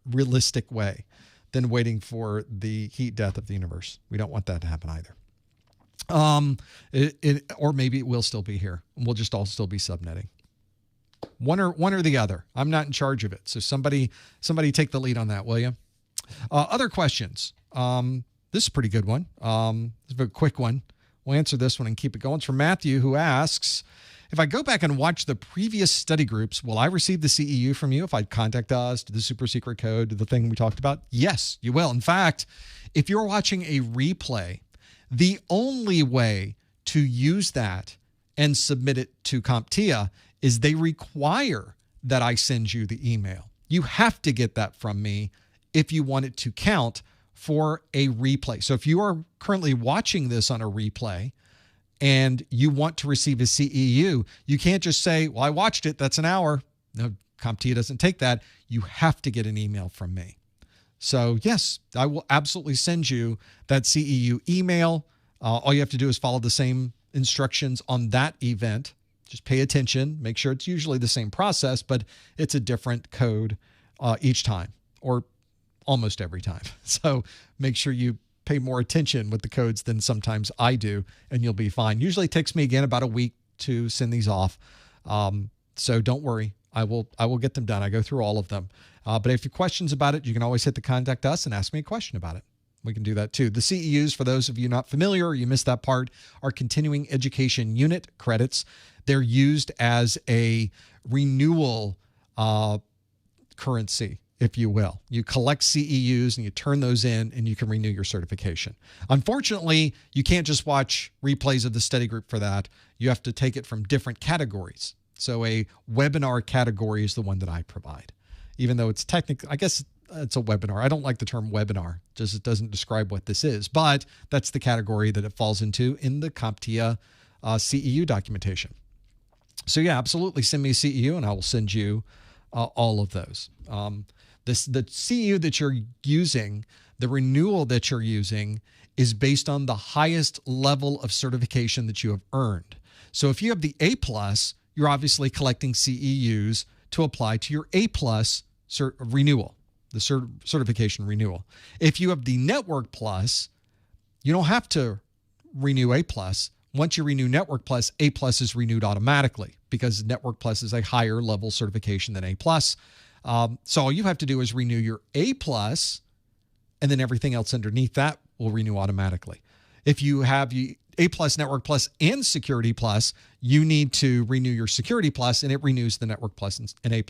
realistic way than waiting for the heat death of the universe. We don't want that to happen either. Or maybe it will still be here, and we'll just all still be subnetting. One or the other. I'm not in charge of it. So somebody take the lead on that, will you? Other questions. This is a pretty good one. It's a very quick one. We'll answer this one and keep it going. It's from Matthew, who asks, if I go back and watch the previous study groups, will I receive the CEU from you if I contact us, to the super secret code, to the thing we talked about? Yes, you will. In fact, if you're watching a replay, the only way to use that and submit it to CompTIA is they require that I send you the email. You have to get that from me if you want it to count for a replay. So if you are currently watching this on a replay and you want to receive a CEU, you can't just say, well, I watched it, that's an hour. No, CompTIA doesn't take that. You have to get an email from me. So yes, I will absolutely send you that CEU email. All you have to do is follow the same instructions on that event. Just pay attention, make sure it's usually the same process, but it's a different code each time, or almost every time. So make sure you pay more attention with the codes than sometimes I do, and you'll be fine. Usually it takes me, again, about a week to send these off. So don't worry. I will get them done. I go through all of them. But if you have questions about it, you can always hit the contact us and ask me a question about it. We can do that too. The CEUs, for those of you not familiar, or you missed that part, are continuing education unit credits. They're used as a renewal currency, if you will. You collect CEUs and you turn those in and you can renew your certification. Unfortunately, you can't just watch replays of the study group for that. You have to take it from different categories. So a webinar category is the one that I provide. Even though it's technically, I guess it's a webinar. I don't like the term webinar, just it doesn't describe what this is, but that's the category that it falls into in the CompTIA CEU documentation. So yeah, absolutely send me a CEU and I will send you all of those. The CEU that you're using, the renewal that you're using, is based on the highest level of certification that you have earned. So if you have the A+, you're obviously collecting CEUs to apply to your A+ renewal, the certification renewal. If you have the Network Plus, you don't have to renew A+. Once you renew Network Plus, A+ is renewed automatically because Network Plus is a higher level certification than A+. So all you have to do is renew your A+, and then everything else underneath that will renew automatically. If you have A+, Network Plus, and Security Plus, you need to renew your Security Plus, and it renews the Network Plus and A+.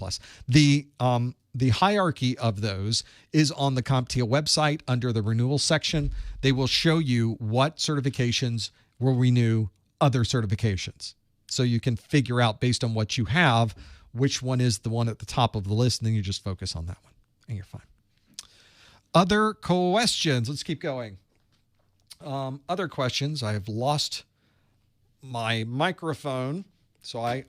The hierarchy of those is on the CompTIA website under the renewal section. They will show you what certifications will renew other certifications. So you can figure out based on what you have, which one is the one at the top of the list, and then you just focus on that one, and you're fine. Other questions. Let's keep going. Other questions. I have lost my microphone. So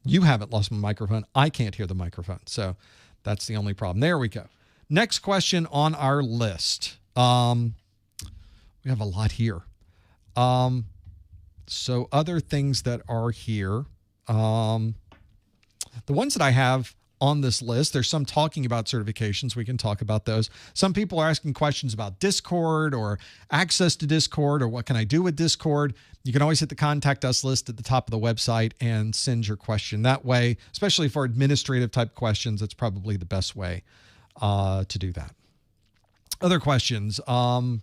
you haven't lost my microphone. I can't hear the microphone. So that's the only problem. There we go. Next question on our list. We have a lot here. So other things that are here. The ones that I have on this list, there's some talking about certifications. We can talk about those. Some people are asking questions about Discord or access to Discord or what can I do with Discord. You can always hit the contact us list at the top of the website and send your question that way, especially for administrative type questions. That's probably the best way to do that. Other questions. Let's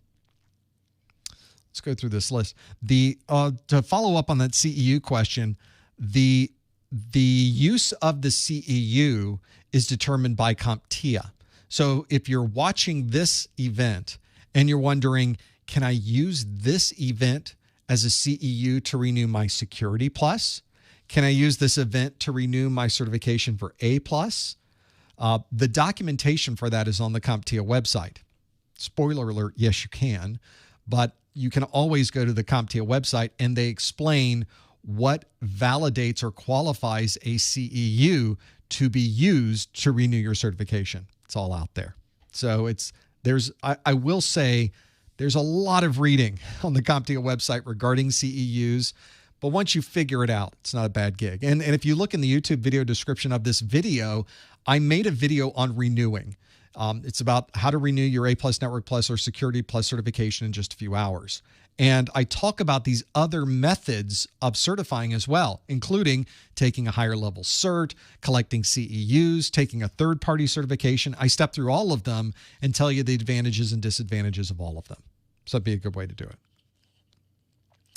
go through this list. To follow up on that CEU question, the use of the CEU is determined by CompTIA. So if you're watching this event and you're wondering, can I use this event as a CEU to renew my Security Plus? Can I use this event to renew my certification for A+? The documentation for that is on the CompTIA website. Spoiler alert, yes, you can. But you can always go to the CompTIA website and they explain what validates or qualifies a CEU to be used to renew your certification. It's all out there. So I will say there's a lot of reading on the CompTIA website regarding CEUs, but once you figure it out, it's not a bad gig. And if you look in the YouTube video description of this video, I made a video on renewing. It's about how to renew your A+, Network Plus, or Security Plus certification in just a few hours. And I talk about these other methods of certifying as well, including taking a higher level cert, collecting CEUs, taking a third-party certification. I step through all of them and tell you the advantages and disadvantages of all of them. So that'd be a good way to do it.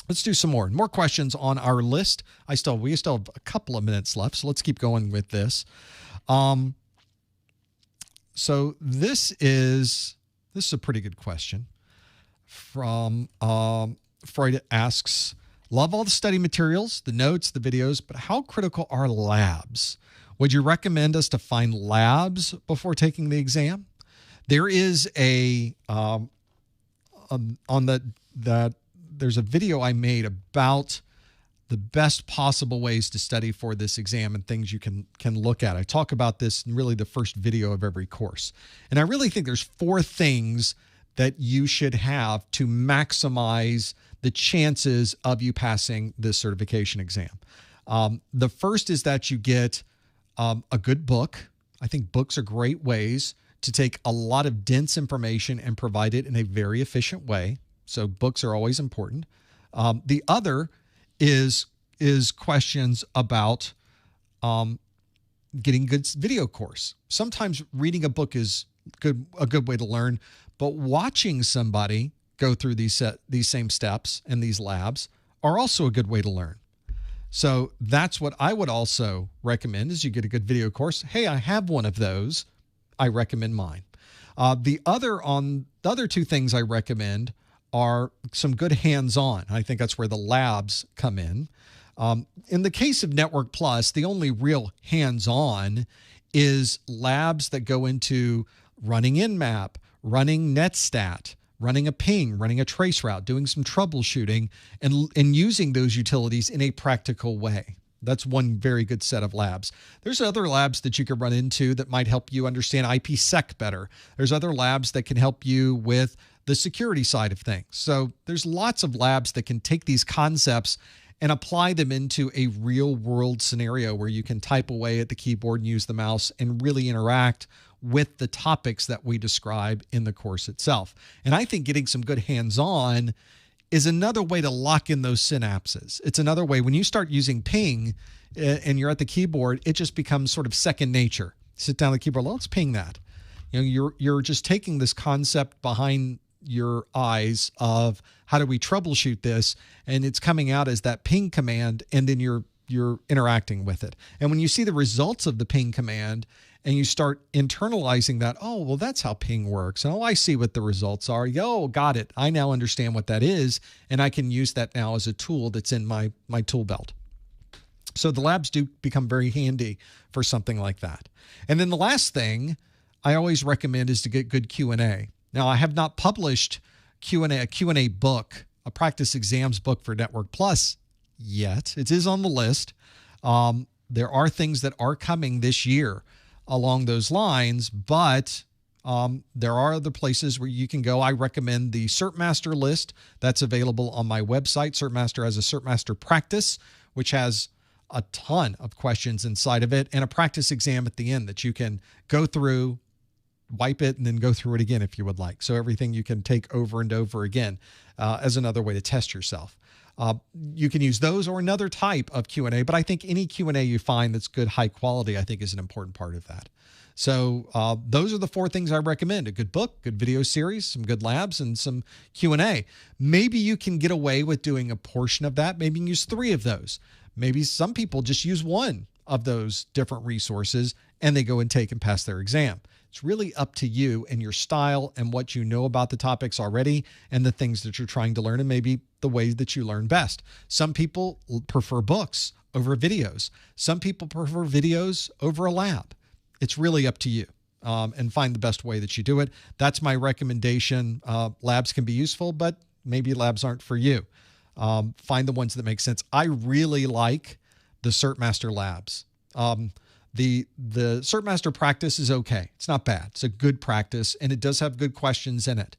Let's do some more questions on our list. We still have a couple of minutes left, so let's keep going with this. So this is a pretty good question. From Freud asks, love all the study materials, the notes, the videos, but how critical are labs? Would you recommend us to find labs before taking the exam? There is there's a video I made about the best possible ways to study for this exam and things you can look at. I talk about this in really the first video of every course. And I really think there's 4 things that you should have to maximize the chances of you passing this certification exam. The first is that you get a good book. I think books are great ways to take a lot of dense information and provide it in a very efficient way. So books are always important. The other is questions about getting good video course. Sometimes reading a book is a good way to learn, but watching somebody go through these same steps and these labs are also a good way to learn. So that's what I would also recommend is you get a good video course. Hey, I have one of those. I recommend mine. The other two things I recommend are some good hands-on. I think that's where the labs come in. In the case of Network Plus, the only real hands-on is labs that go into running Nmap, running Netstat, running a ping, running a trace route, doing some troubleshooting, and using those utilities in a practical way. That's one very good set of labs. There's other labs that you could run into that might help you understand IPsec better. There's other labs that can help you with the security side of things. So there's lots of labs that can take these concepts and apply them into a real world scenario where you can type away at the keyboard and use the mouse and really interact with the topics that we describe in the course itself. And I think getting some good hands-on is another way to lock in those synapses. It's another way when you start using ping and you're at the keyboard, it just becomes sort of second nature. Sit down at the keyboard, let's ping that. You know, you're just taking this concept behind your eyes of how do we troubleshoot this, and it's coming out as that ping command, and then you're interacting with it. And when you see the results of the ping command and you start internalizing that, oh, well, that's how ping works. Oh, I see what the results are. Yo, got it. I now understand what that is, and I can use that now as a tool that's in my tool belt. So the labs do become very handy for something like that. And then the last thing I always recommend is to get good Q&A. Now, I have not published a Q&A book, a practice exams book for Network Plus yet. It is on the list. There are things that are coming this year along those lines, but there are other places where you can go. I recommend the CertMaster list that's available on my website. CertMaster has a CertMaster practice, which has a ton of questions inside of it and a practice exam at the end that you can go through, wipe it, and then go through it again if you would like. So everything you can take over and over again as another way to test yourself. You can use those or another type of Q&A, but I think any Q&A you find that's good, high quality, I think is an important part of that. So those are the four things I recommend: a good book, good video series, some good labs, and some Q&A. Maybe you can get away with doing a portion of that. Maybe you can use 3 of those. Maybe some people just use one of those different resources and they go and take and pass their exam. It's really up to you and your style and what you know about the topics already and the things that you're trying to learn and maybe the way that you learn best. Some people prefer books over videos. Some people prefer videos over a lab. It's really up to you, and find the best way that you do it. That's my recommendation. Labs can be useful, but maybe labs aren't for you. Find the ones that make sense. I really like the CertMaster labs. The CertMaster practice is okay. It's not bad. It's a good practice, and it does have good questions in it.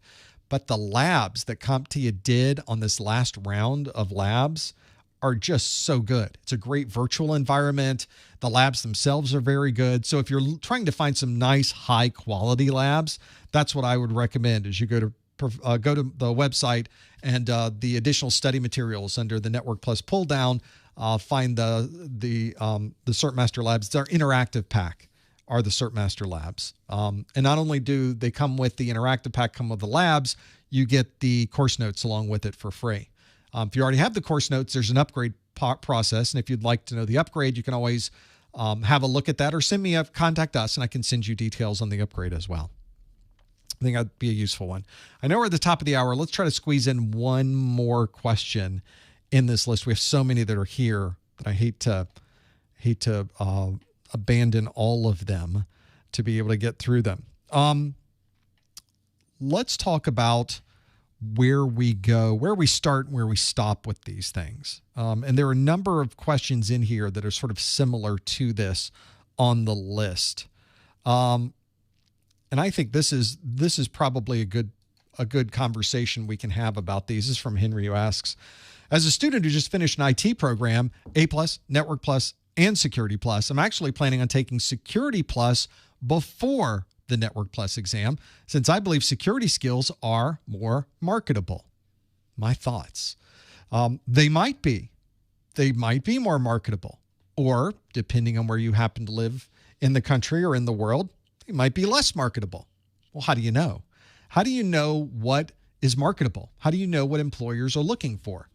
But the labs that CompTIA did on this last round of labs are just so good. It's a great virtual environment. The labs themselves are very good. So if you're trying to find some nice, high-quality labs, that's what I would recommend is you go to the website and the additional study materials under the Network Plus pull down. Find the CertMaster labs. It's our interactive pack are the CertMaster labs. And not only do they come with the interactive pack, come with the labs, you get the course notes along with it for free. If you already have the course notes, there's an upgrade process. And if you'd like to know the upgrade, you can always have a look at that or contact us and I can send you details on the upgrade as well. I think that'd be a useful one. I know we're at the top of the hour. Let's try to squeeze in one more question in this list. We have so many that are here that I hate to abandon all of them to be able to get through them. Let's talk about where we go, where we start, and where we stop with these things. And there are a number of questions in here that are sort of similar to this on the list. And I think this is probably a good conversation we can have about these. This is from Henry, who asks, as a student who just finished an IT program, A+, Network Plus, and Security Plus, I'm actually planning on taking Security Plus before the Network Plus exam, since I believe security skills are more marketable. My thoughts. They might be more marketable, or depending on where you happen to live in the country or in the world, they might be less marketable. Well, how do you know? How do you know what is marketable? How do you know what employers are looking for?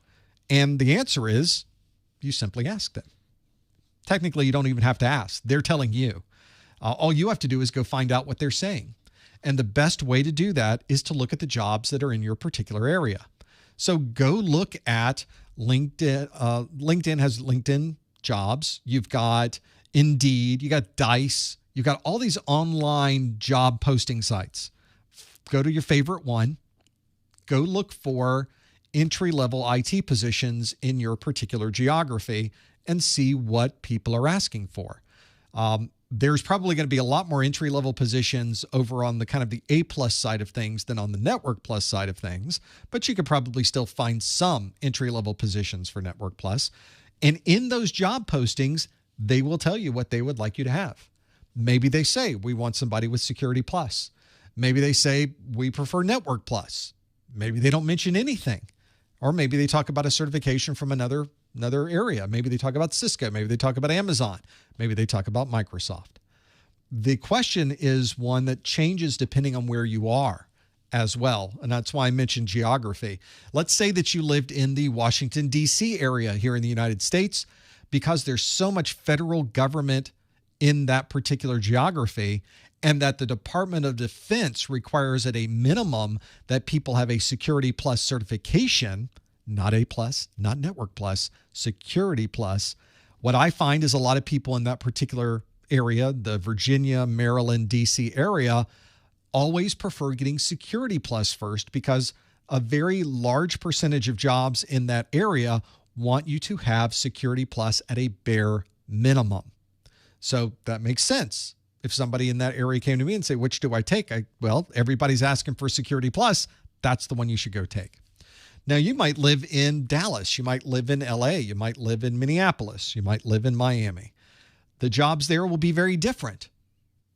And the answer is You simply ask them. Technically, you don't even have to ask. They're telling you. All you have to do is go find out what they're saying. And the best way to do that is to look at the jobs that are in your particular area. So go look at LinkedIn. LinkedIn has LinkedIn jobs. You've got Indeed. You got Dice. You've got all these online job posting sites. Go to your favorite one. Go look for entry-level IT positions in your particular geography and see what people are asking for. There's probably going to be a lot more entry-level positions over on the kind of the A+ side of things than on the Network Plus side of things, but you could probably still find some entry-level positions for Network Plus. And in those job postings, they will tell you what they would like you to have. Maybe they say, we want somebody with Security Plus. Maybe they say, we prefer Network Plus. Maybe they don't mention anything. Or maybe they talk about a certification from another area. Maybe they talk about Cisco. Maybe they talk about Amazon. Maybe they talk about Microsoft. The question is one that changes depending on where you are as well. And that's why I mentioned geography. Let's say that you lived in the Washington, D.C. area here in the United States. Because there's so much federal government in that particular geography, and that the Department of Defense requires at a minimum that people have a Security Plus certification, not A+, not Network Plus, Security Plus. What I find is a lot of people in that particular area, the Virginia, Maryland, D.C. area, always prefer getting Security Plus first because a very large percentage of jobs in that area want you to have Security Plus at a bare minimum. So that makes sense. If somebody in that area came to me and say, which do I take? Well, everybody's asking for Security Plus. That's the one you should go take. Now, you might live in Dallas. You might live in LA. You might live in Minneapolis. You might live in Miami. The jobs there will be very different.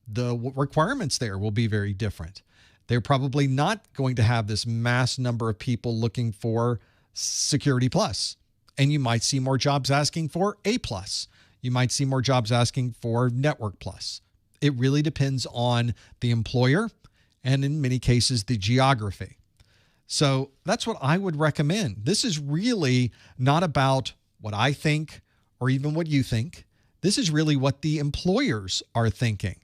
The requirements there will be very different. They're probably not going to have this mass number of people looking for Security Plus. And you might see more jobs asking for A+. You might see more jobs asking for Network Plus. It really depends on the employer and in many cases, the geography. So that's what I would recommend. This is really not about what I think or even what you think. This is really what the employers are thinking.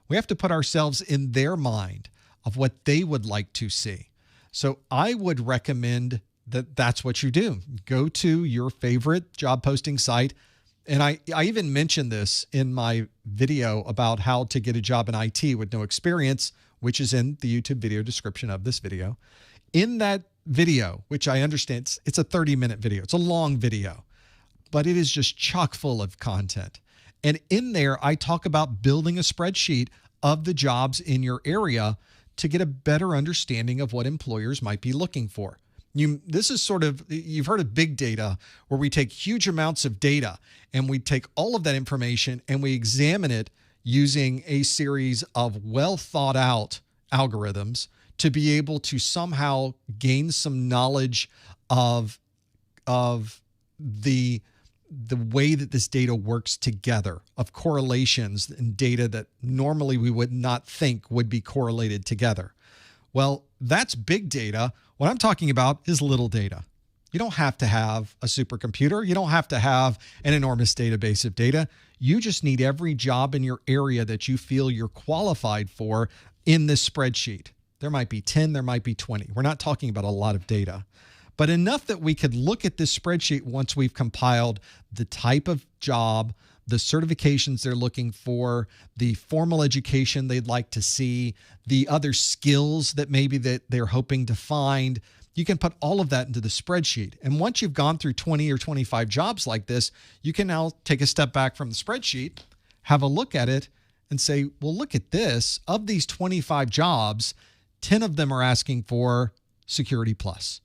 We have to put ourselves in their mind of what they would like to see. So I would recommend that that's what you do. Go to your favorite job posting site. And I even mentioned this in my video about how to get a job in IT with no experience, which is in the YouTube video description of this video. In that video, which I understand, it's a 30-minute video. It's a long video, but it is just chock full of content. And in there, I talk about building a spreadsheet of the jobs in your area to get a better understanding of what employers might be looking for. This is sort of, you've heard of big data, where we take huge amounts of data and we take all of that information and we examine it using a series of well thought out algorithms to be able to somehow gain some knowledge of the way that this data works together, of correlations and data that normally we would not think would be correlated together. Well, that's big data. What I'm talking about is little data. You don't have to have a supercomputer. You don't have to have an enormous database of data. You just need every job in your area that you feel you're qualified for in this spreadsheet. There might be 10, there might be 20. We're not talking about a lot of data, but enough that we could look at this spreadsheet once we've compiled the type of job, the certifications they're looking for, the formal education they'd like to see, the other skills that maybe that they're hoping to find. You can put all of that into the spreadsheet. And once you've gone through 20 or 25 jobs like this, you can now take a step back from the spreadsheet, have a look at it, and say, well, look at this. Of these 25 jobs, 10 of them are asking for Security Plus.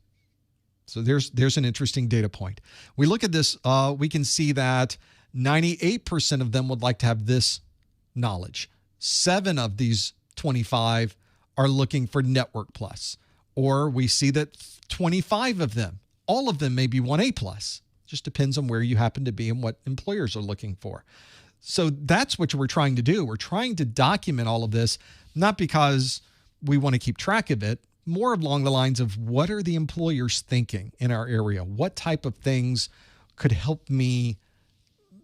So there's an interesting data point. We look at this, we can see that 98% of them would like to have this knowledge. 7 of these 25 are looking for Network Plus. Or we see that 25 of them, all of them may be 1A plus. Just depends on where you happen to be and what employers are looking for. So that's what we're trying to do. We're trying to document all of this, not because we want to keep track of it, more along the lines of what are the employers thinking in our area? What type of things could help me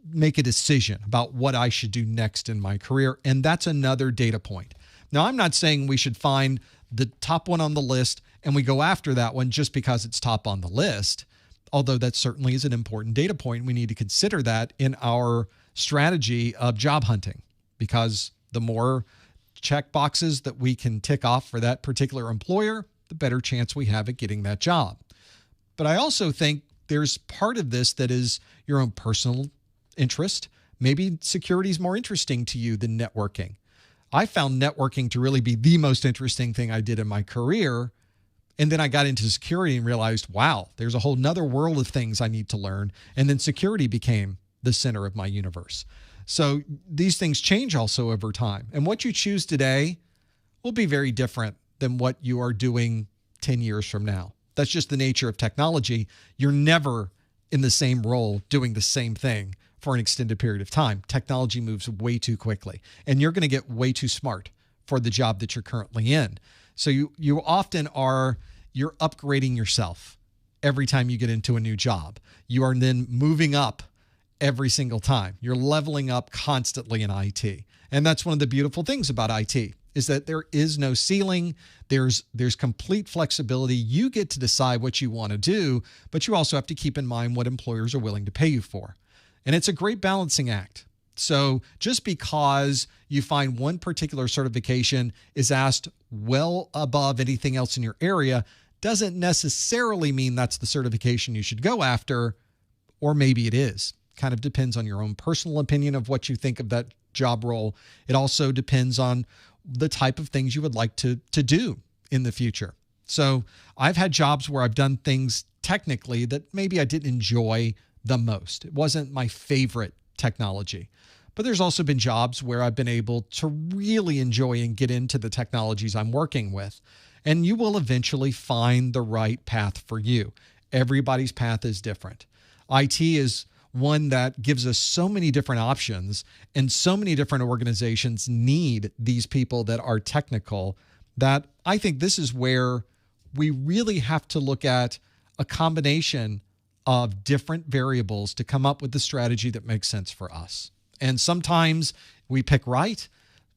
make a decision about what I should do next in my career. And that's another data point. Now, I'm not saying we should find the top one on the list and we go after that one just because it's top on the list, although that certainly is an important data point. We need to consider that in our strategy of job hunting, because the more check boxes that we can tick off for that particular employer, the better chance we have at getting that job. But I also think there's part of this that is your own personal interest. Maybe security is more interesting to you than networking. I found networking to really be the most interesting thing I did in my career. And then I got into security and realized, wow, there's a whole nother world of things I need to learn. And then security became the center of my universe. So these things change also over time. And what you choose today will be very different than what you are doing 10 years from now. That's just the nature of technology. You're never in the same role doing the same thing for an extended period of time. Technology moves way too quickly, and you're going to get way too smart for the job that you're currently in. So you often you're upgrading yourself every time you get into a new job. You are then moving up every single time. You're leveling up constantly in IT. And that's one of the beautiful things about IT, is that there is no ceiling. There's complete flexibility. You get to decide what you want to do, but you also have to keep in mind what employers are willing to pay you for. And it's a great balancing act. So just because you find one particular certification is asked well above anything else in your area doesn't necessarily mean that's the certification you should go after, or maybe it is. Kind of depends on your own personal opinion of what you think of that job role. It also depends on the type of things you would like to do in the future. So I've had jobs where I've done things technically that maybe I didn't enjoy the most. It wasn't my favorite technology. But there's also been jobs where I've been able to really enjoy and get into the technologies I'm working with. And you will eventually find the right path for you. Everybody's path is different. IT is one that gives us so many different options, and so many different organizations need these people that are technical, that I think this is where we really have to look at a combination of different variables to come up with the strategy that makes sense for us. And sometimes we pick right,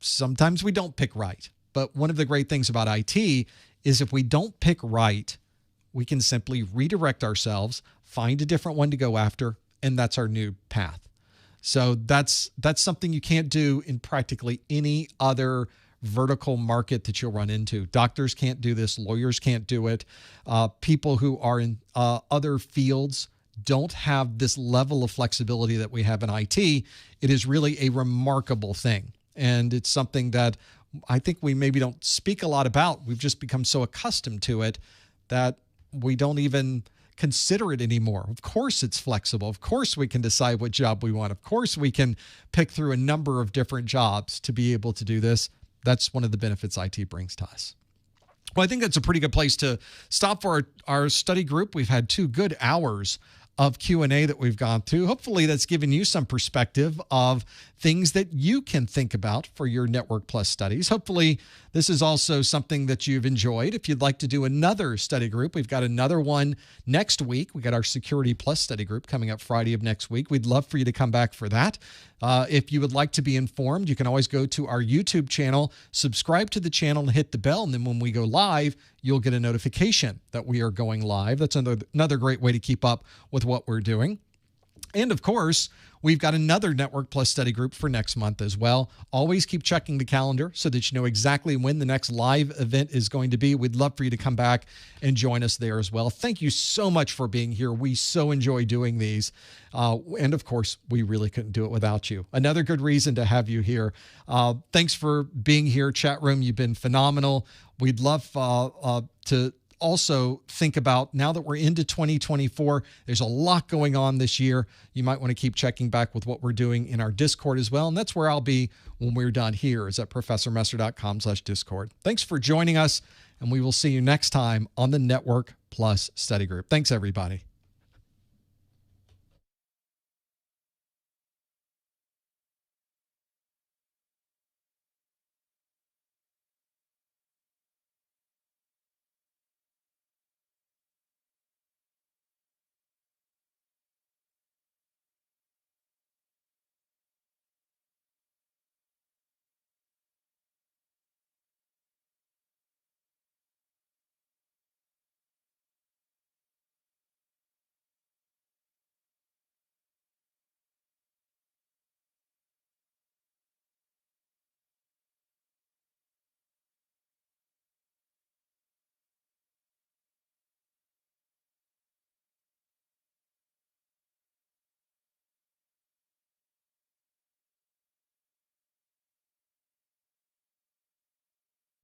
sometimes we don't pick right. But one of the great things about IT is if we don't pick right, we can simply redirect ourselves, find a different one to go after, and that's our new path. So that's something you can't do in practically any other vertical market that you'll run into. Doctors can't do this. Lawyers can't do it. People who are in other fields don't have this level of flexibility that we have in IT. It is really a remarkable thing. And it's something that I think we maybe don't speak a lot about. We've just become so accustomed to it that we don't even consider it anymore. Of course it's flexible. Of course we can decide what job we want. Of course we can pick through a number of different jobs to be able to do this. That's one of the benefits IT brings to us. Well, I think that's a pretty good place to stop for our study group. We've had 2 good hours of Q&A that we've gone through. Hopefully that's given you some perspective of things that you can think about for your Network Plus studies. Hopefully this is also something that you've enjoyed. If you'd like to do another study group, we've got another one next week. We got our Security Plus study group coming up Friday of next week. We'd love for you to come back for that. If you would like to be informed, you can always go to our YouTube channel, subscribe to the channel and hit the bell. And then when we go live, you'll get a notification that we are going live. That's another great way to keep up with what we're doing. And of course, we've got another Network Plus study group for next month as well. Always keep checking the calendar so that you know exactly when the next live event is going to be. We'd love for you to come back and join us there as well. Thank you so much for being here. We so enjoy doing these. And of course, we really couldn't do it without you. Another good reason to have you here. Thanks for being here, chat room. You've been phenomenal. We'd love to also think about, now that we're into 2024, there's a lot going on this year. You might want to keep checking back with what we're doing in our Discord as well. And that's where I'll be when we're done here, is at professormesser.com/Discord. Thanks for joining us, and we will see you next time on the Network Plus Study Group. Thanks, everybody.